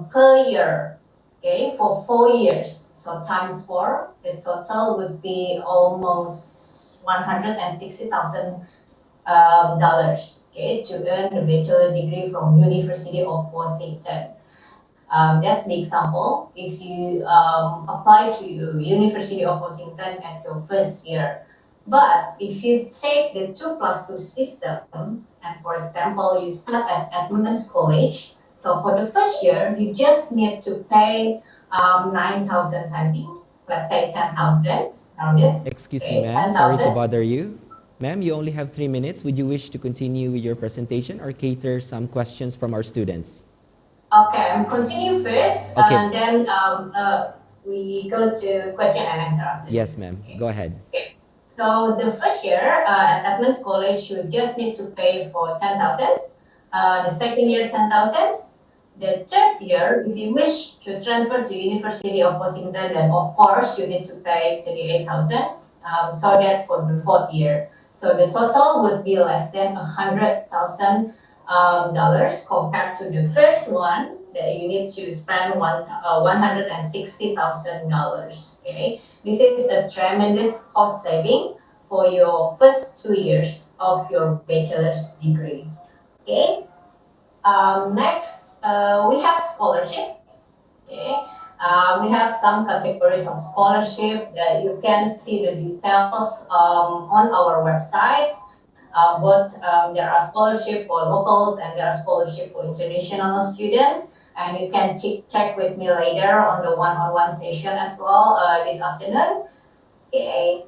per year, okay, for 4 years. So times 4, the total would be almost $160,000 dollars, okay, to earn the bachelor degree from University of Washington. That's the example. If you apply to University of Washington at your first year, but if you take the 2+2 system, and for example, you start at Edmonds College, so for the first year, you just need to pay 9,000 something, let's say 10,000, around it. Excuse me, Okay, ma'am. Sorry to 10,000. bother you. Ma'am, you only have 3 minutes. Would you wish to continue with your presentation or cater some questions from our students? Okay, I'm continue first, Okay. and then we go to question and answer after Yes, this. ma'am. Go ahead. So the first year at Edmonds College, you just need to pay for 10,000. The second year, 10,000. The third year, if you wish to transfer to University of Washington, then of course you need to pay 28,000. So that for the fourth year, so the total would be less than $100,000 compared to the first one that you need to spend $160,000. Okay, this is a tremendous cost saving for your first 2 years of your bachelor's degree. Okay. Next, we have scholarship. Okay. We have some categories of scholarship that you can see the details on our websites. There are scholarship for locals and there are scholarship for international students. And you can check with me later on the one-on-one session as well this afternoon. Okay.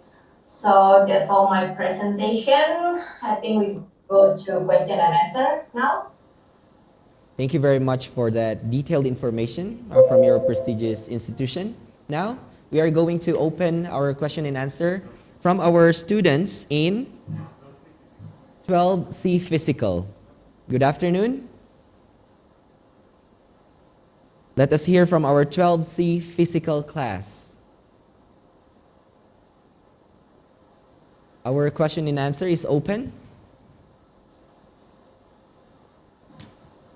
So that's all my presentation. I think we go to question and answer now. Thank you very much for that detailed information from your prestigious institution. Now, we are going to open our question and answer from our students in 12C Physical. Good afternoon. Let us hear from our 12C Physical class. Our question and answer is open.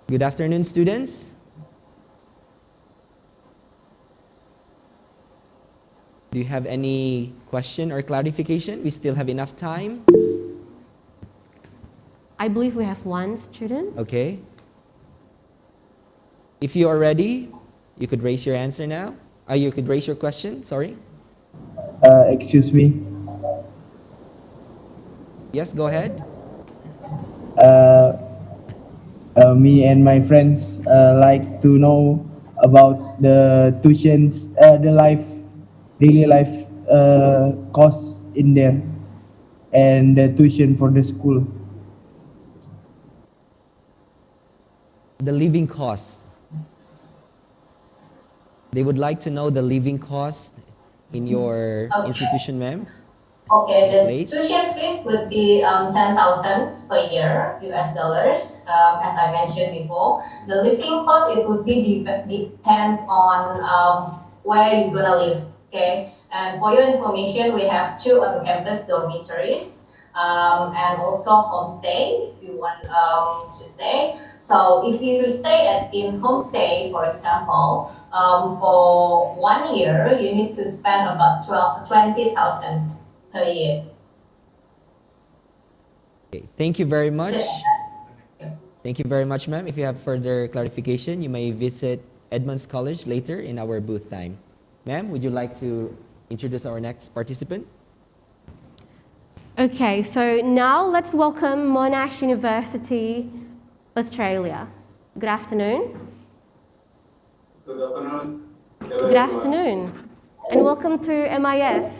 Good afternoon, students. Do you have any question or clarification? We still have enough time. I believe we have one student. Okay. If you are ready, you could raise your answer now. You could raise your question, sorry. Excuse me. Yes, go ahead. Me and my friends like to know about the tuitions, daily life costs in there, and the tuition for the school. The living cost. They would like to know the living cost in your institution, ma'am. Okay, the tuition fees would be 10,000 per year, US dollars. As I mentioned before, the living cost, it would be depends on where you're gonna live. Okay, and for your information, we have 2 on-campus dormitories and also homestay if you want to stay. So if you stay in homestay, for example, for 1 year, you need to spend about 20,000 per year. Okay, thank you very much. Thank you very much, ma'am. If you have further clarification, you may visit Edmonds College later in our booth time. Ma'am, would you like to introduce our next participant? Okay, so now let's welcome Monash University, Australia. Good afternoon. Good afternoon. Good afternoon, and welcome to MIS.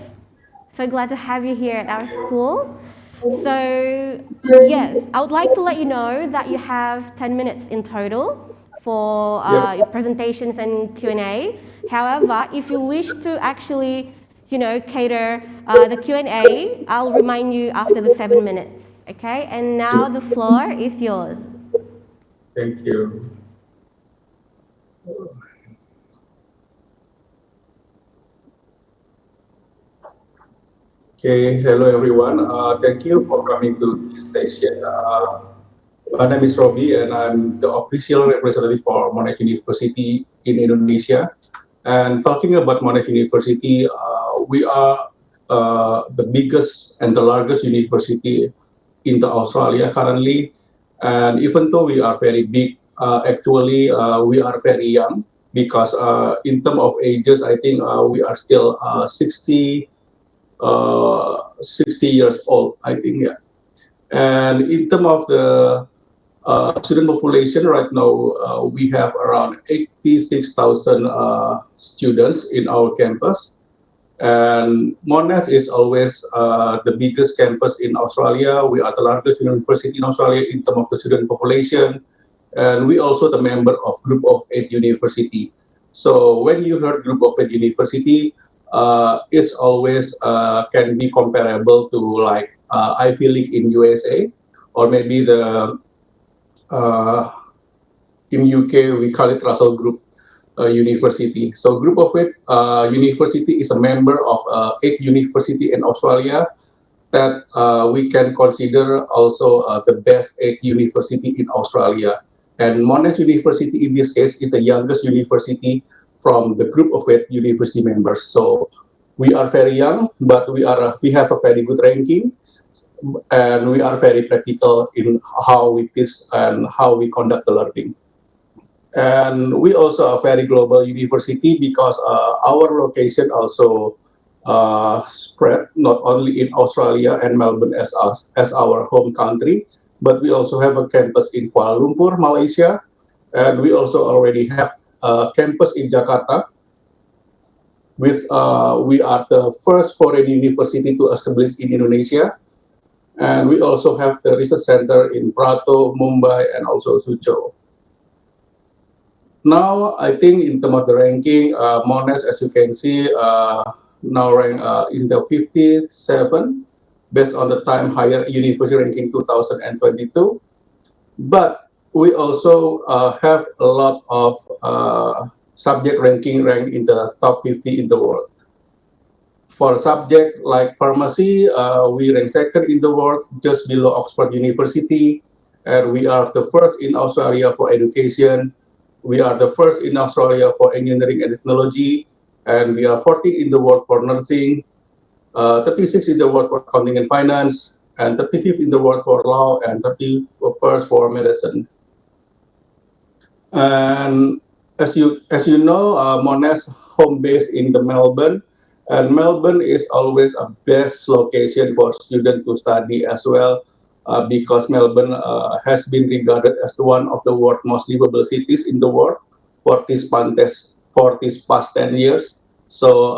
So glad to have you here at our school. So yes, I would like to let you know that you have 10 minutes in total for your presentations and Q&A. However, if you wish to actually, cater the Q&A, I'll remind you after the 7 minutes. Okay, and now the floor is yours. Thank you. Okay, hello everyone. Thank you for coming to this session. My name is Robbie and I'm the official representative for Monash University in Indonesia. And talking about Monash University, we are the biggest and the largest university into Australia currently. And even though we are very big, actually we are very young because in terms of ages, I think we are still 60 years old, I think, yeah. And in terms of the student population, right now we have around 86,000 students in our campus. And Monash is always the biggest campus in Australia. We are the largest university in Australia in terms of the student population. And we also the member of Group of 8 University. So when you heard Group of 8 University, it's always can be comparable to like Ivy League in USA, or maybe the in UK we call it Russell Group University. So Group of 8 University is a member of 8 university in Australia that we can consider also the best 8 university in Australia. And Monash University in this case is the youngest university from the Group of 8 university members. So we are very young, but we have a very good ranking, and we are very practical in how we teach and how we conduct the learning. And we also a very global university because our location also spread not only in Australia and Melbourne as our home country, but we also have a campus in Kuala Lumpur, Malaysia, and we also already have a campus in Jakarta, which we are the first foreign university to establish in Indonesia. And we also have the research center in Prato, Mumbai, and also Suzhou. Now, I think in terms of the ranking, Monash, as you can see, now rank is the 57 based on the time higher university ranking 2022. But we also have a lot of subject ranking ranked in the top 50 in the world. For subject like pharmacy, we rank second in the world, just below Oxford University, and we are the first in Australia for education. We are the first in Australia for engineering and technology, and we are 14 in the world for nursing, 36 in the world for accounting and finance, and 35th in the world for law, and 31st for medicine. And as you know, Monash home base in the Melbourne, and Melbourne is always a best location for students to study as well. Because Melbourne has been regarded as one of the world's most livable cities in the world for this past 10 years. So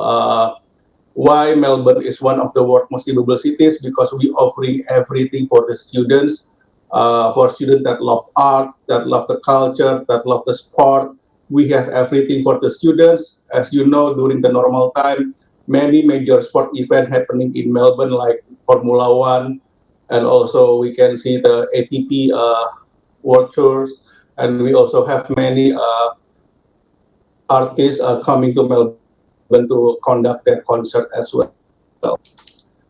why Melbourne is one of the world's most livable cities? Because we offering everything for the students, for students that love art, that love the culture, that love the sport. We have everything for the students. As you know, during the normal time, many major sport events happening in Melbourne like Formula One, and also we can see the ATP World Tours, and we also have many artists coming to Melbourne to conduct their concert as well.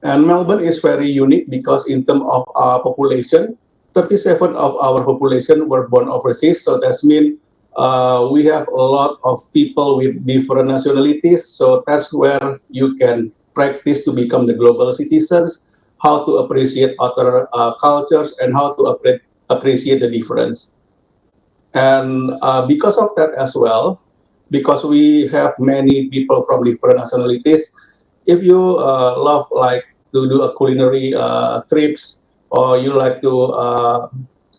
And Melbourne is very unique because in terms of our population, 37 of our population were born overseas, so that means we have a lot of people with different nationalities, so that's where you can practice to become the global citizens, how to appreciate other cultures, and how to appreciate the difference. And because of that as well, because we have many people from different nationalities, if you love like to do a culinary trips, or you like to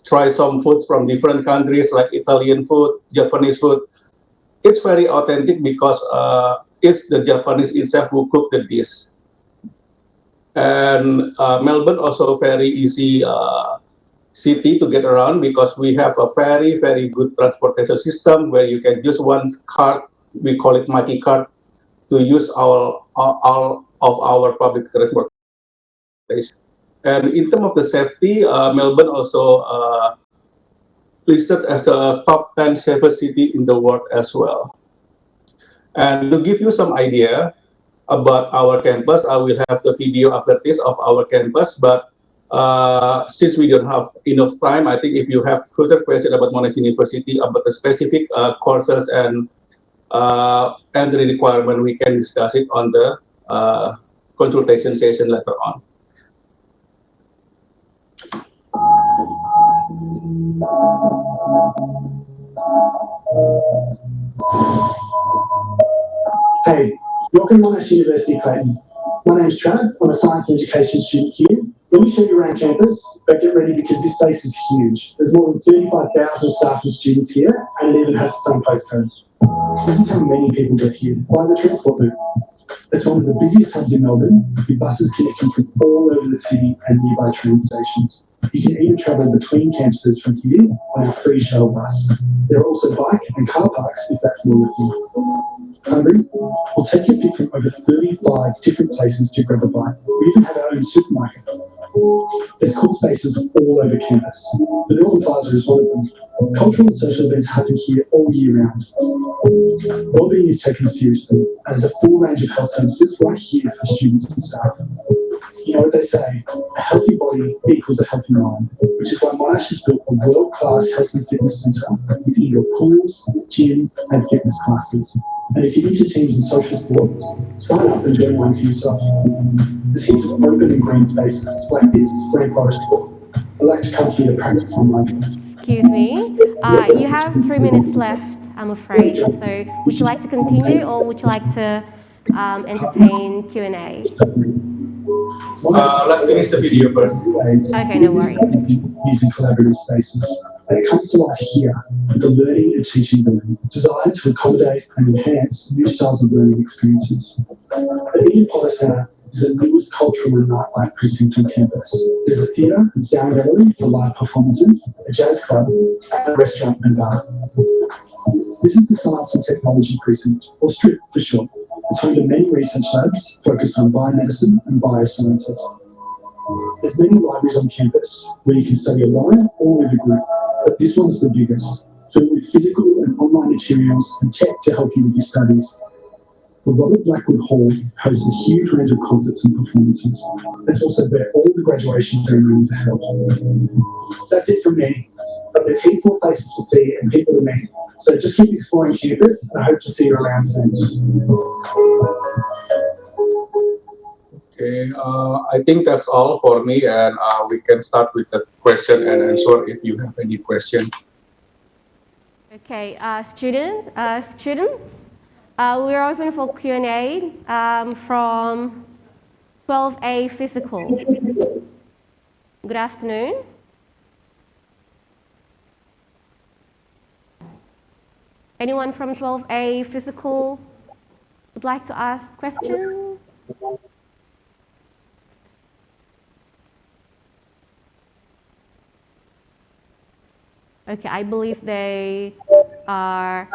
try some foods from different countries like Italian food, Japanese food, it's very authentic because it's the Japanese itself who cook the dish. And Melbourne also very easy city to get around because we have a very, very good transportation system where you can use one card, we call it Mighty Card, to use all of our public transportation. And in terms of the safety, Melbourne also listed as the top 10 safest city in the world as well. And to give you some idea about our campus, I will have the video after this of our campus, but since we don't have enough time, I think if you have further questions about Monash University, about the specific courses and entry requirement, we can discuss it on the consultation session later on. Hey, welcome to Monash University, Clayton. My name's Trav. I'm a science and education student here. Let me show you around campus, but get ready because this space is huge. There's more than 35,000 staff and students here, and it even has its own postcode. This is how many people get here, by the transport loop. It's one of the busiest hubs in Melbourne, with buses connecting from all over the city and nearby train stations. You can even travel between campuses from here on our free shuttle bus. There are also bike and car parks if that's more with you. Hungry? We'll take your pick from over 35 different places to grab a bite. We even have our own supermarket. There's cool spaces all over campus. The Northern Plaza is one of them. Cultural and social events happen here all year round. Wellbeing is taken seriously, and there's a full range of health services right here for students and staff. You know what they say, a healthy body equals a healthy mind, which is why Monash has built a world-class health and fitness centre with indoor pools, gym and fitness classes. And if you're into teams and social sports, sign up and join one for yourself. There's heaps of open and green spaces like this rainforest walk. I like to come here to practice online. Excuse me. You have 3 minutes left, I'm afraid. So would you like to continue or would you like to entertain Q&A? Let's finish the video first. Okay, no worries. Using collaborative spaces. And it comes to life here with the learning and teaching room designed to accommodate and enhance new styles of learning experiences. The Eden Potter Centre is the newest cultural and nightlife precinct on campus. There's a theatre and sound gallery for live performances, a jazz club, and a restaurant and bar. This is the Science and Technology Precinct, or STRIP for short. It's home to many research labs focused on biomedicine and biosciences. There's many libraries on campus where you can study alone or with a group, but this one's the biggest, filled with physical and online materials and tech to help you with your studies. The Robert Blackwood Hall hosts a huge range of concerts and performances. That's also where all the graduation ceremonies are held. That's it from me, but there's heaps more places to see and people to meet, so just keep exploring campus and I hope to see you around soon. Okay, I think that's all for me, and we can start with the question and answer if you have any question. Okay, students, we're open for Q&A from 12A Physical. Good afternoon. Anyone from 12A Physical would like to ask questions? Okay, I believe they are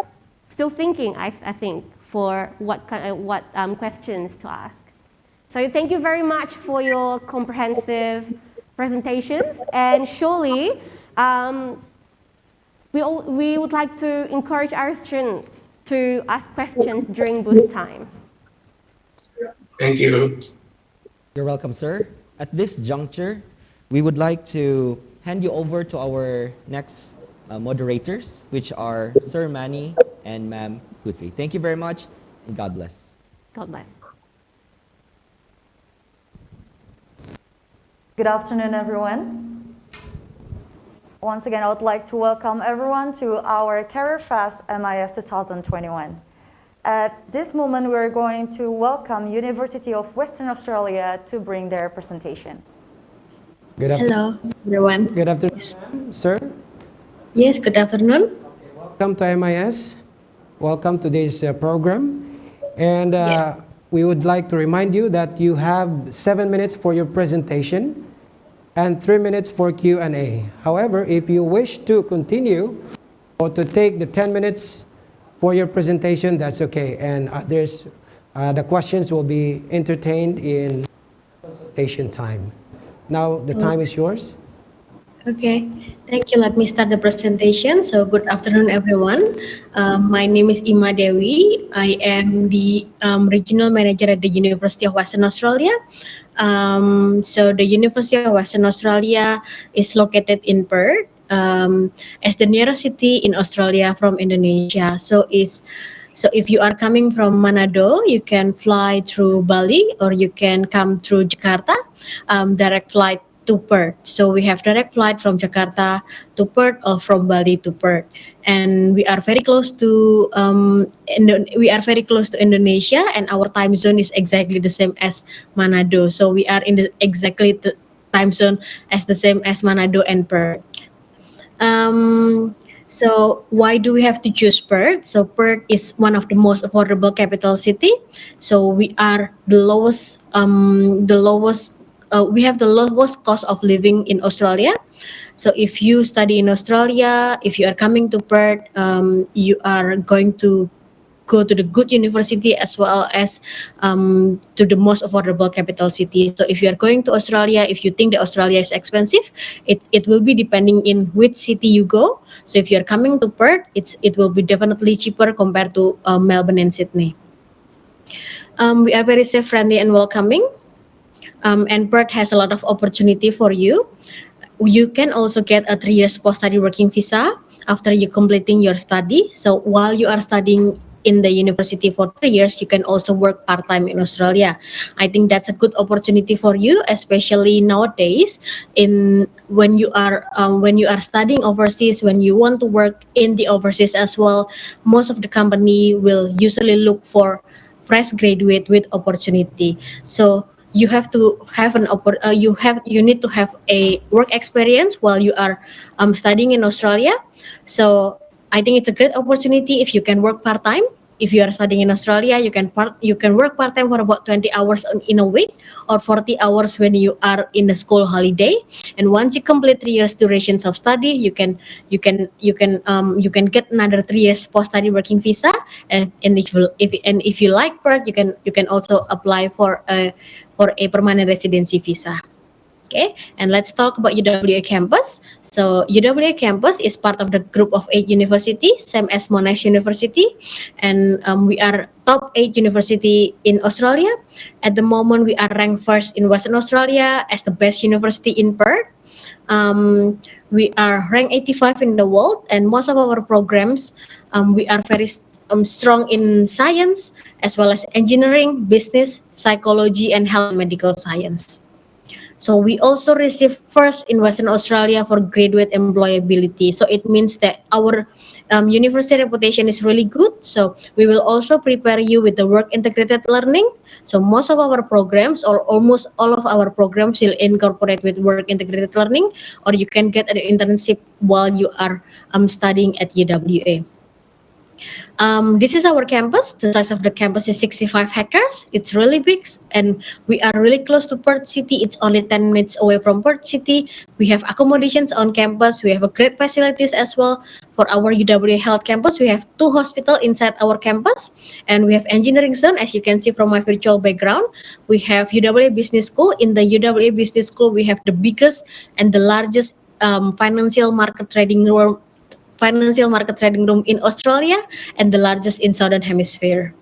still thinking, I think, for what questions to ask. So thank you very much for your comprehensive presentations, and surely we would like to encourage our students to ask questions during booth time. Thank you. You're welcome, sir. At this juncture, we would like to hand you over to our next moderators, which are Sir Manny and Ma'am Putri. Thank you very much, and God bless. God bless. Good afternoon, everyone. Once again, I would like to welcome everyone to our Careerfest MIS 2021. At this moment, we're going to welcome University of Western Australia to bring their presentation. Hello, everyone. Good afternoon, sir. Yes, good afternoon. Welcome to MIS. Welcome to this program. And we would like to remind you that you have 7 minutes for your presentation and 3 minutes for Q&A. However, if you wish to continue or to take the 10 minutes for your presentation, that's okay. And the questions will be entertained in consultation time. Now the time is yours. Okay, thank you. Let me start the presentation. So good afternoon, everyone. My name is Ima Dewi. I am the Regional Manager at the University of Western Australia. So the University of Western Australia is located in Perth, as the nearest city in Australia from Indonesia. So if you are coming from Manado, you can fly through Bali or you can come through Jakarta. Direct flight to Perth. So we have direct flight from Jakarta to Perth or from Bali to Perth, and we are very close to Indonesia, and our time zone is exactly the same as Manado. So we are in the exactly the time zone as the same as Manado and Perth. So why do we have to choose Perth? So Perth is one of the most affordable capital city. So we are we have the lowest cost of living in Australia. So if you study in Australia, if you are coming to Perth, you are going to go to the good university as well as to the most affordable capital city. So if you are going to Australia, if you think that Australia is expensive, it will be depending in which city you go. So if you are coming to Perth, it will be definitely cheaper compared to Melbourne and Sydney. We are very safe, friendly, and welcoming. And Perth has a lot of opportunity for you. You can also get a 3 years post-study working visa after you completing your study. So while you are studying in the university for 3 years, you can also work part-time in Australia. I think that's a good opportunity for you, especially nowadays when you are studying overseas, when you want to work in the overseas as well. Most of the company will usually look for fresh graduate with opportunity. So you have to have you need to have a work experience while you are studying in Australia. So I think it's a great opportunity if you can work part time. If you are studying in Australia, you can work part time for about 20 hours in a week or 40 hours when you are in a school holiday. And once you complete 3 years durations of study, you can get another 3 years post study working visa. And if you like Perth, you can also apply for a permanent residency visa. Okay, and let's talk about UWA campus. So UWA campus is part of the group of 8 universities, same as Monash University, and we are top 8 university in Australia. At the moment, we are ranked first in Western Australia as the best university in Perth. We are ranked 85 in the world, and most of our programs, we are very strong in science as well as engineering, business, psychology, and health and medical science. So we also receive first in Western Australia for graduate employability. So it means that our university reputation is really good. So we will also prepare you with the work integrated learning. So most of our programs or almost all of our programs will incorporate with work integrated learning, or you can get an internship while you are studying at UWA. This is our campus. The size of the campus is 65 hectares. It's really big, and we are really close to Perth City. It's only 10 minutes away from Perth City. We have accommodations on campus. We have a great facilities as well. For our UWA Health campus, we have 2 hospitals inside our campus, and we have engineering zone, as you can see from my virtual background. We have UWA Business School. In the UWA Business School, we have the biggest and the largest financial market trading room in Australia and the largest in Southern Hemisphere.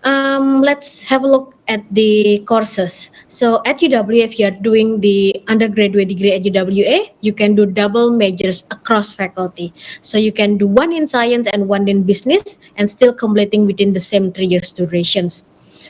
Let's have a look at the courses. So at UWA, if you are doing the undergraduate degree at UWA, you can do double majors across faculty. So you can do one in science and one in business and still completing within the same 3 years durations.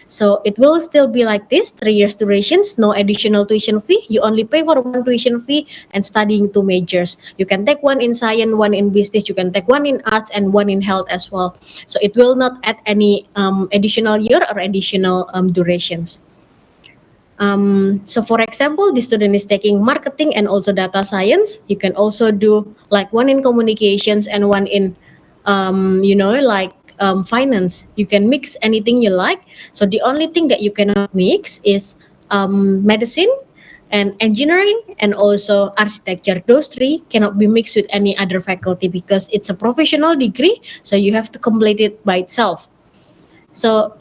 So it will still be like this, 3 years durations, no additional tuition fee. You only pay for one tuition fee and studying 2 majors. You can take one in science, one in business. You can take one in arts and one in health as well. So it will not add any additional year or additional durations. So for example, the student is taking marketing and also data science. You can also do like one in communications and one in, finance. You can mix anything you like. So the only thing that you cannot mix is medicine and engineering and also architecture. Those 3 cannot be mixed with any other faculty because it's a professional degree. So you have to complete it by itself. So,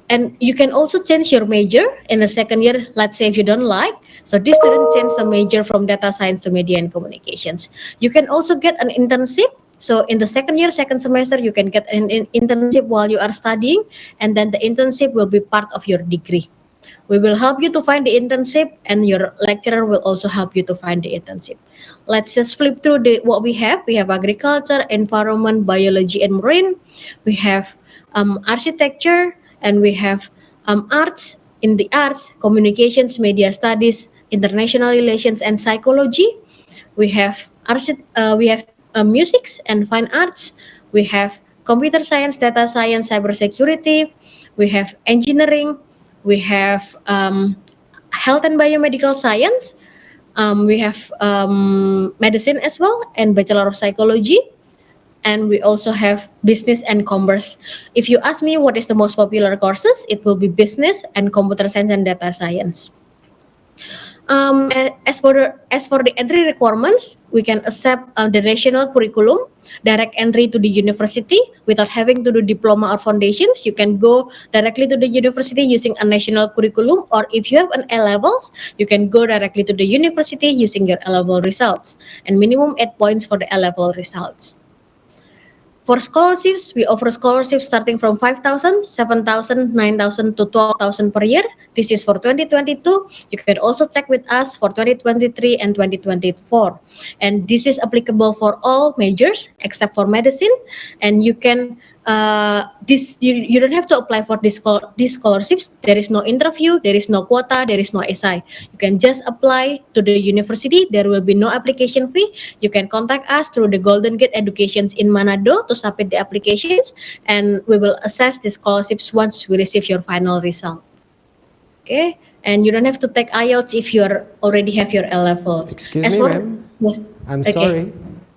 and you can also change your major in the second year. Let's say if you don't like, so this student change the major from data science to media and communications. You can also get an internship. So in the second year, second semester, you can get an internship while you are studying, and then the internship will be part of your degree. We will help you to find the internship, and your lecturer will also help you to find the internship. Let's just flip through what we have. We have agriculture, environment, biology, and marine. We have architecture, and we have arts. In the arts, communications, media studies, international relations and psychology. We have musics and fine arts. We have computer science, data science, cybersecurity. We have engineering. We have health and biomedical science. We have medicine as well and Bachelor of Psychology. And we also have business and commerce. If you ask me what is the most popular courses, it will be business and computer science and data science. As for the entry requirements, we can accept the national curriculum, direct entry to the university without having to do diploma or foundations. You can go directly to the university using a national curriculum, or if you have an A levels, you can go directly to the university using your A level results, and minimum 8 points for the A level results. For scholarships, we offer scholarships starting from 5,000, 7,000, 9,000 to 12,000 per year. This is for 2022. You can also check with us for 2023 and 2024. And this is applicable for all majors except for medicine. And you can you don't have to apply for these scholarships. There is no interview, there is no quota, there is no SI. You can just apply to the university. There will be no application fee. You can contact us through the Golden Gate Educations in Manado to submit the applications, and we will assess the scholarships once we receive your final result. Okay, and you don't have to take IELTS if you already have your A levels. Excuse me, ma'am. Yes. I'm Okay. sorry.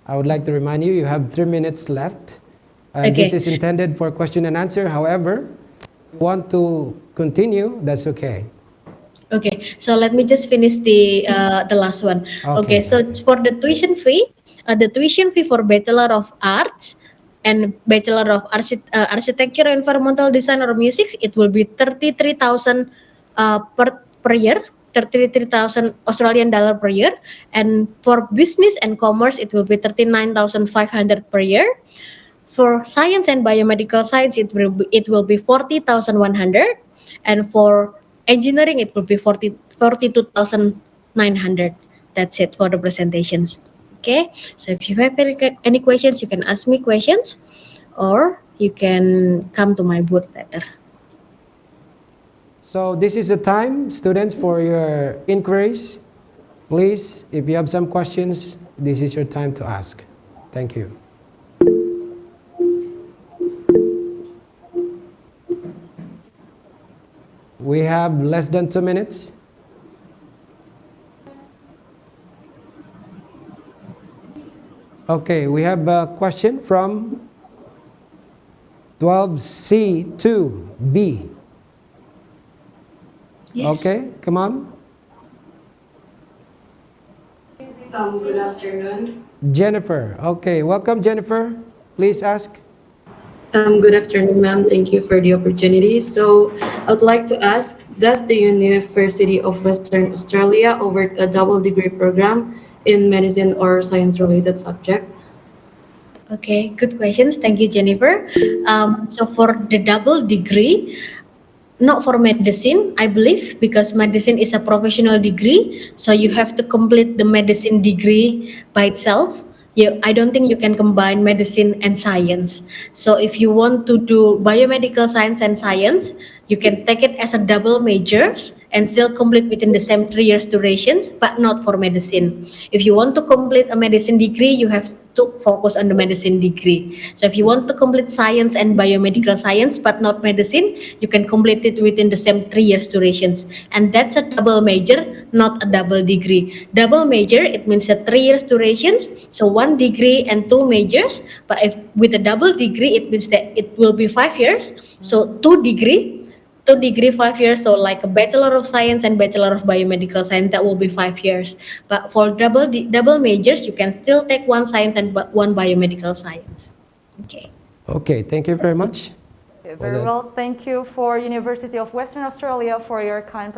I would like to remind you, you have 3 minutes left. And Okay. this is intended for question and answer. However, if you want to continue, that's okay. Okay, so let me just finish the last one. Okay, so for the tuition fee for Bachelor of Arts and Bachelor of Architecture, Environmental Design, or Music, it will be 33,000 per year. 33,000 Australian dollar per year, and for business and commerce, it will be 39,500 per year. For science and biomedical science, it will be 40,100, and for engineering, it will be 42,900. That's it for the presentations. Okay, so if you have any questions, you can ask me questions, or you can come to my booth later. So this is the time, students, for your inquiries. Please, if you have some questions, this is your time to ask. Thank you. We have less than 2 minutes. Okay, we have a question from 12C2B. Yes. Okay, come on. Good afternoon. Jennifer. Okay, welcome, Jennifer. Please ask. Good afternoon, ma'am. Thank you for the opportunity. So I would like to ask, does the University of Western Australia offer a double degree program in medicine or science-related subject? Okay, good questions. Thank you, Jennifer. So for the double degree, not for medicine, I believe, because medicine is a professional degree. So you have to complete the medicine degree by itself. I don't think you can combine medicine and science. So if you want to do biomedical science and science, you can take it as a double majors and still complete within the same 3 years durations, but not for medicine. If you want to complete a medicine degree, you have to focus on the medicine degree. So if you want to complete science and biomedical science, but not medicine, you can complete it within the same 3 years durations. And that's a double major, not a double degree. Double major, it means a 3 years durations, so 1 degree and 2 majors. But if with a double degree, it means that it will be 5 years. So 2 degree, 5 years, so like a Bachelor of Science and Bachelor of Biomedical Science, that will be 5 years. But for double majors, you can still take 1 science and 1 biomedical science. Okay. Okay, thank you very much. Very well. Thank you for University of Western Australia for your kind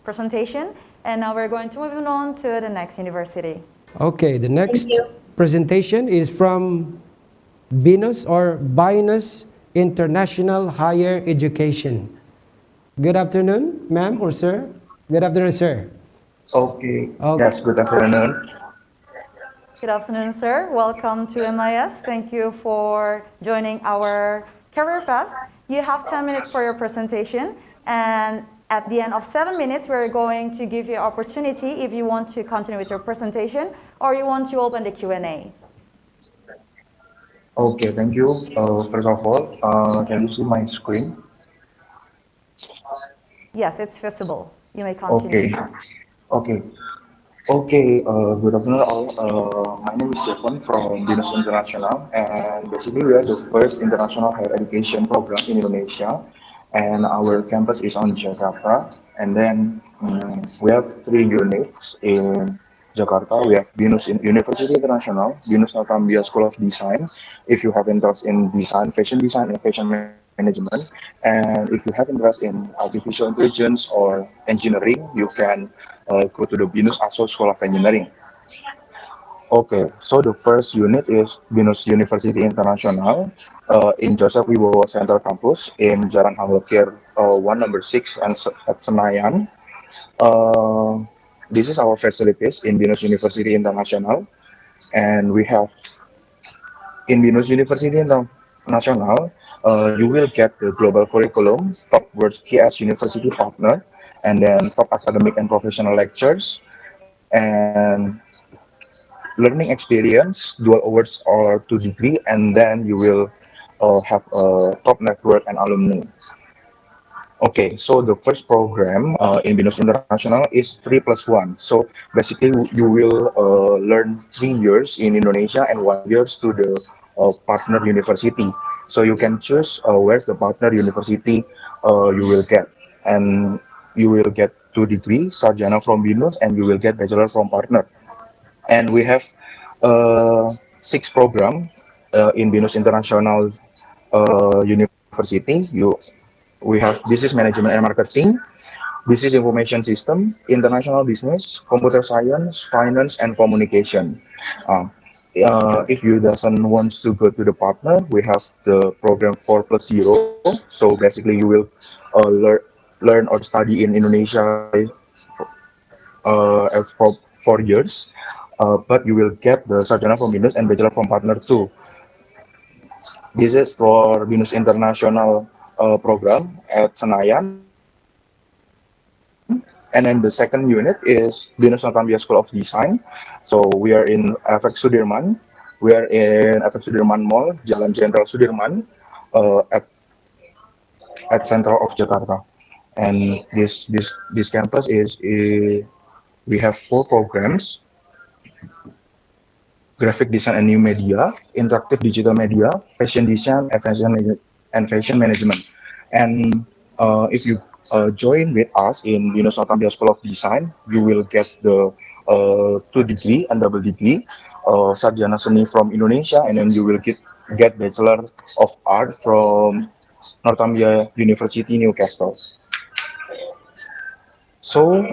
presentation. And now we're going to move on to the next university. Okay, the next presentation is from Binus International Higher Education. Good afternoon, ma'am or sir. Good afternoon, sir. Okay. Yes, good afternoon. Good afternoon, sir. Welcome to MIS. Thank you for joining our Careerfest. You have 10 minutes for your presentation. And At the end of 7 minutes, we're going to give you an opportunity if you want to continue with your presentation or you want to open the Q&A. Okay, thank you. First of all, can you see my screen? Yes, it's visible. You may continue. Okay, okay. Okay, good afternoon all. My name is Jevon from Binus International, and basically we are the first international higher education program in Indonesia, and our campus is on Jakarta. And then we have 3 units in Jakarta. We have Binus University International, Binus Natambia School of Design. If you have interest in design, and fashion management, and if you have interest in artificial intelligence or engineering, you can go to the Binus ASO School of Engineering. Okay, so the first unit is Binus University International in Joseph Wibowo Center Campus in Jalan Hamlokir 1 number 6 and at Senayan. This is our facilities in Binus University International, and we have in Binus University International, you will get the global curriculum, top world key as university partner, and then top academic and professional lectures, and learning experience, dual awards or 2 degree, and then you will have a top network and alumni. Okay, so the first program in Binus International is 3+1. So basically, you will learn 3 years in Indonesia and 1 year to the partner university. So you can choose where's the partner university you will get, and you will get 2 degree sarjana from Binus, and you will get bachelor from partner. And we have 6 program in Binus International University. We have business management and marketing, business information system, international business, computer science, finance, and communication. If you doesn't want to go to the partner, we have the program 4+0. So basically, you will learn or study in Indonesia for 4 years, but you will get the sarjana from Binus and bachelor from partner too. This is for Binus International program at Senayan. And then the second unit is Binus Natambia School of Design. So we are in FX Sudirman. We are in FX Sudirman Mall, Jalan Jenderal Sudirman, at center of Jakarta. And this campus is we have 4 programs: graphic design and new media, interactive digital media, fashion design, and fashion management. And if you join with us in Binus Natambia School of Design, you will get the 2 degree and double degree sarjana seni from Indonesia, and then you will get Bachelor of Art from Northumbria University Newcastle. So,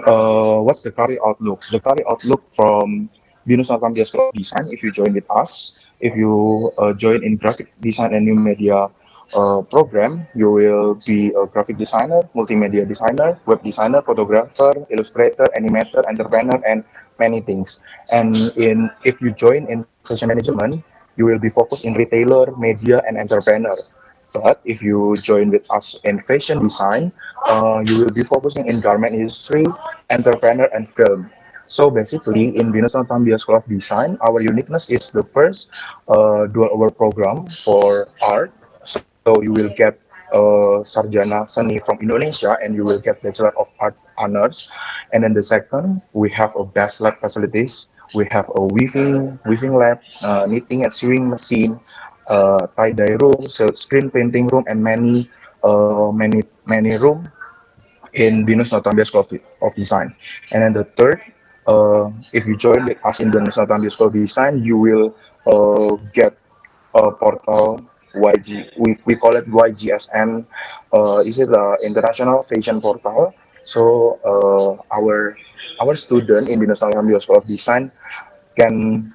what's the career outlook? The career outlook from Binus Natambia School of Design, if you join with us, if you join in graphic design and new media program, you will be a graphic designer, multimedia designer, web designer, photographer, illustrator, animator, entrepreneur, and many things. And if you join in fashion management, you will be focused in retailer, media, and entrepreneur. But if you join with us in fashion design, you will be focusing in garment industry, entrepreneur, and film. So basically, in Binus Natambia School of Design, our uniqueness is the first dual-hour program for art. So you will get sarjana seni from Indonesia, and you will get Bachelor of Art honors. And then the second, we have a best lab facilities. We have a weaving lab, knitting and sewing machine, tie-dye room, silk screen painting room, and many room in Binus Natambia School of Design. And then the third, if you join with us in Binus Natambia School of Design, you will get a portal YG. We call it YGSN. This is the International Fashion Portal. So our student in Binus Natambia School of Design can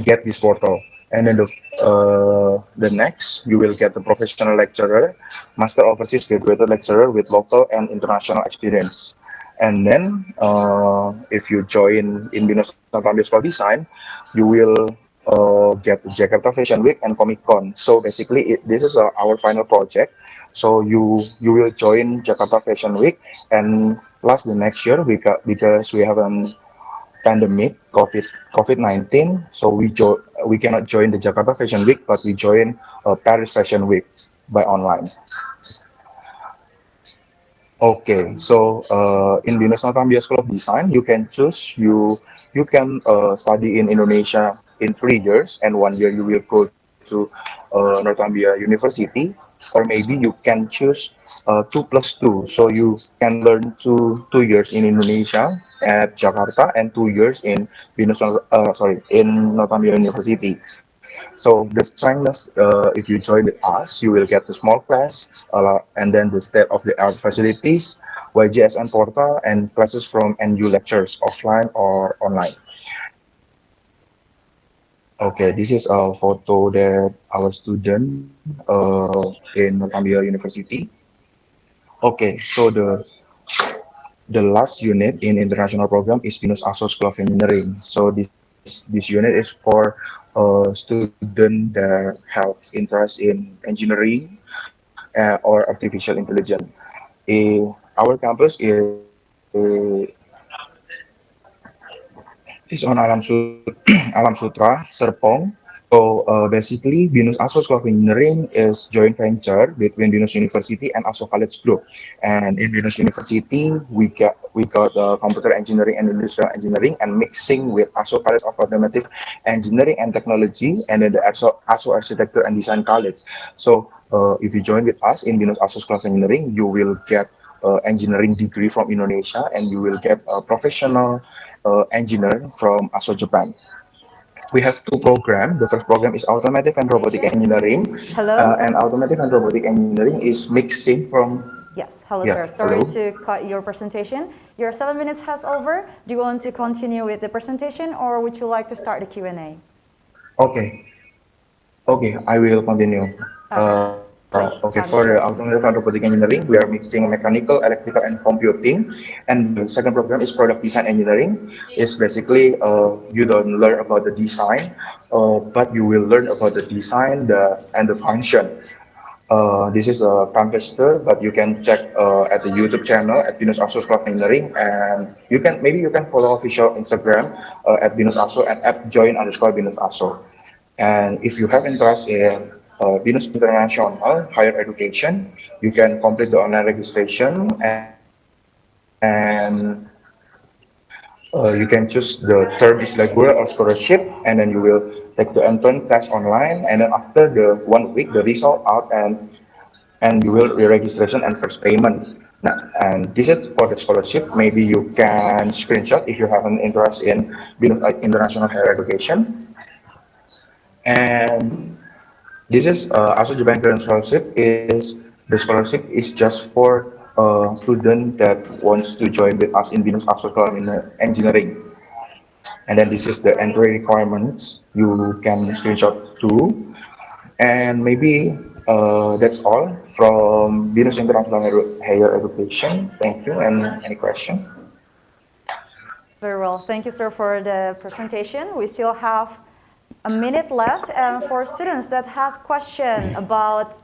get this portal. And then the next, you will get the professional lecturer, master overseas graduate lecturer with local and international experience. And then if you join in Binus Natambia School of Design, you will get Jakarta Fashion Week and Comic Con. So basically, this is our final project. So you will join Jakarta Fashion Week, and last the next year because we have an pandemic COVID-19, so we cannot join the Jakarta Fashion Week, but we join Paris Fashion Week by online. Okay, so in Binus Northumbria School of Design, you can choose you can study in Indonesia in 3 years, and 1 year you will go to Northumbria University, or maybe you can choose 2+2. So you can learn 2 years in Indonesia at Jakarta and 2 years in in Northumbria University. So the strength, if you join with us, you will get the small class, and then the state-of-the-art facilities, YGSN portal, and classes from NU lectures, offline or online. Okay, this is a photo that our student in Northumbria University. Okay, so the last unit in international program is Binus ASO School of Engineering. So this unit is for students that have interest in engineering or artificial intelligence. Our campus is on Alam Sutra, Serpong. So basically, Binus ASO School of Engineering is joint venture between Binus University and ASO College Group. And in Binus University, we got computer engineering and industrial engineering, and mixing with ASO College of Automotive Engineering and Technology, and then the ASO Architecture and Design College. So if you join with us in Binus ASO School of Engineering, you will get engineering degree from Indonesia, and you will get a professional engineer from ASO Japan. We have two programs. The first program is automotive and robotic engineering, Hello? and automotive and robotic engineering is mixing from. Yes, hello, Yeah, sir. Sorry hello. to cut your presentation. Your 7 minutes has over. Do you want to continue with the presentation, or would you like to start the Q&A? Okay, okay, I will continue. Please, Okay, time for is the yours. automotive and robotic engineering, we are mixing mechanical, electrical, and computing. And the second program is product design engineering. It's basically you don't learn about the design, but you will learn about the design, and the function. This is a campus tour, but you can check at the YouTube channel at Binus ASO School of Engineering, and you can follow official Instagram at Binus ASO and at join_Binus ASO. And if you have interest in Binus International Higher Education, you can complete the online registration, and you can choose the term is regular or scholarship, and then you will take the entrance test online, and then after the 1 week, the result out, and you will re-registration and first payment. Now, and this is for the scholarship. Maybe you can screenshot if you have an interest in international higher education. And this is ASO Japan Current Scholarship. The scholarship is just for student that wants to join with us in Binus ASO School of Engineering. And then this is the entry requirements. You can screenshot too. And maybe that's all from Binus International Higher Education. Thank you. And any question? Very well. Thank you, sir, for the presentation. We still have a minute left. And for students that has question about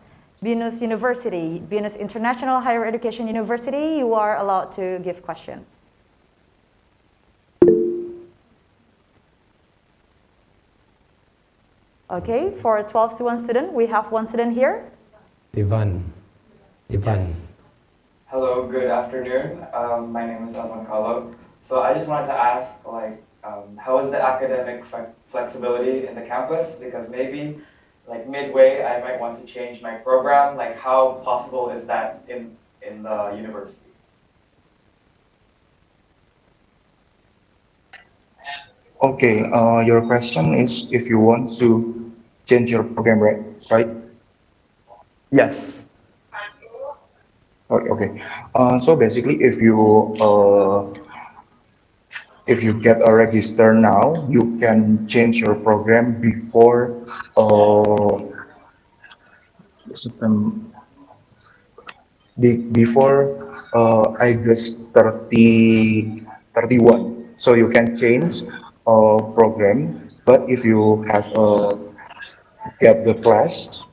Binus University, Binus International Higher Education University, you are allowed to give question. Okay, for 12C1 student, we have one student here. Ivan. Hello, good afternoon. My name is Alman Kalo. So I just wanted to ask, how is the academic flexibility in the campus? Because maybe, midway, I might want to change my program. How possible is that in the university? Okay, your question is if you want to change your program, right? Yes. Okay. So basically, if you get a register now, you can change your program before August 31. So you can change program But if you have get the class,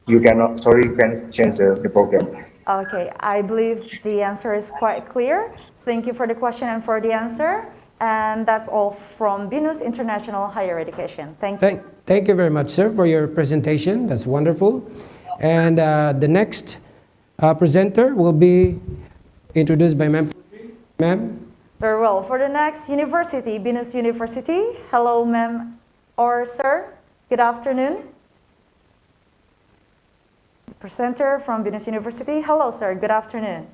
you cannot. Sorry, you can change the program. Okay, I believe the answer is quite clear. Thank you for the question and for the answer. And that's all from BINUS International Higher Education. Thank you. Thank you very much, sir, for your presentation. That's wonderful. And the next presenter will be introduced by Ma'am. Ma'am? Very well. For the next university, BINUS University. Hello, ma'am or sir. Good afternoon. The presenter from BINUS University. Hello, sir. Good afternoon.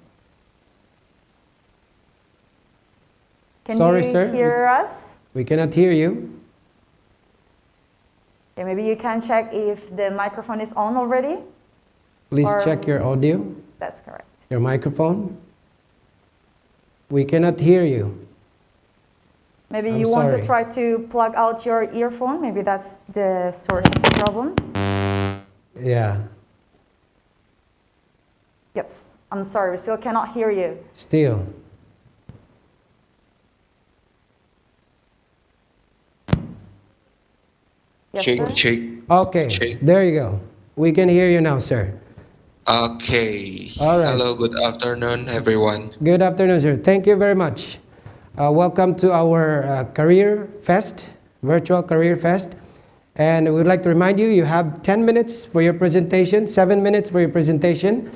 Can Sorry, you sir. hear us? We cannot hear you. Okay, maybe you can check if the microphone is on already. Please Or- check your audio, That's correct. your microphone. We cannot hear you. Maybe I'm you want to sorry. try to plug out your earphone. Maybe that's the source of the problem. Yeah, Yep. I'm sorry, we still cannot hear you. still. Yes, Check, sir? check. Okay, Check. there you go. We can hear you now, sir. Okay. All right. Hello, good afternoon, everyone. Good afternoon, sir. Thank you very much. Welcome to our Career Fest, virtual Career Fest. And we would like to remind you, you have 10 minutes for your presentation, 7 minutes for your presentation,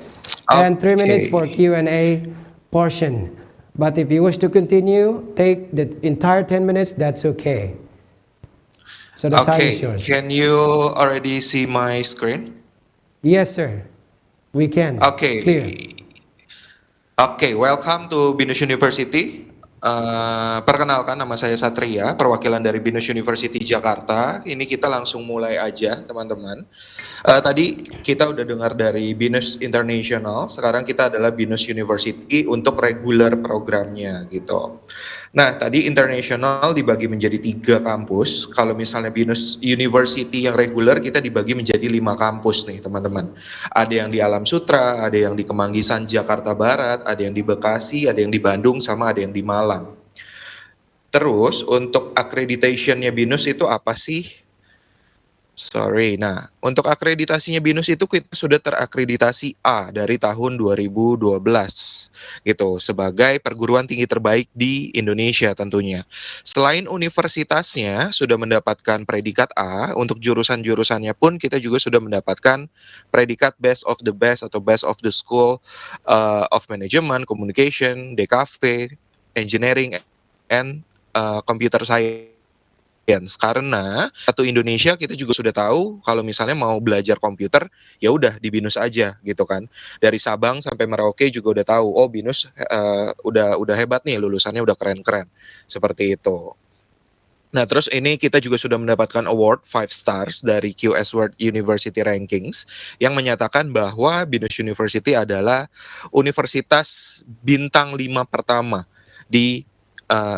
and 3 minutes for Q&A portion. But if you wish to continue, take the entire 10 minutes, that's okay. So the time is Okay, yours. can you already see my screen? Yes, sir. We can. Okay. Clear. Oke, welcome to BINUS University. Perkenalkan, nama saya Satria, perwakilan dari BINUS University Jakarta. Ini kita langsung mulai aja, teman-teman. Tadi kita udah dengar dari BINUS International, sekarang kita adalah BINUS University untuk regular programnya gitu. Nah, tadi international dibagi menjadi 3 kampus. Kalau misalnya BINUS University yang regular, kita dibagi menjadi 5 kampus nih, teman-teman. Ada yang di Alam Sutra, ada yang di Kemanggisan Jakarta Barat, ada yang di Bekasi, ada yang di Bandung, sama ada yang di Malang. Terus untuk accreditation-nya BINUS itu apa sih? Nah, untuk akreditasinya BINUS itu kita sudah terakreditasi A dari tahun 2012 gitu, sebagai perguruan tinggi terbaik di Indonesia tentunya. Selain universitasnya sudah mendapatkan predikat A, untuk jurusan-jurusannya pun kita juga sudah mendapatkan predikat Best of the Best atau Best of the School of Management, Communication, DKV, Engineering, and Computer Science. Karena satu Indonesia kita juga sudah tahu kalau misalnya mau belajar komputer ya udah di BINUS aja gitu kan. Dari Sabang sampai Merauke juga udah tahu, oh BINUS udah hebat nih, lulusannya udah keren-keren. Seperti itu. Nah, terus ini kita juga sudah mendapatkan award 5 stars dari QS World University Rankings yang menyatakan bahwa BINUS University adalah universitas bintang 5 pertama di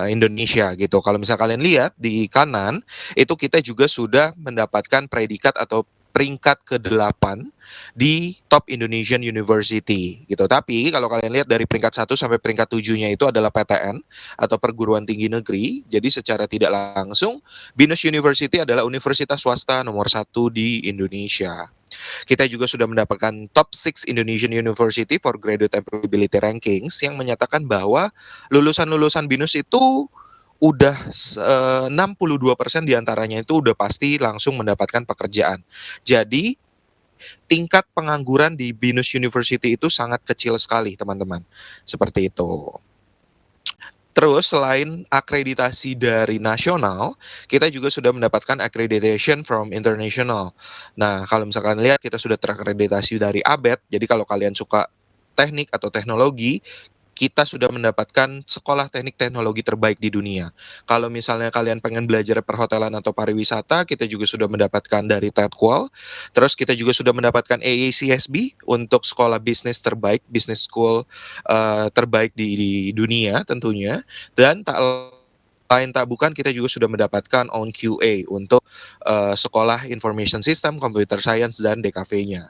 Indonesia gitu. Kalau misalnya kalian lihat di kanan, itu kita juga sudah mendapatkan predikat atau peringkat ke-8 di Top Indonesian University gitu. Tapi kalau kalian lihat dari peringkat 1 sampai peringkat 7-nya itu adalah PTN atau perguruan tinggi negeri. Jadi secara tidak langsung BINUS University adalah universitas swasta nomor 1 di Indonesia. Kita juga sudah mendapatkan top 6 Indonesian University for Graduate Employability Rankings yang menyatakan bahwa lulusan-lulusan BINUS itu udah 62% diantaranya itu udah pasti langsung mendapatkan pekerjaan. Jadi tingkat pengangguran di BINUS University itu sangat kecil sekali, teman-teman. Seperti itu. Terus selain akreditasi dari nasional, kita juga sudah mendapatkan accreditation from international. Nah, kalau misalkan lihat kita sudah terakreditasi dari ABET, jadi kalau kalian suka teknik atau teknologi, kita sudah mendapatkan sekolah teknik teknologi terbaik di dunia. Kalau misalnya kalian pengen belajar perhotelan atau pariwisata, kita juga sudah mendapatkan dari TEDQual. Terus kita juga sudah mendapatkan AACSB untuk sekolah bisnis terbaik, business school terbaik di dunia tentunya. Dan lain tak bukan kita juga sudah mendapatkan on QA untuk sekolah information system, computer science, dan DKV-nya.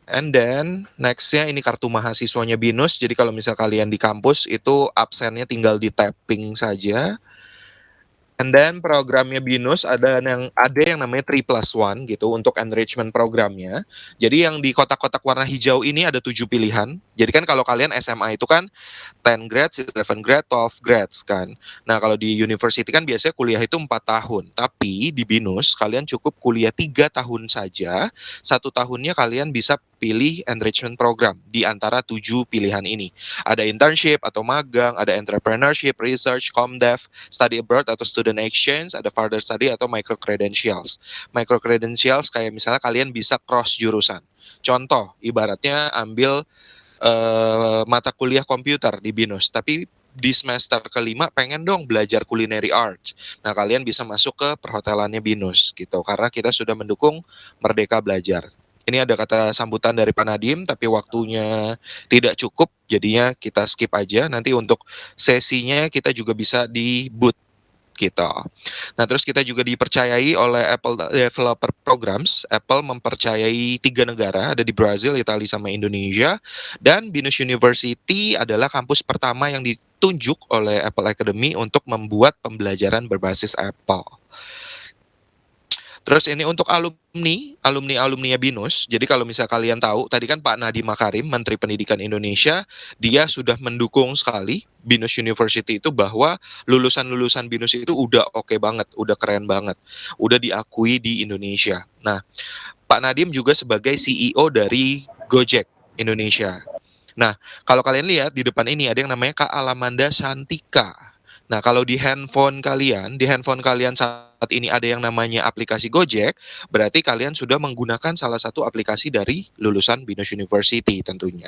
And then next-nya ini kartu mahasiswanya BINUS. Jadi kalau misal kalian di kampus itu absennya tinggal di tapping saja. And then programnya BINUS ada yang namanya 3+1 gitu untuk enrichment programnya. Jadi yang di kotak-kotak warna hijau ini ada 7 pilihan. Jadi kan kalau kalian SMA itu kan 10 grades, 11 grades, 12 grades kan. Nah, kalau di university kan biasanya kuliah itu 4 tahun. Tapi di BINUS kalian cukup kuliah 3 tahun saja. 1 tahunnya kalian bisa pilih enrichment program di antara 7 pilihan ini. Ada internship atau magang, ada entrepreneurship, research, comdev, study abroad atau student exchange, ada further study atau micro credentials. Micro credentials kayak misalnya kalian bisa cross jurusan. Contoh, ibaratnya ambil mata kuliah komputer di BINUS, tapi di semester kelima pengen dong belajar culinary arts. Nah, kalian bisa masuk ke perhotelannya BINUS gitu, karena kita sudah mendukung Merdeka Belajar. Ini ada kata sambutan dari Pak Nadiem, tapi waktunya tidak cukup, jadinya kita skip aja. Nanti untuk sesinya kita juga bisa di booth gitu. Nah, terus kita juga dipercayai oleh Apple Developer Programs. Apple mempercayai 3 negara, ada di Brazil, Italia, sama Indonesia. Dan BINUS University adalah kampus pertama yang ditunjuk oleh Apple Academy untuk membuat pembelajaran berbasis Apple. Terus ini untuk alumni-alumninya BINUS. Jadi kalau misal kalian tahu, tadi kan Pak Nadiem Makarim, Menteri Pendidikan Indonesia, dia sudah mendukung sekali BINUS University itu bahwa lulusan-lulusan BINUS itu udah oke banget, udah keren banget, udah diakui di Indonesia. Nah, Pak Nadiem juga sebagai CEO dari Gojek Indonesia. Nah, kalau kalian lihat di depan ini ada yang namanya Kak Alamanda Santika. Nah, kalau di handphone kalian saat ini ada yang namanya aplikasi Gojek, berarti kalian sudah menggunakan salah satu aplikasi dari lulusan BINUS University tentunya.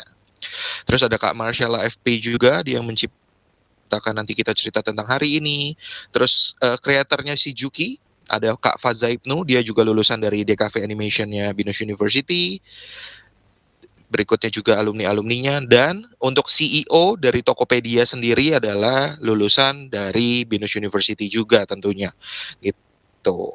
Terus ada Kak Marcella FP juga, dia yang menciptakan nanti kita cerita tentang hari ini. Terus kreatornya si Juki, ada Kak Faza Ibnu, dia juga lulusan dari DKV Animation-nya BINUS University. Berikutnya juga alumni-alumninya, dan untuk CEO dari Tokopedia sendiri adalah lulusan dari BINUS University juga tentunya gitu.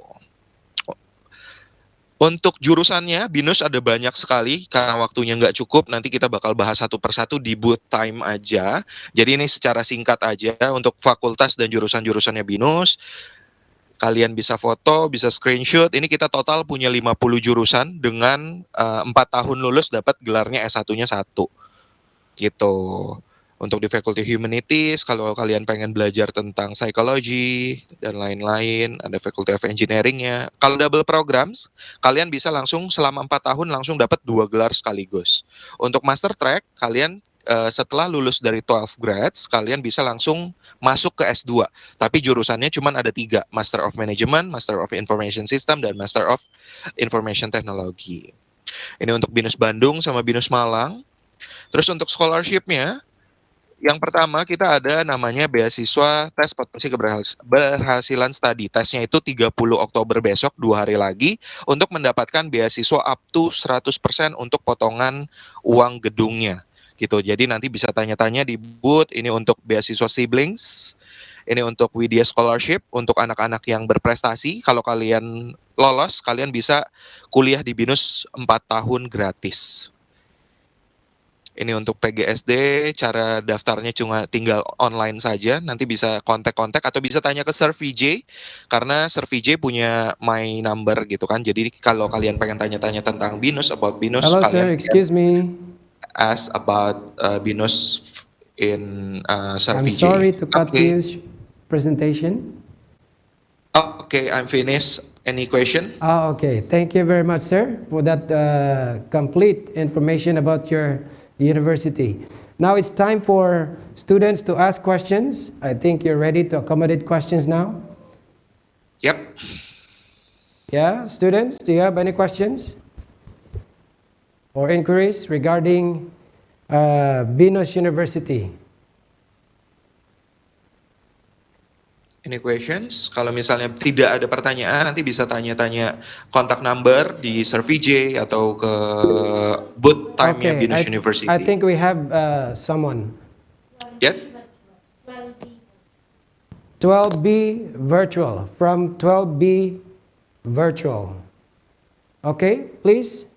Untuk jurusannya BINUS ada banyak sekali, karena waktunya nggak cukup nanti kita bakal bahas satu persatu di booth time aja. Jadi ini secara singkat aja untuk fakultas dan jurusan-jurusannya BINUS. Kalian bisa foto, bisa screenshot. Ini kita total punya 50 jurusan dengan 4 tahun lulus dapat gelarnya S1-nya 1. Gitu. Untuk di Faculty Humanities, kalau kalian pengen belajar tentang psikologi dan lain-lain, ada Faculty of Engineering-nya. Kalau double programs, kalian bisa langsung selama 4 tahun langsung dapat 2 gelar sekaligus. Untuk master track, kalian setelah lulus dari 12 grades, kalian bisa langsung masuk ke S2. Tapi jurusannya cuma ada 3, Master of Management, Master of Information System, dan Master of Information Technology. Ini untuk BINUS Bandung sama BINUS Malang. Terus untuk scholarship-nya, yang pertama kita ada namanya beasiswa tes potensi keberhasilan studi. Tesnya itu 30 Oktober besok, 2 hari lagi, untuk mendapatkan beasiswa up to 100% untuk potongan uang gedungnya. Gitu. Jadi nanti bisa tanya-tanya di booth. Ini untuk beasiswa siblings, ini untuk Widya Scholarship untuk anak-anak yang berprestasi. Kalau kalian lolos, kalian bisa kuliah di BINUS 4 tahun gratis. Ini untuk PGSD, cara daftarnya cuma tinggal online saja. Nanti bisa kontak-kontak atau bisa tanya ke Sir VJ, karena Sir VJ punya my number gitu kan. Jadi kalau kalian pengen tanya-tanya tentang BINUS, about BINUS, Hello, kalian sir. Excuse me. ask about BINUS in Sir I'm VJ. sorry to cut Okay. you presentation. Okay, I'm finished. Any question? Okay. Thank you very much, sir, for that complete information about your university. Now it's time for students to ask questions. I think you're ready to accommodate questions now. Yep. Yeah, students, do you have any questions or inquiries regarding BINUS University? Any questions? Kalau misalnya tidak ada pertanyaan, nanti bisa tanya-tanya kontak number di Sir VJ atau ke booth time-nya BINUS University. I think we have someone. Yep. 12B virtual, from 12B virtual. Okay, please.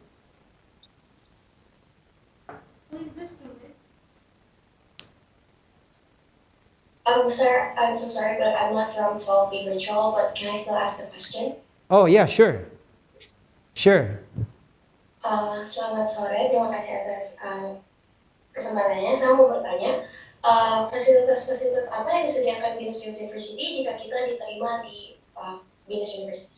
Sir, I'm so sorry, but I'm not from 12B Virtual, but can I still ask the question? Oh, yeah, sure. Sure. Selamat sore, terima kasih atas kesempatannya. Saya mau bertanya, fasilitas-fasilitas apa yang disediakan BINUS University jika kita diterima di BINUS University?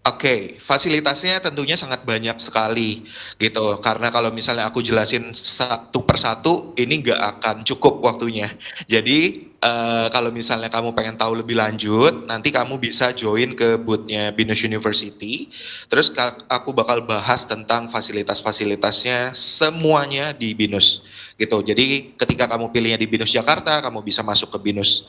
Oke, fasilitasnya tentunya sangat banyak sekali gitu. Karena kalau misalnya aku jelasin satu persatu, ini nggak akan cukup waktunya. Jadi kalau misalnya kamu pengen tahu lebih lanjut, nanti kamu bisa join ke booth-nya BINUS University. Terus aku bakal bahas tentang fasilitas-fasilitasnya semuanya di BINUS gitu. Jadi ketika kamu pilihnya di BINUS Jakarta, kamu bisa masuk ke BINUS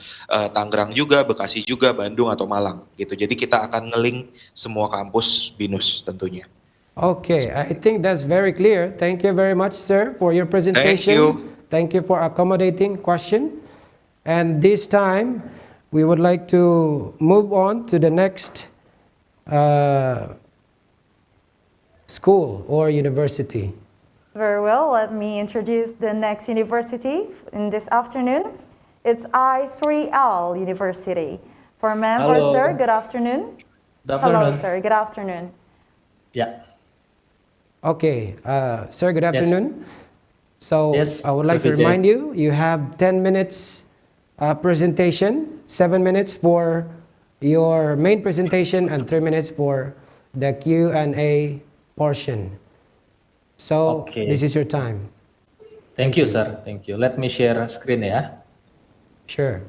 Tangerang juga, Bekasi juga, Bandung atau Malang gitu. Jadi kita akan nge-link semua kampus BINUS tentunya. Okay, I think that's very clear. Thank you very much, sir, for your presentation. Thank you. Thank you for accommodating question. And this time, we would like to move on to the next school or university. Very well, let me introduce the next university in this afternoon. It's I3L University. For ma'am or sir, good afternoon. Good afternoon. Hello, sir, good afternoon. Yeah. Okay, sir, good afternoon. So Yes, I would like to Vijay. remind you, you have 10 minutes presentation, 7 minutes for your main presentation, and 3 minutes for the Q&A portion. So Okay. this is your time. Thank you, sir. Thank you. Let me share screen ya. Sure.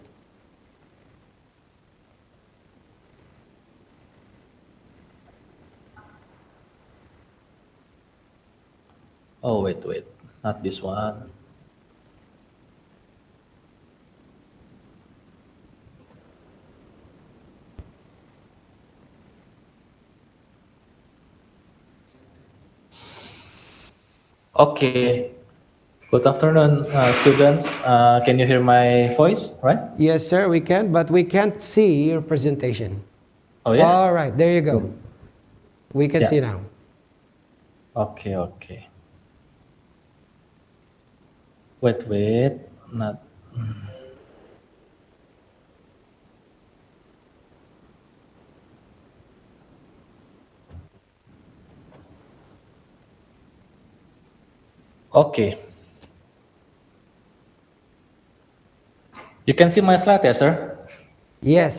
Oh, wait. Not this one. Okay. Good afternoon, students. Can you hear my voice, right? Yes, sir, we can, but we can't see your presentation. Oh, yeah? All right, there you go. We can Yeah. see now. Okay. Wait. Not. Okay. You can see my slide, yes, sir? Yes,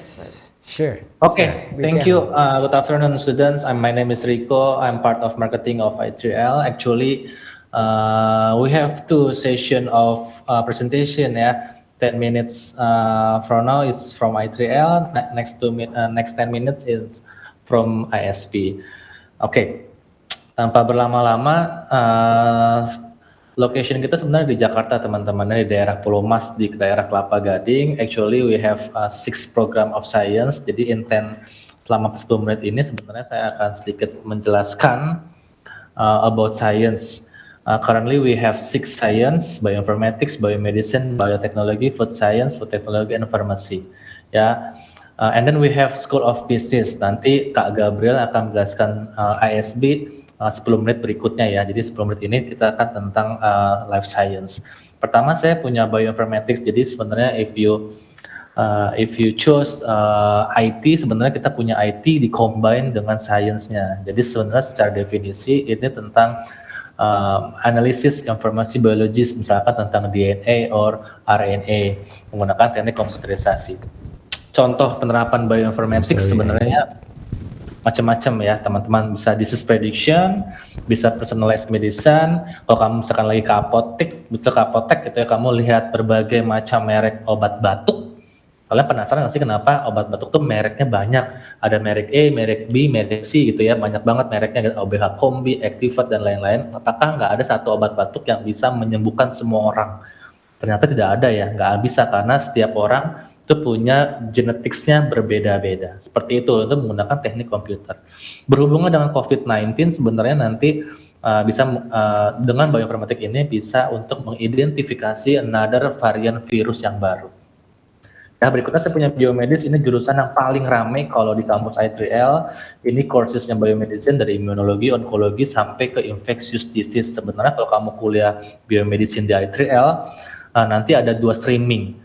sure. Okay, Sir, we thank can. you. Good afternoon, students. My name is Rico. I'm part of marketing of I3L. Actually, we have two sessions of presentation. Yeah, 10 minutes from now is from I3L. Next 10 minutes is from ISP. Oke, tanpa berlama-lama, location kita sebenarnya di Jakarta, teman-temannya di daerah Pulau Mas, di daerah Kelapa Gading. Actually, we have 6 program of science. Jadi intent selama 10 menit ini sebenarnya saya akan sedikit menjelaskan about science. Currently, we have 6 science: bioinformatics, biomedicine, biotechnology, food science, food technology, and pharmacy. Ya. And then we have School of Business. Nanti Kak Gabriel akan menjelaskan ISB 10 menit berikutnya ya. Jadi 10 menit ini kita akan tentang life science. Pertama saya punya bioinformatics. Jadi sebenarnya if you choose IT, sebenarnya kita punya IT di-combine dengan science-nya. Jadi sebenarnya secara definisi ini tentang analisis informasi biologis, misalkan tentang DNA or RNA menggunakan teknik komputerisasi. Contoh penerapan bioinformatics sebenarnya macam-macam ya teman-teman, bisa disease prediction, bisa personalized medicine. Kalau kamu misalkan lagi ke apotek gitu ya, kamu lihat berbagai macam merek obat batuk. Kalian penasaran nggak sih kenapa obat batuk tuh mereknya banyak? Ada merek A, merek B, merek C gitu ya, banyak banget mereknya, OBH Kombi, Activate dan lain-lain. Apakah nggak ada satu obat batuk yang bisa menyembuhkan semua orang? Ternyata tidak ada ya, nggak bisa, karena setiap orang itu punya geneticsnya berbeda-beda. Seperti itu menggunakan teknik komputer. Berhubungan dengan COVID-19 sebenarnya nanti bisa dengan bioinformatik ini bisa untuk mengidentifikasi another varian virus yang baru. Nah, berikutnya saya punya biomedis, ini jurusan yang paling ramai kalau di kampus I3L. Ini coursesnya biomedicine dari immunologi, onkologi sampai ke infectious disease. Sebenarnya kalau kamu kuliah biomedicine di I3L, nanti ada 2 streaming.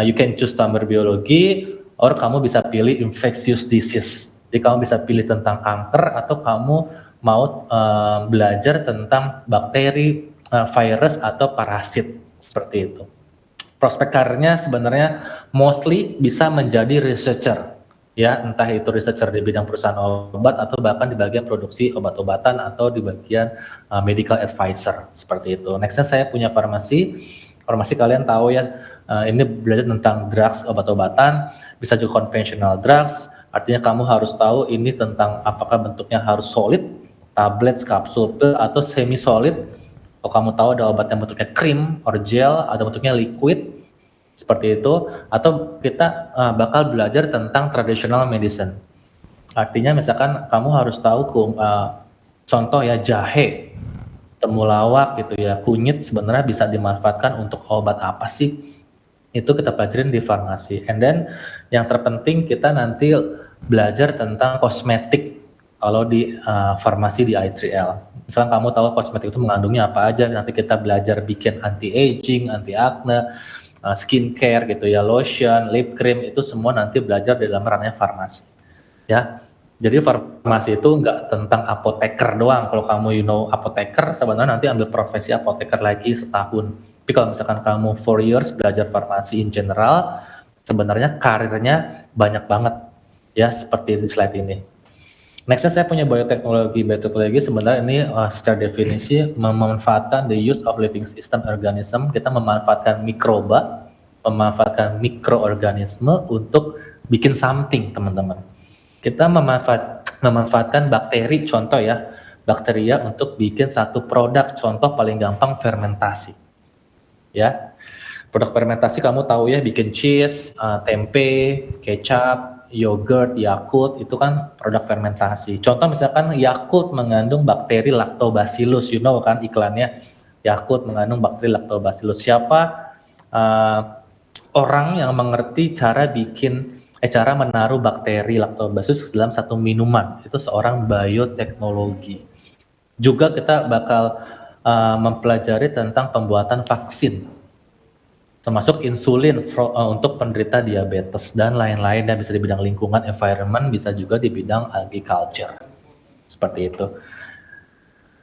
You can choose tumor biologi, or kamu bisa pilih infectious disease. Jadi kamu bisa pilih tentang kanker, atau kamu mau belajar tentang bakteri, virus, atau parasit, seperti itu. Prospek karirnya sebenarnya mostly bisa menjadi researcher, ya, entah itu researcher di bidang perusahaan obat atau bahkan di bagian produksi obat-obatan atau di bagian medical advisor, seperti itu. Nextnya saya punya farmasi. Farmasi kalian tahu ya, ini belajar tentang drugs, obat-obatan, bisa juga conventional drugs, artinya kamu harus tahu ini tentang apakah bentuknya harus solid, tablet, kapsul, pil, atau semi solid. Kalau kamu tahu ada obat yang bentuknya krim or gel, ada bentuknya liquid, seperti itu. Atau kita bakal belajar tentang traditional medicine. Artinya misalkan kamu harus tahu contoh ya, jahe, temulawak gitu ya, kunyit sebenarnya bisa dimanfaatkan untuk obat apa sih? Itu kita pelajarin di farmasi. And then yang terpenting kita nanti belajar tentang kosmetik kalau di farmasi di I3L. Misalkan kamu tahu kosmetik itu mengandungnya apa aja, nanti kita belajar bikin anti-aging, anti-acne, skincare gitu ya, lotion, lip cream, itu semua nanti belajar di dalam ranahnya farmasi. Ya, jadi farmasi itu nggak tentang apoteker doang. Kalau kamu apoteker, sebenarnya nanti ambil profesi apoteker lagi setahun. Tapi kalau misalkan kamu 4 years belajar farmasi in general, sebenarnya karirnya banyak banget, ya, seperti di slide ini. Nextnya saya punya bioteknologi. Bioteknologi sebenarnya ini secara definisi memanfaatkan the use of living system organism. Kita memanfaatkan mikroba, memanfaatkan mikroorganisme untuk bikin something, teman-teman. Kita memanfaatkan bakteri, contoh ya, bakteria untuk bikin satu produk. Contoh paling gampang fermentasi. Ya, produk fermentasi kamu tahu ya, bikin cheese, tempe, kecap, yogurt, Yakult, itu kan produk fermentasi. Contoh misalkan Yakult mengandung bakteri lactobacillus, kan iklannya, Yakult mengandung bakteri lactobacillus. Siapa orang yang mengerti cara cara menaruh bakteri lactobacillus dalam satu minuman? Itu seorang bioteknologi. Juga kita bakal mempelajari tentang pembuatan vaksin, termasuk insulin untuk penderita diabetes dan lain-lain, dan bisa di bidang lingkungan, environment, bisa juga di bidang agriculture, seperti itu.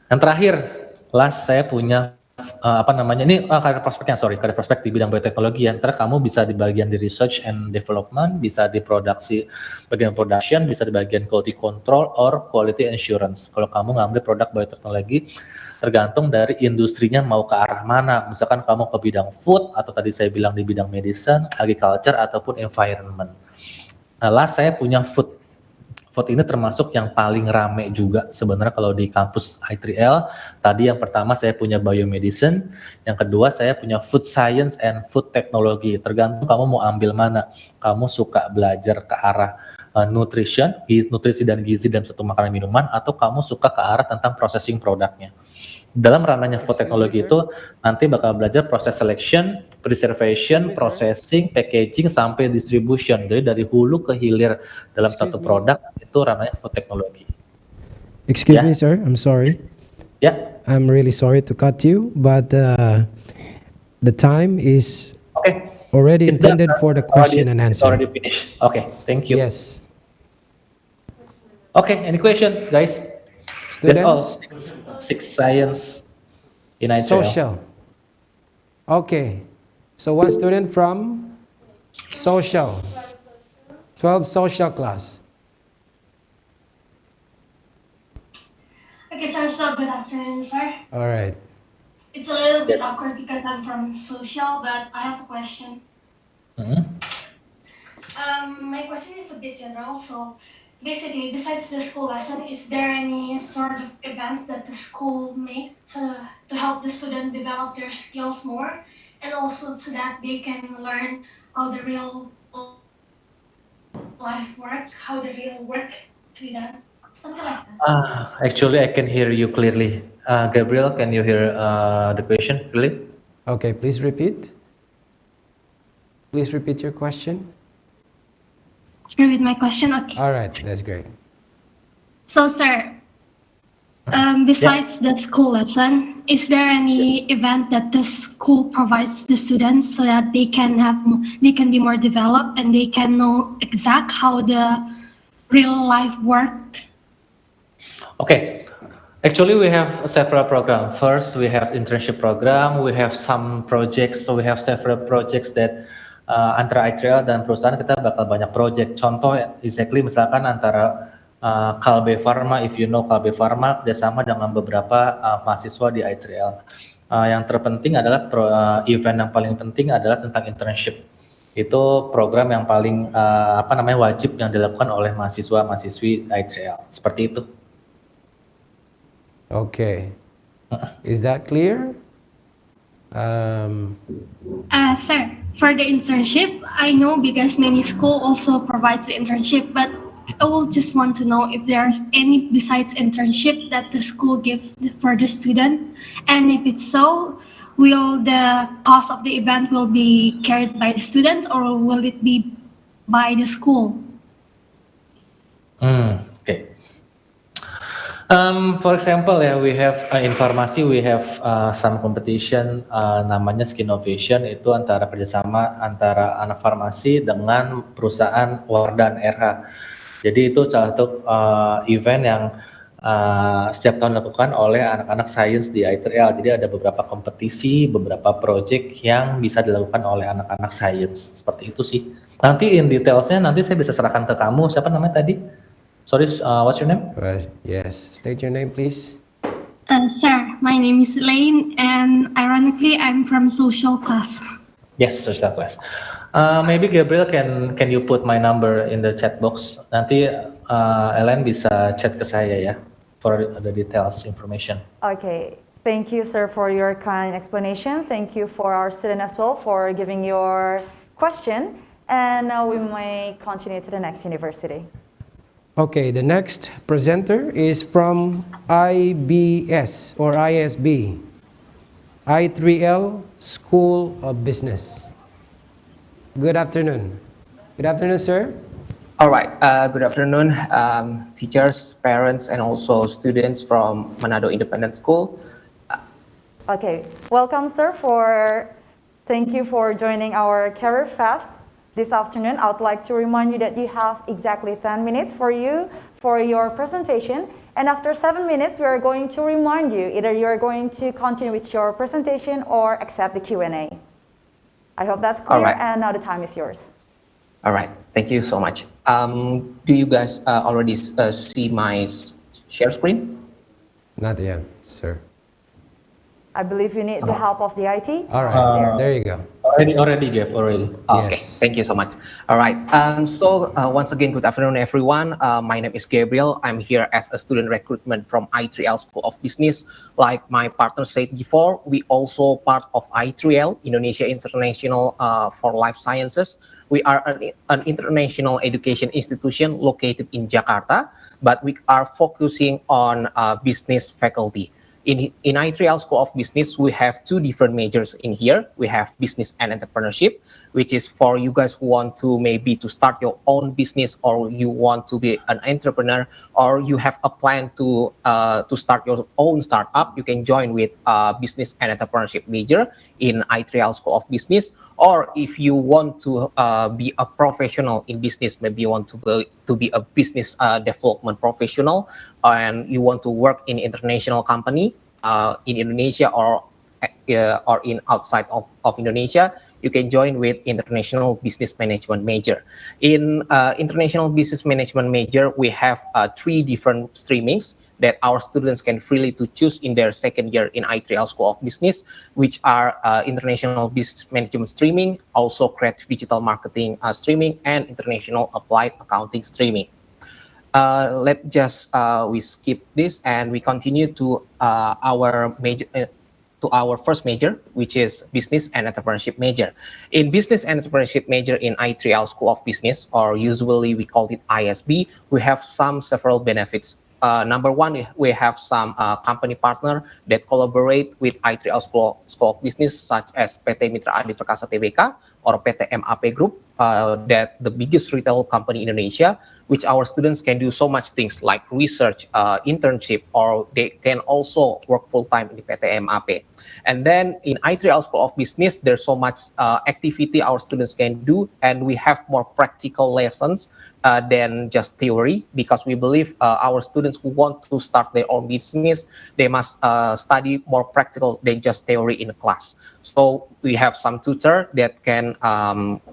Yang terakhir, saya punya karir prospek di bidang bioteknologi. Yang kamu bisa di bagian di research and development, bisa di bagian production, bisa di bagian quality control or quality assurance. Kalau kamu ngambil produk bioteknologi, tergantung dari industrinya mau ke arah mana. Misalkan kamu ke bidang food, atau tadi saya bilang di bidang medicine, agriculture, ataupun environment. Saya punya food. Food ini termasuk yang paling rame juga sebenarnya kalau di kampus I3L. Tadi yang pertama saya punya biomedicine, yang kedua saya punya food science and food technology. Tergantung kamu mau ambil mana. Kamu suka belajar ke arah nutrisi dan gizi dalam satu makanan minuman, atau kamu suka ke arah tentang processing produknya. Dalam ranahnya food technology itu nanti bakal belajar proses selection, preservation, processing, packaging, sampai distribution. Jadi dari hulu ke hilir dalam satu produk, itu ranahnya food technology. Excuse me, sir. I'm sorry. Yeah. I'm really sorry to cut you, but the time is already intended for the question and answer. It's already finished. Okay, thank you. Yes. Okay, any question, guys? Students? That's all. 6 science in I3L. Social. Okay. So one student from social. 12 social class. Okay, sir, so good afternoon, sir. All right. It's a little bit awkward because I'm from social, but I have a question. My question is a bit general, so basically, besides the school lesson, is there any sort of event that the school make to help the student develop their skills more, and also so that they can learn how the real life work, how the real work to be done? Something like that. Actually, I can hear you clearly. Gabriel, can you hear the question clearly? Okay, please repeat. Please repeat your question. Repeat my question? Okay. All right, that's great. So, sir, Besides the school lesson, is there any event that the school provides the students so that they can they can be more developed and they can know exact how the real life work? Okay. Actually, we have several programs. First, we have internship program. We have some projects. So we have several projects that antara I3L dan perusahaan kita bakal banyak project. Contoh, exactly misalkan antara Kalbe Pharma, if you know Kalbe Pharma, kerjasama dengan beberapa mahasiswa di I3L. Yang terpenting adalah event yang paling penting adalah tentang internship. Itu program yang paling wajib yang dilakukan oleh mahasiswa-mahasiswi I3L. Seperti itu. Okay. Is that clear? Sir, for the internship, I know because many school also provides the internship, but I will just want to know if there's any besides internship that the school give for the student, and if it's so, will the cost of the event will be carried by the student or will it be by the school? Okay. For example, we have informasi, we have some competition namanya Skinnovation, itu antara kerjasama antara anak farmasi dengan perusahaan Wardan RH. Jadi itu salah satu event yang setiap tahun dilakukan oleh anak-anak sains di I3L. Jadi ada beberapa kompetisi, beberapa project yang bisa dilakukan oleh anak-anak sains. Seperti itu sih. Nanti in detailsnya nanti saya bisa serahkan ke kamu. Siapa namanya tadi? Sorry, what's your name? Yes, state your name, please. Sir, my name is Lane, and ironically, I'm from social class. Yes, social class. Maybe Gabriel, can you put my number in the chat box? Nanti Ellen bisa chat ke saya ya, for the details information. Okay. Thank you, sir, for your kind explanation. Thank you for our student as well for giving your question. And now we may continue to the next university. Okay, the next presenter is from IBS or ISB, I3L School of Business. Good afternoon. Good afternoon, sir. All right. Good afternoon, teachers, parents, and also students from Manado Independent School. Okay, welcome, sir. Thank you for joining our Careerfest. This afternoon, I would like to remind you that you have exactly 10 minutes for your presentation. And after 7 minutes, we are going to remind you, either you are going to continue with your presentation or accept the Q&A. I hope that's clear, and now the time is yours. All right, thank you so much. Do you guys already see my share screen? Not yet, sir. I believe you need the help of the IT. All right, there you go. Already, Gab, already. Okay, thank you so much. All right, so once again, good afternoon, everyone. My name is Gabriel. I'm here as a student recruitment from I3L School of Business. Like my partner said before, we also part of I3L, Indonesia International for Life Sciences. We are an international education institution located in Jakarta, but we are focusing on business faculty. In I3L School of Business, we have two different majors in here. We have business and entrepreneurship, which is for you guys who want to maybe to start your own business, or you want to be an entrepreneur, or you have a plan to start your own startup. You can join with business and entrepreneurship major in I3L School of Business. Or if you want to be a professional in business, maybe you want to be a business development professional, and you want to work in international company in Indonesia or in outside of Indonesia, you can join with international business management major. In international business management major, we have 3 different streamings that our students can freely to choose in their second year in I3L School of Business, which are international business management streaming, also creative digital marketing streaming, and international applied accounting streaming. Let's just we skip this and we continue to our major. To our first major, which is business and entrepreneurship major. In business and entrepreneurship major in I3L School of Business, or usually we call it ISB, we have several benefits. Number one, we have some company partner that collaborate with I3L School of Business, such as PT Mitra Adi Perkasa Tbk or PT MAP Group. that the biggest retail company in Indonesia, which our students can do so much things like research, internship, or they can also work full-time in the PT MAP. And then in I3L School of Business, there's so much activity our students can do, and we have more practical lessons than just theory, because we believe our students who want to start their own business, they must study more practical than just theory in class. So we have some tutor that can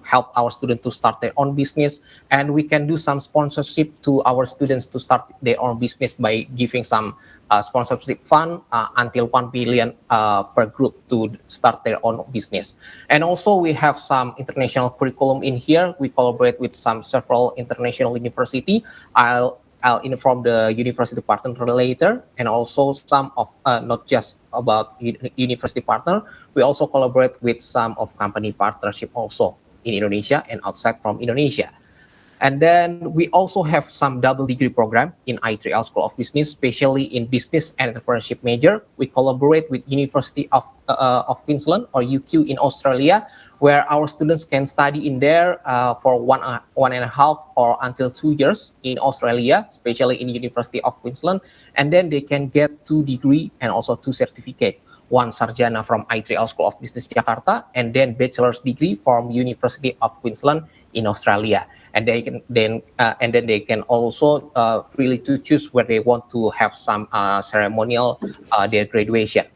help our students to start their own business, and we can do some sponsorship to our students to start their own business by giving some sponsorship fund until 1 billion per group to start their own business. And also we have some international curriculum in here. We collaborate with several international university. I'll inform the university partner later, and also some of not just about university partner, we also collaborate with some of company partnership also in Indonesia and outside from Indonesia. And then we also have some double degree program in I3L School of Business, especially in business and entrepreneurship major. We collaborate with University of Queensland, or UQ, in Australia, where our students can study in there for one and a half or until 2 years in Australia, especially in University of Queensland. And then they can get 2 degree and also 2 certificate. One sarjana from I3L School of Business Jakarta, and then bachelor's degree from University of Queensland in Australia. And they can then they can also freely to choose where they want to have some ceremonial their graduation.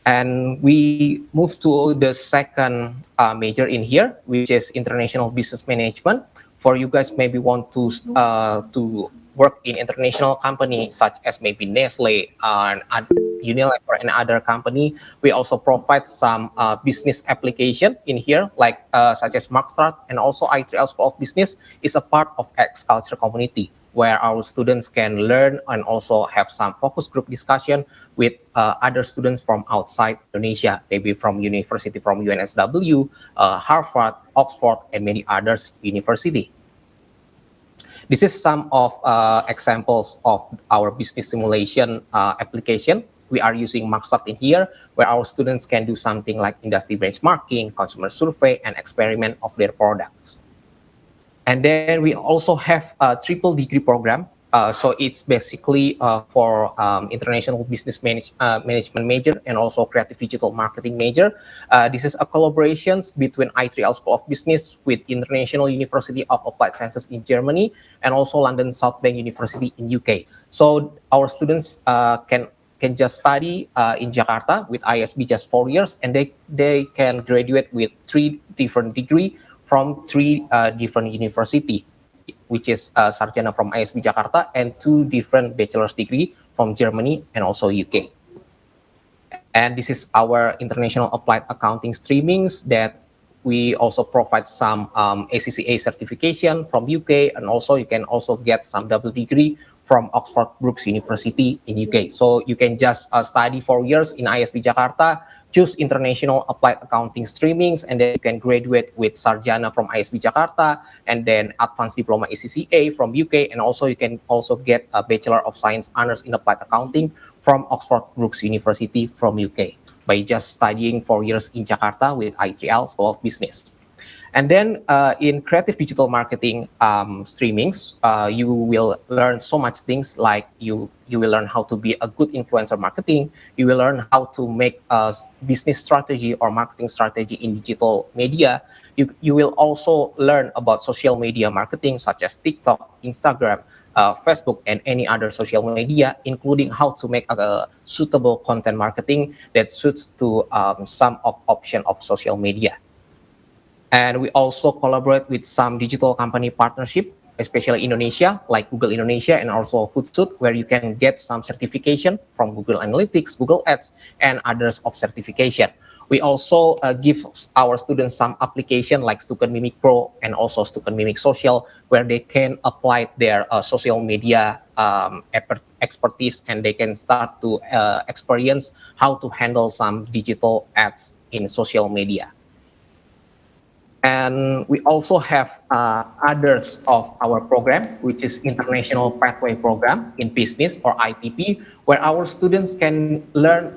And we move to the second major in here, which is international business management. For you guys maybe want to work in international companies such as maybe Nestle and Unilever and other company, we also provide some business application in here, like such as Markstart, and also I3L School of Business is a part of X Culture community, where our students can learn and also have some focus group discussion with other students from outside Indonesia, maybe from university from UNSW, Harvard, Oxford, and many others university. This is some of examples of our business simulation application. We are using Markstart in here, where our students can do something like industry benchmarking, consumer survey, and experiment of their products. And then we also have a triple degree program. So it's basically for international business management major and also creative digital marketing major. This is a collaboration between I3L School of Business with International University of Applied Sciences in Germany, and also London South Bank University in UK. So our students can just study in Jakarta with ISB just 4 years, and they can graduate with 3 different degrees from 3 different university, which is sarjana from ISB Jakarta and 2 different bachelor's degree from Germany and also UK. And this is our international applied accounting streamings that we also provide some ACCA certification from UK, and also you can also get some double degree from Oxford Brookes University in UK. So you can just study 4 years in ISB Jakarta, choose international applied accounting streamings, and then you can graduate with sarjana from ISB Jakarta, and then advanced diploma ACCA from UK, and also you can also get a Bachelor of Science honors in applied accounting from Oxford Brookes University from UK by just studying 4 years in Jakarta with I3L School of Business. And then in creative digital marketing streamings, you will learn so much things, like you will learn how to be a good influencer marketing. You will learn how to make a business strategy or marketing strategy in digital media. You will also learn about social media marketing, such as TikTok, Instagram, Facebook, and any other social media, including how to make a suitable content marketing that suits to some of option of social media. And we also collaborate with some digital company partnership, especially Indonesia, like Google Indonesia and also Hootsuite, where you can get some certification from Google Analytics, Google Ads, and others of certification. We also give our students some application like Student Mimic Pro and also Student Mimic Social, where they can apply their social media expertise, and they can start to experience how to handle some digital ads in social media. And we also have others of our program, which is International Pathway Program in Business, or IPP, where our students can learn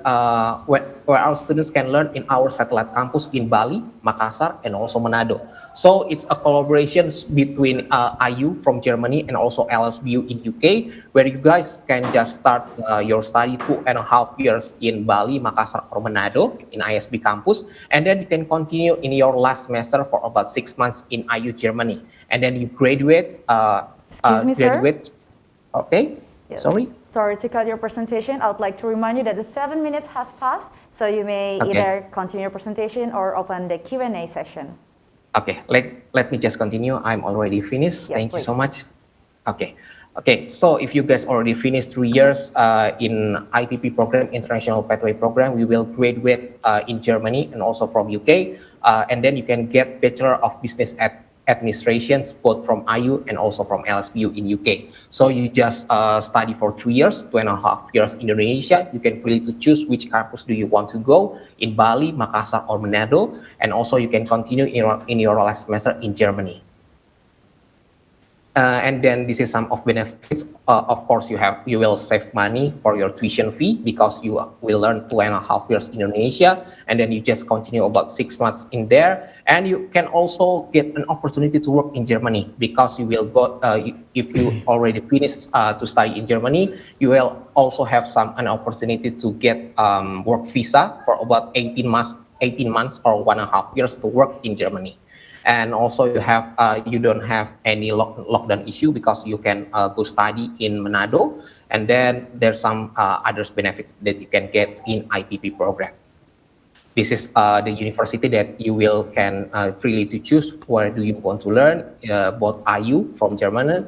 where our students can learn in our satellite campus in Bali, Makassar, and also Manado. So it's a collaboration between IU from Germany and also LSBU in UK, where you guys can just start your study 2.5 years in Bali, Makassar, or Manado in ISB campus, and then you can continue in your last semester for about 6 months in IU Germany, and then you graduate. Excuse me, sir. Okay. Yes. Sorry. Sorry to cut your presentation. I would like to remind you that the 7 minutes has passed, so you may Okay. either continue your presentation or open the Q&A session. Okay, let me just continue. I'm already finished. Yes, Thank you so please. much. Okay. So if you guys already finished 3 years in IPP program, International Pathway Program, we will graduate in Germany and also from UK, and then you can get Bachelor of Business Administrations both from IU and also from LSBU in UK. So you just study for 3 years, 2.5 years in Indonesia. You can freely to choose which campus do you want to go in Bali, Makassar, or Manado, and also you can continue in your last semester in Germany. And then this is some of benefits. Of course, you will save money for your tuition fee because you will learn 2.5 years in Indonesia, and then you just continue about 6 months in there. And you can also get an opportunity to work in Germany because you will go if you already finished to study in Germany, you will also have an opportunity to get work visa for about 18 months or 1.5 years to work in Germany. And also you don't have any lockdown issue because you can go study in Manado, and then there's some other benefits that you can get in IPP program. This is the university that you can freely to choose where do you want to learn, both IU from Germany,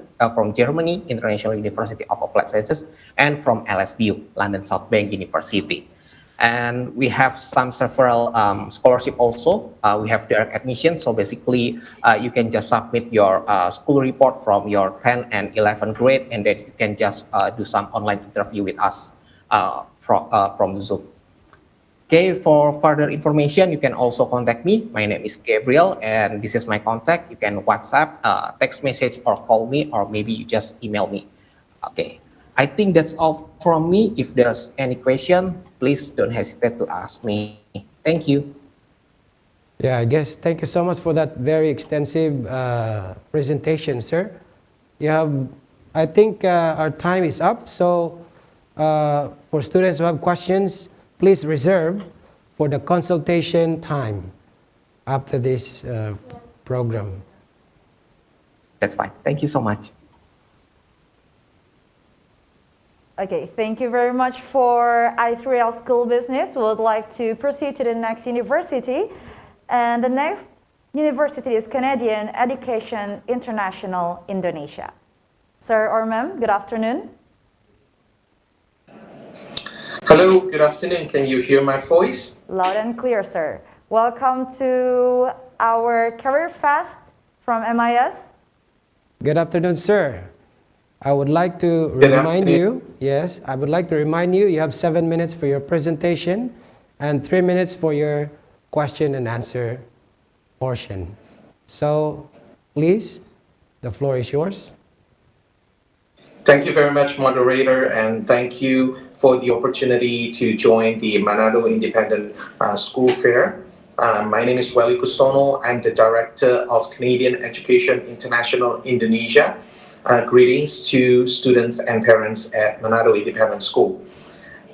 International University of Applied Sciences, and from LSBU, London South Bank University. And we have several scholarship also. We have direct admission, so basically you can just submit your school report from your 10th and 11th grade, and then you can just do some online interview with us from Zoom. Okay, for further information, you can also contact me. My name is Gabriel, and this is my contact. You can WhatsApp, text message, or call me, or maybe you just email me. Okay. I think that's all from me. If there's any question, please don't hesitate to ask me. Thank you. Yeah, I guess thank you so much for that very extensive presentation, sir. I think our time is up. So for students who have questions, please reserve for the consultation time after this program. That's fine. Thank you so much. Okay, thank you very much for I3L School Business. We would like to proceed to the next university. And the next university is Canadian Education International, Indonesia. Sir or ma'am, good afternoon. Hello, good afternoon. Can you hear my voice? Loud and clear, sir. Welcome to our Careerfest from MIS. Good afternoon, sir. I would like to remind you, you have 7 minutes for your presentation and 3 minutes for your question and answer portion. So please, the floor is yours. Thank you very much, moderator, and thank you for the opportunity to join the Manado Independent School Fair. My name is Welly Kustono. I'm the Director of Canadian Education International, Indonesia. Greetings to students and parents at Manado Independent School.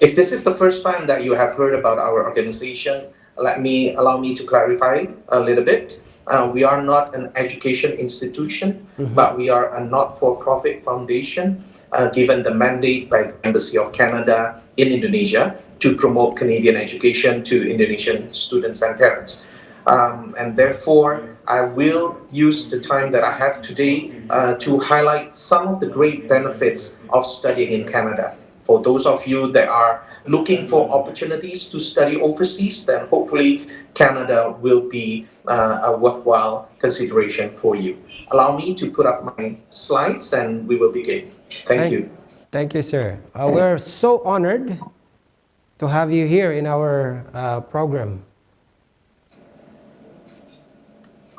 If this is the first time that you have heard about our organization, allow me to clarify a little bit. We are not an education institution, but we are a not-for-profit foundation given the mandate by the Embassy of Canada in Indonesia to promote Canadian education to Indonesian students and parents. And therefore, I will use the time that I have today to highlight some of the great benefits of studying in Canada. For those of you that are looking for opportunities to study overseas, then hopefully Canada will be a worthwhile consideration for you. Allow me to put up my slides and we will begin. Thank you. Thank you, sir. We're so honored to have you here in our program.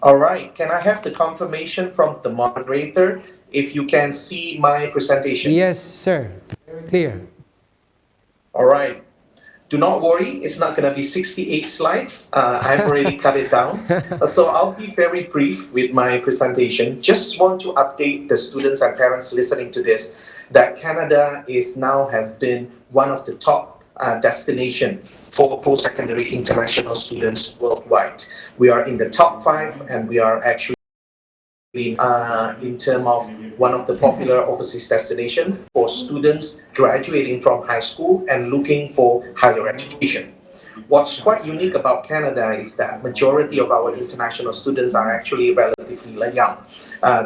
All right, can I have the confirmation from the moderator if you can see my presentation? Yes, sir. Very clear. All right. Do not worry, it's not going to be 68 slides. I've already cut it down. So I'll be very brief with my presentation. Just want to update the students and parents listening to this that Canada is now has been one of the top destination for post-secondary international students worldwide. We are in the top 5 and we are actually in terms of one of the popular overseas destinations for students graduating from high school and looking for higher education. What's quite unique about Canada is that majority of our international students are actually relatively young.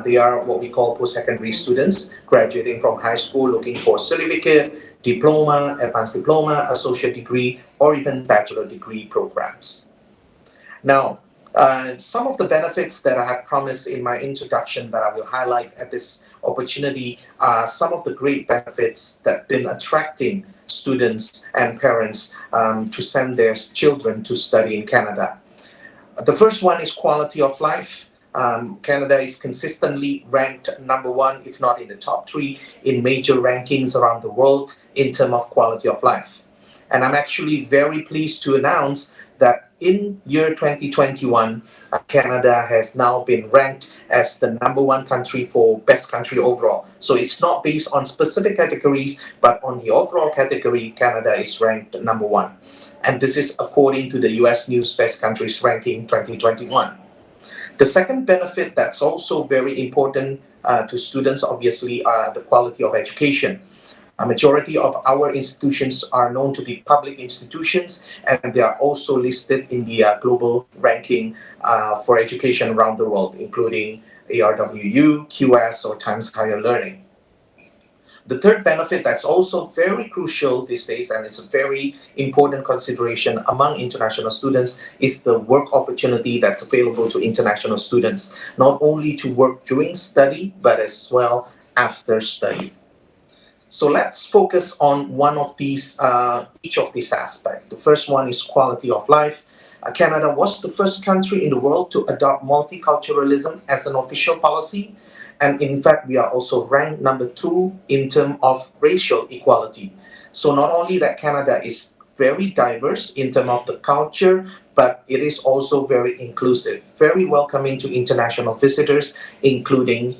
They are what we call post-secondary students graduating from high school looking for certificate, diploma, advanced diploma, associate degree, or even bachelor degree programs. Now, some of the benefits that I have promised in my introduction that I will highlight at this opportunity are some of the great benefits that have been attracting students and parents to send their children to study in Canada. The first one is quality of life. Canada is consistently ranked number 1, if not in the top 3, in major rankings around the world in terms of quality of life. And I'm actually very pleased to announce that in year 2021, Canada has now been ranked as the number 1 country for best country overall. So it's not based on specific categories, but on the overall category, Canada is ranked number 1. And this is according to the US News Best Countries Ranking 2021. The second benefit that's also very important to students, obviously, are the quality of education. A majority of our institutions are known to be public institutions, and they are also listed in the global ranking for education around the world, including ARWU, QS, or Times Higher Learning. The third benefit that's also very crucial these days, and it's a very important consideration among international students, is the work opportunity that's available to international students, not only to work during study, but as well after study. So let's focus on one of these, each of these aspects. The first one is quality of life. Canada was the first country in the world to adopt multiculturalism as an official policy. And in fact, we are also ranked number 2 in terms of racial equality. So not only that Canada is very diverse in terms of the culture, but it is also very inclusive, very welcoming to international visitors, including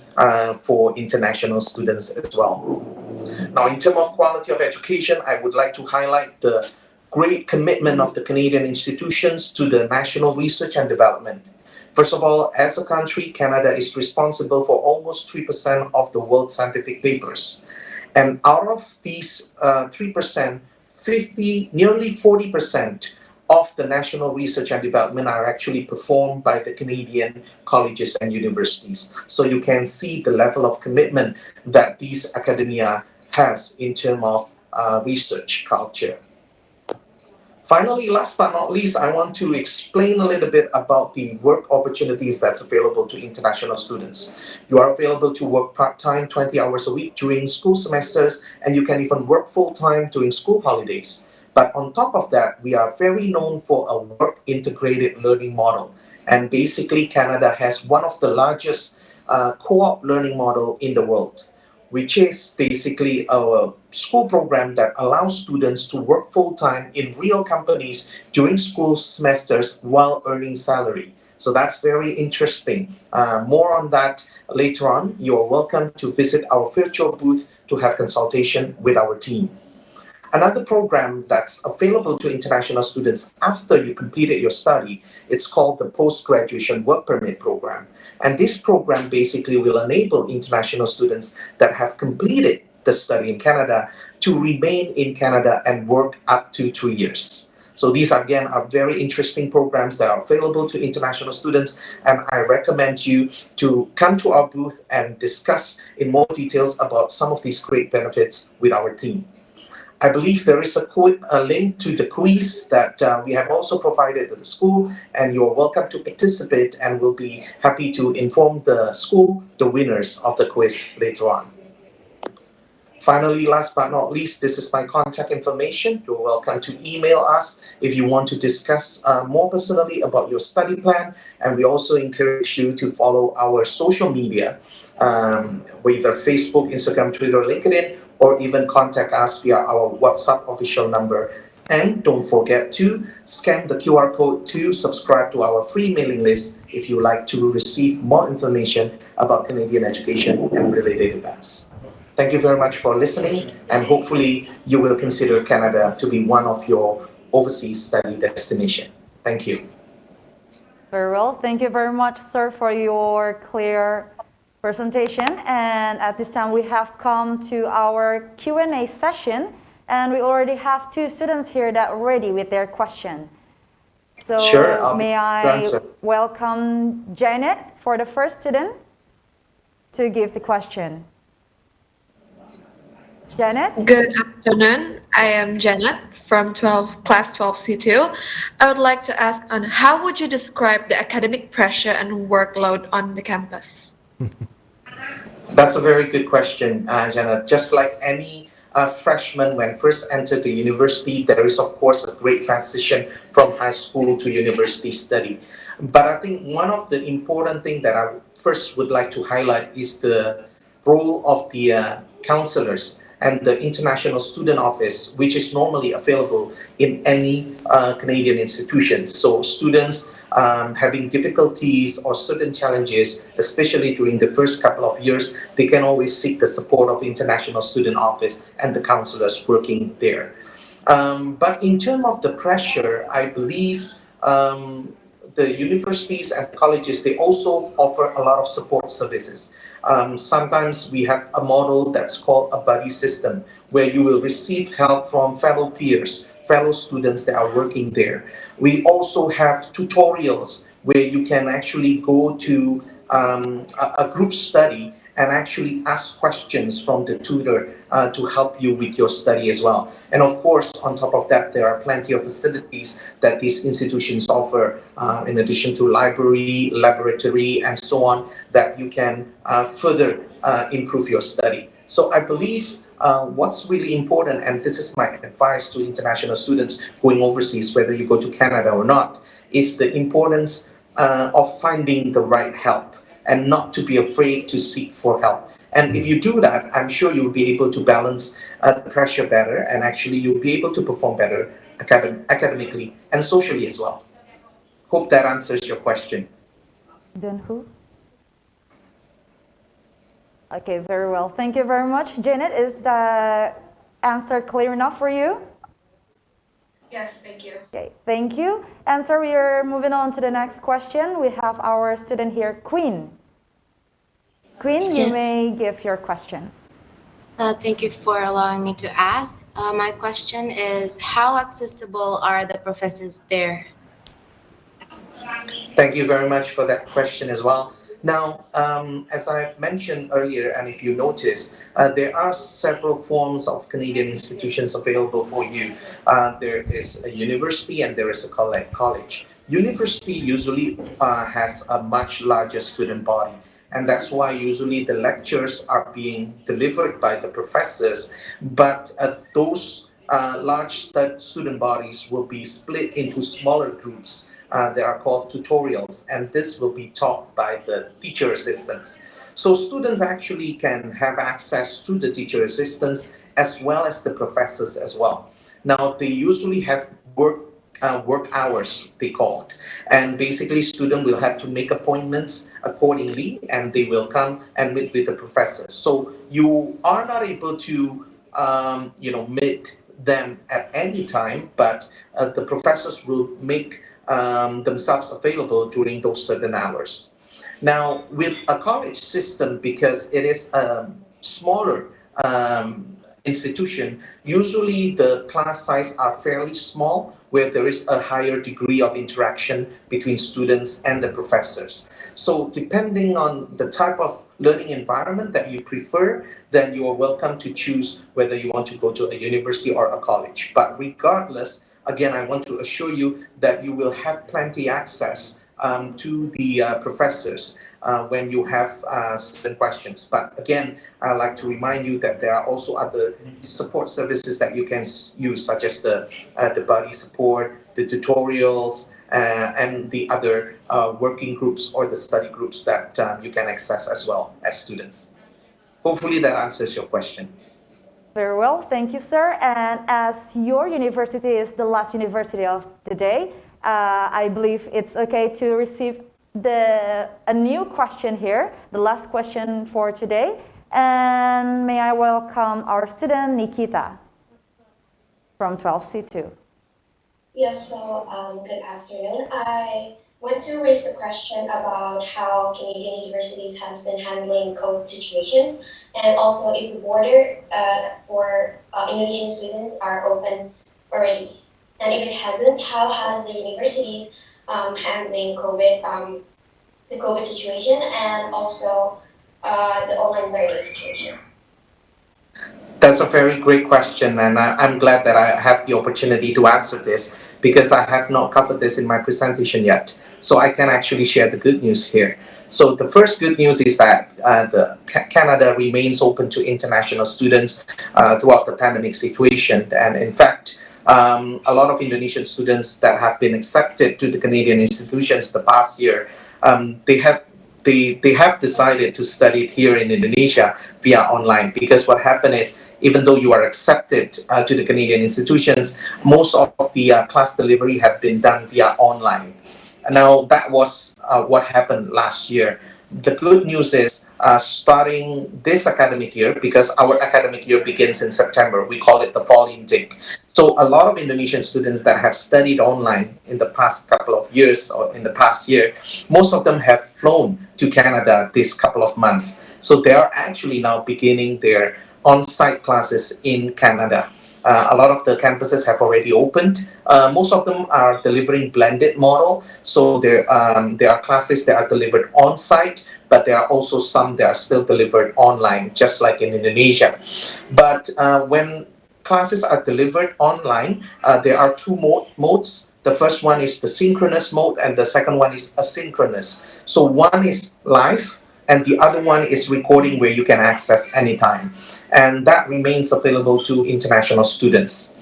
for international students as well. Now, in terms of quality of education, I would like to highlight the great commitment of the Canadian institutions to the national research and development. First of all, as a country, Canada is responsible for almost 3% of the world's scientific papers. And out of these 3%, nearly 40% of the national research and development are actually performed by the Canadian colleges and universities. So you can see the level of commitment that these academia has in terms of research culture. Finally, last but not least, I want to explain a little bit about the work opportunities that's available to international students. You are available to work part-time 20 hours a week during school semesters, and you can even work full-time during school holidays. But on top of that, we are very known for a work-integrated learning model. And basically, Canada has one of the largest co-op learning model in the world, which is basically a school program that allows students to work full-time in real companies during school semesters while earning salary. So that's very interesting. More on that later on. You are welcome to visit our virtual booth to have consultation with our team. Another program that's available to international students after you completed your study, it's called the Post-Graduation Work Permit Program. And this program basically will enable international students that have completed the study in Canada to remain in Canada and work up to 2 years. So these, again, are very interesting programs that are available to international students, and I recommend you to come to our booth and discuss in more details about some of these great benefits with our team. I believe there is a link to the quiz that we have also provided to the school, and you're welcome to participate, and we'll be happy to inform the school the winners of the quiz later on. Finally, last but not least, this is my contact information. You're welcome to email us if you want to discuss more personally about your study plan, and we also encourage you to follow our social media, whether Facebook, Instagram, Twitter, LinkedIn, or even contact us via our WhatsApp official number. And don't forget to scan the QR code to subscribe to our free mailing list if you like to receive more information about Canadian education and related events. Thank you very much for listening, and hopefully you will consider Canada to be one of your overseas study destination. Thank you. Very well. Thank you very much, sir, for your clear presentation. And at this time, we have come to our Q&A session, and we already have two students here that are ready with their question. So Sure, I'll may be I glad to answer. welcome Janet for the first student to give the question. Janet? Good afternoon. I am Janet from class 12C2. I would like to ask on how would you describe the academic pressure and workload on the campus? That's a very good question, Janet. Just like any freshman when first entered the university, there is of course a great transition from high school to university study. But I think one of the important things that I first would like to highlight is the role of the counselors and the International Student Office, which is normally available in any Canadian institution. So students having difficulties or certain challenges, especially during the first couple of years, they can always seek the support of International Student Office and the counselors working there. But in terms of the pressure, I believe the universities and colleges, they also offer a lot of support services. Sometimes we have a model that's called a buddy system, where you will receive help from fellow peers, fellow students that are working there. We also have tutorials where you can actually go to a group study and actually ask questions from the tutor to help you with your study as well. And of course, on top of that, there are plenty of facilities that these institutions offer, in addition to library, laboratory, and so on, that you can further improve your study. So I believe what's really important, and this is my advice to international students going overseas, whether you go to Canada or not, is the importance of finding the right help and not to be afraid to seek for help. And if you do that, I'm sure you'll be able to balance the pressure better, and actually you'll be able to perform better academically and socially as well. Hope that answers your question. Then who? Okay, very well. Thank you very much. Janet, is the answer clear enough for you? Yes, thank you. Okay, thank you. And so we are moving on to the next question. We have our student here, Queen. Queen, you Yes. may give your question. Thank you for allowing me to ask. My question is, how accessible are the professors there? Thank you very much for that question as well. Now, as I've mentioned earlier, and if you notice, there are several forms of Canadian institutions available for you. There is a university and there is a college. University usually has a much larger student body, and that's why usually the lectures are being delivered by the professors, but those large student bodies will be split into smaller groups. They are called tutorials, and this will be taught by the teacher assistants. So students actually can have access to the teacher assistants as well as the professors as well. Now, they usually have work hours, they call it. And basically, student will have to make appointments accordingly, and they will come and meet with the professors. So you are not able to, meet them at any time, but the professors will make themselves available during those certain hours. Now, with a college system, because it is a smaller institution, usually the class size are fairly small, where there is a higher degree of interaction between students and the professors. So depending on the type of learning environment that you prefer, then you are welcome to choose whether you want to go to a university or a college. But regardless, again, I want to assure you that you will have plenty access to the professors when you have certain questions. But again, I'd like to remind you that there are also other support services that you can use, such as the buddy support, the tutorials, and the other working groups or the study groups that you can access as well as students. Hopefully that answers your question. Very well, thank you, sir. And as your university is the last university of the day, I believe it's okay to receive a new question here, the last question for today. And may I welcome our student Nikita from 12C2. Yes, so good afternoon. I want to raise a question about how Canadian universities has been handling COVID situations, and also if the border for Indonesian students are open already. And if it hasn't, how has the universities handling the COVID situation, and also the online learning situation? That's a very great question, and I'm glad that I have the opportunity to answer this because I have not covered this in my presentation yet. So I can actually share the good news here. So the first good news is that Canada remains open to international students throughout the pandemic situation, and in fact, a lot of Indonesian students that have been accepted to the Canadian institutions the past year, they have decided to study here in Indonesia via online, because what happened is, even though you are accepted to the Canadian institutions, most of the class delivery have been done via online. Now, that was what happened last year. The good news is, starting this academic year, because our academic year begins in September, we call it the fall intake. So a lot of Indonesian students that have studied online in the past couple of years or in the past year, most of them have flown to Canada this couple of months. So they are actually now beginning their on-site classes in Canada. A lot of the campuses have already opened. Most of them are delivering blended model. So there are classes that are delivered on-site, but there are also some that are still delivered online, just like in Indonesia. But when classes are delivered online, there are two modes. The first one is the synchronous mode, and the second one is asynchronous. So one is live, and the other one is recording, where you can access anytime. And that remains available to international students.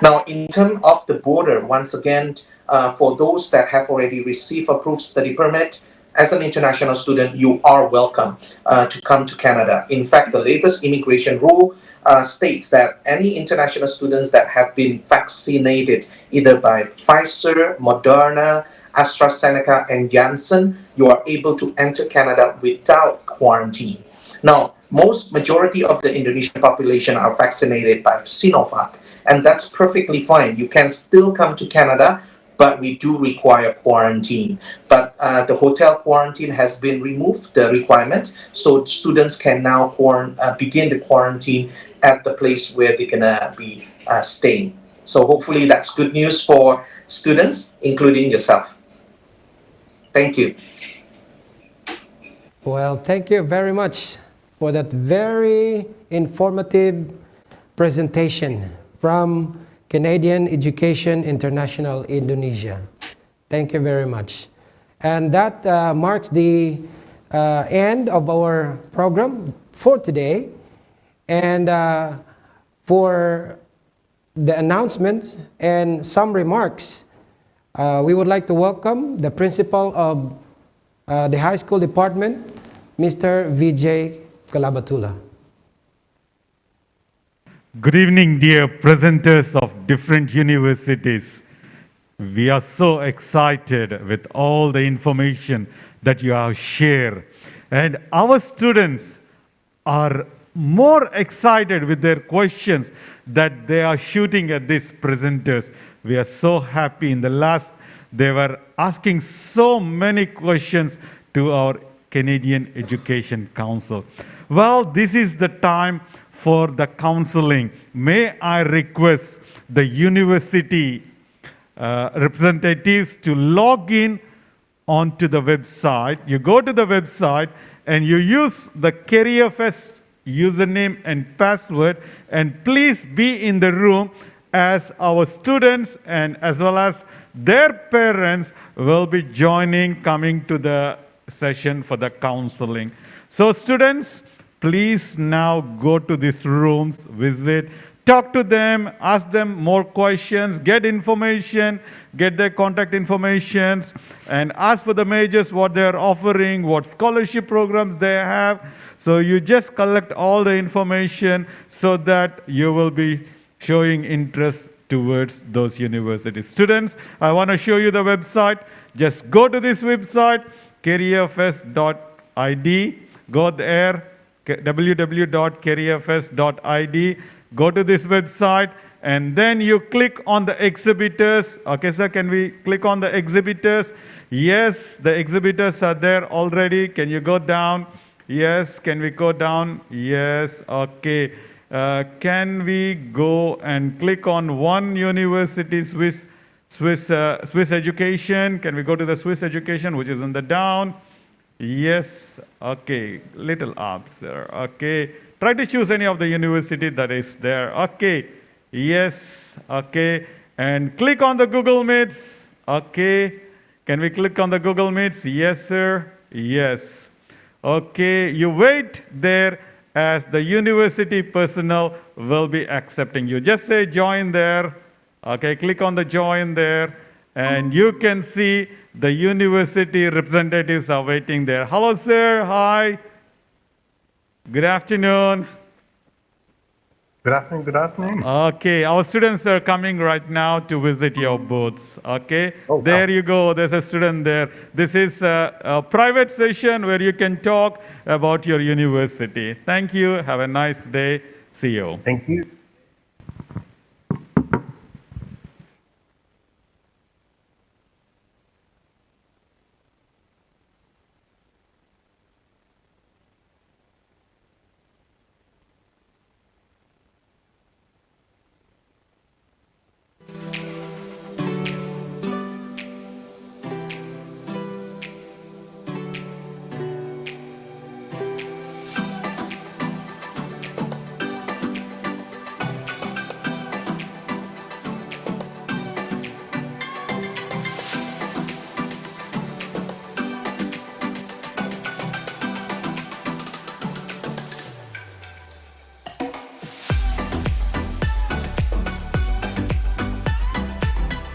Now, in terms of the border, once again, for those that have already received approved study permit, as an international student, you are welcome to come to Canada. In fact, the latest immigration rule states that any international students that have been vaccinated either by Pfizer, Moderna, AstraZeneca, and Janssen, you are able to enter Canada without quarantine. Now, majority of the Indonesian population are vaccinated by Sinovac, and that's perfectly fine. You can still come to Canada, but we do require quarantine. But the hotel quarantine has been removed, the requirement, so students can now begin the quarantine at the place where they're gonna be staying. So hopefully that's good news for students, including yourself. Thank you. Well, thank you very much for that very informative presentation from Canadian Education International Indonesia. Thank you very much. And that marks the end of our program for today. And for the announcements and some remarks, we would like to welcome the principal of the high school department, Mr. Vijay Kalabatula. Good evening, dear presenters of different universities. We are so excited with all the information that you have shared. And our students are more excited with their questions that they are shooting at these presenters. We are so happy. In the last, they were asking so many questions to our Canadian Education Council. Well, this is the time for the counseling. May I request the university representatives to log in onto the website. You go to the website and you use the Careerfest username and password, and please be in the room, as our students and as well as their parents will be coming to the session for the counseling. So students, please now go to these rooms, visit, talk to them, ask them more questions, get information, get their contact information, and ask for the majors what they're offering, what scholarship programs they have. So you just collect all the information so that you will be showing interest towards those universities. Students, I want to show you the website. Just go to this website, careerfest.id. Go there, www.careerfest.id. Go to this website, and then you click on the exhibitors. Okay, sir, can we click on the exhibitors? Yes, the exhibitors are there already. Can you go down? Yes, can we go down? Yes, okay. Can we go and click on one university, Swiss education? Can we go to the Swiss education, which is on the down? Yes, okay, little up, sir. Okay, try to choose any of the university that is there. Okay, yes, okay, and click on the Google Meets. Okay, can we click on the Google Meets? Yes, sir. Yes. Okay, you wait there as the university personnel will be accepting you. Just say join there. Okay, click on the join there, and you can see the university representatives are waiting there. Hello, sir. Hi. Good afternoon. Good afternoon, good afternoon. Okay, our students are coming right now to visit your booths. Okay, there you go. There's a student there. This is a private session where you can talk about your university. Thank you. Have a nice day. See you. Thank you.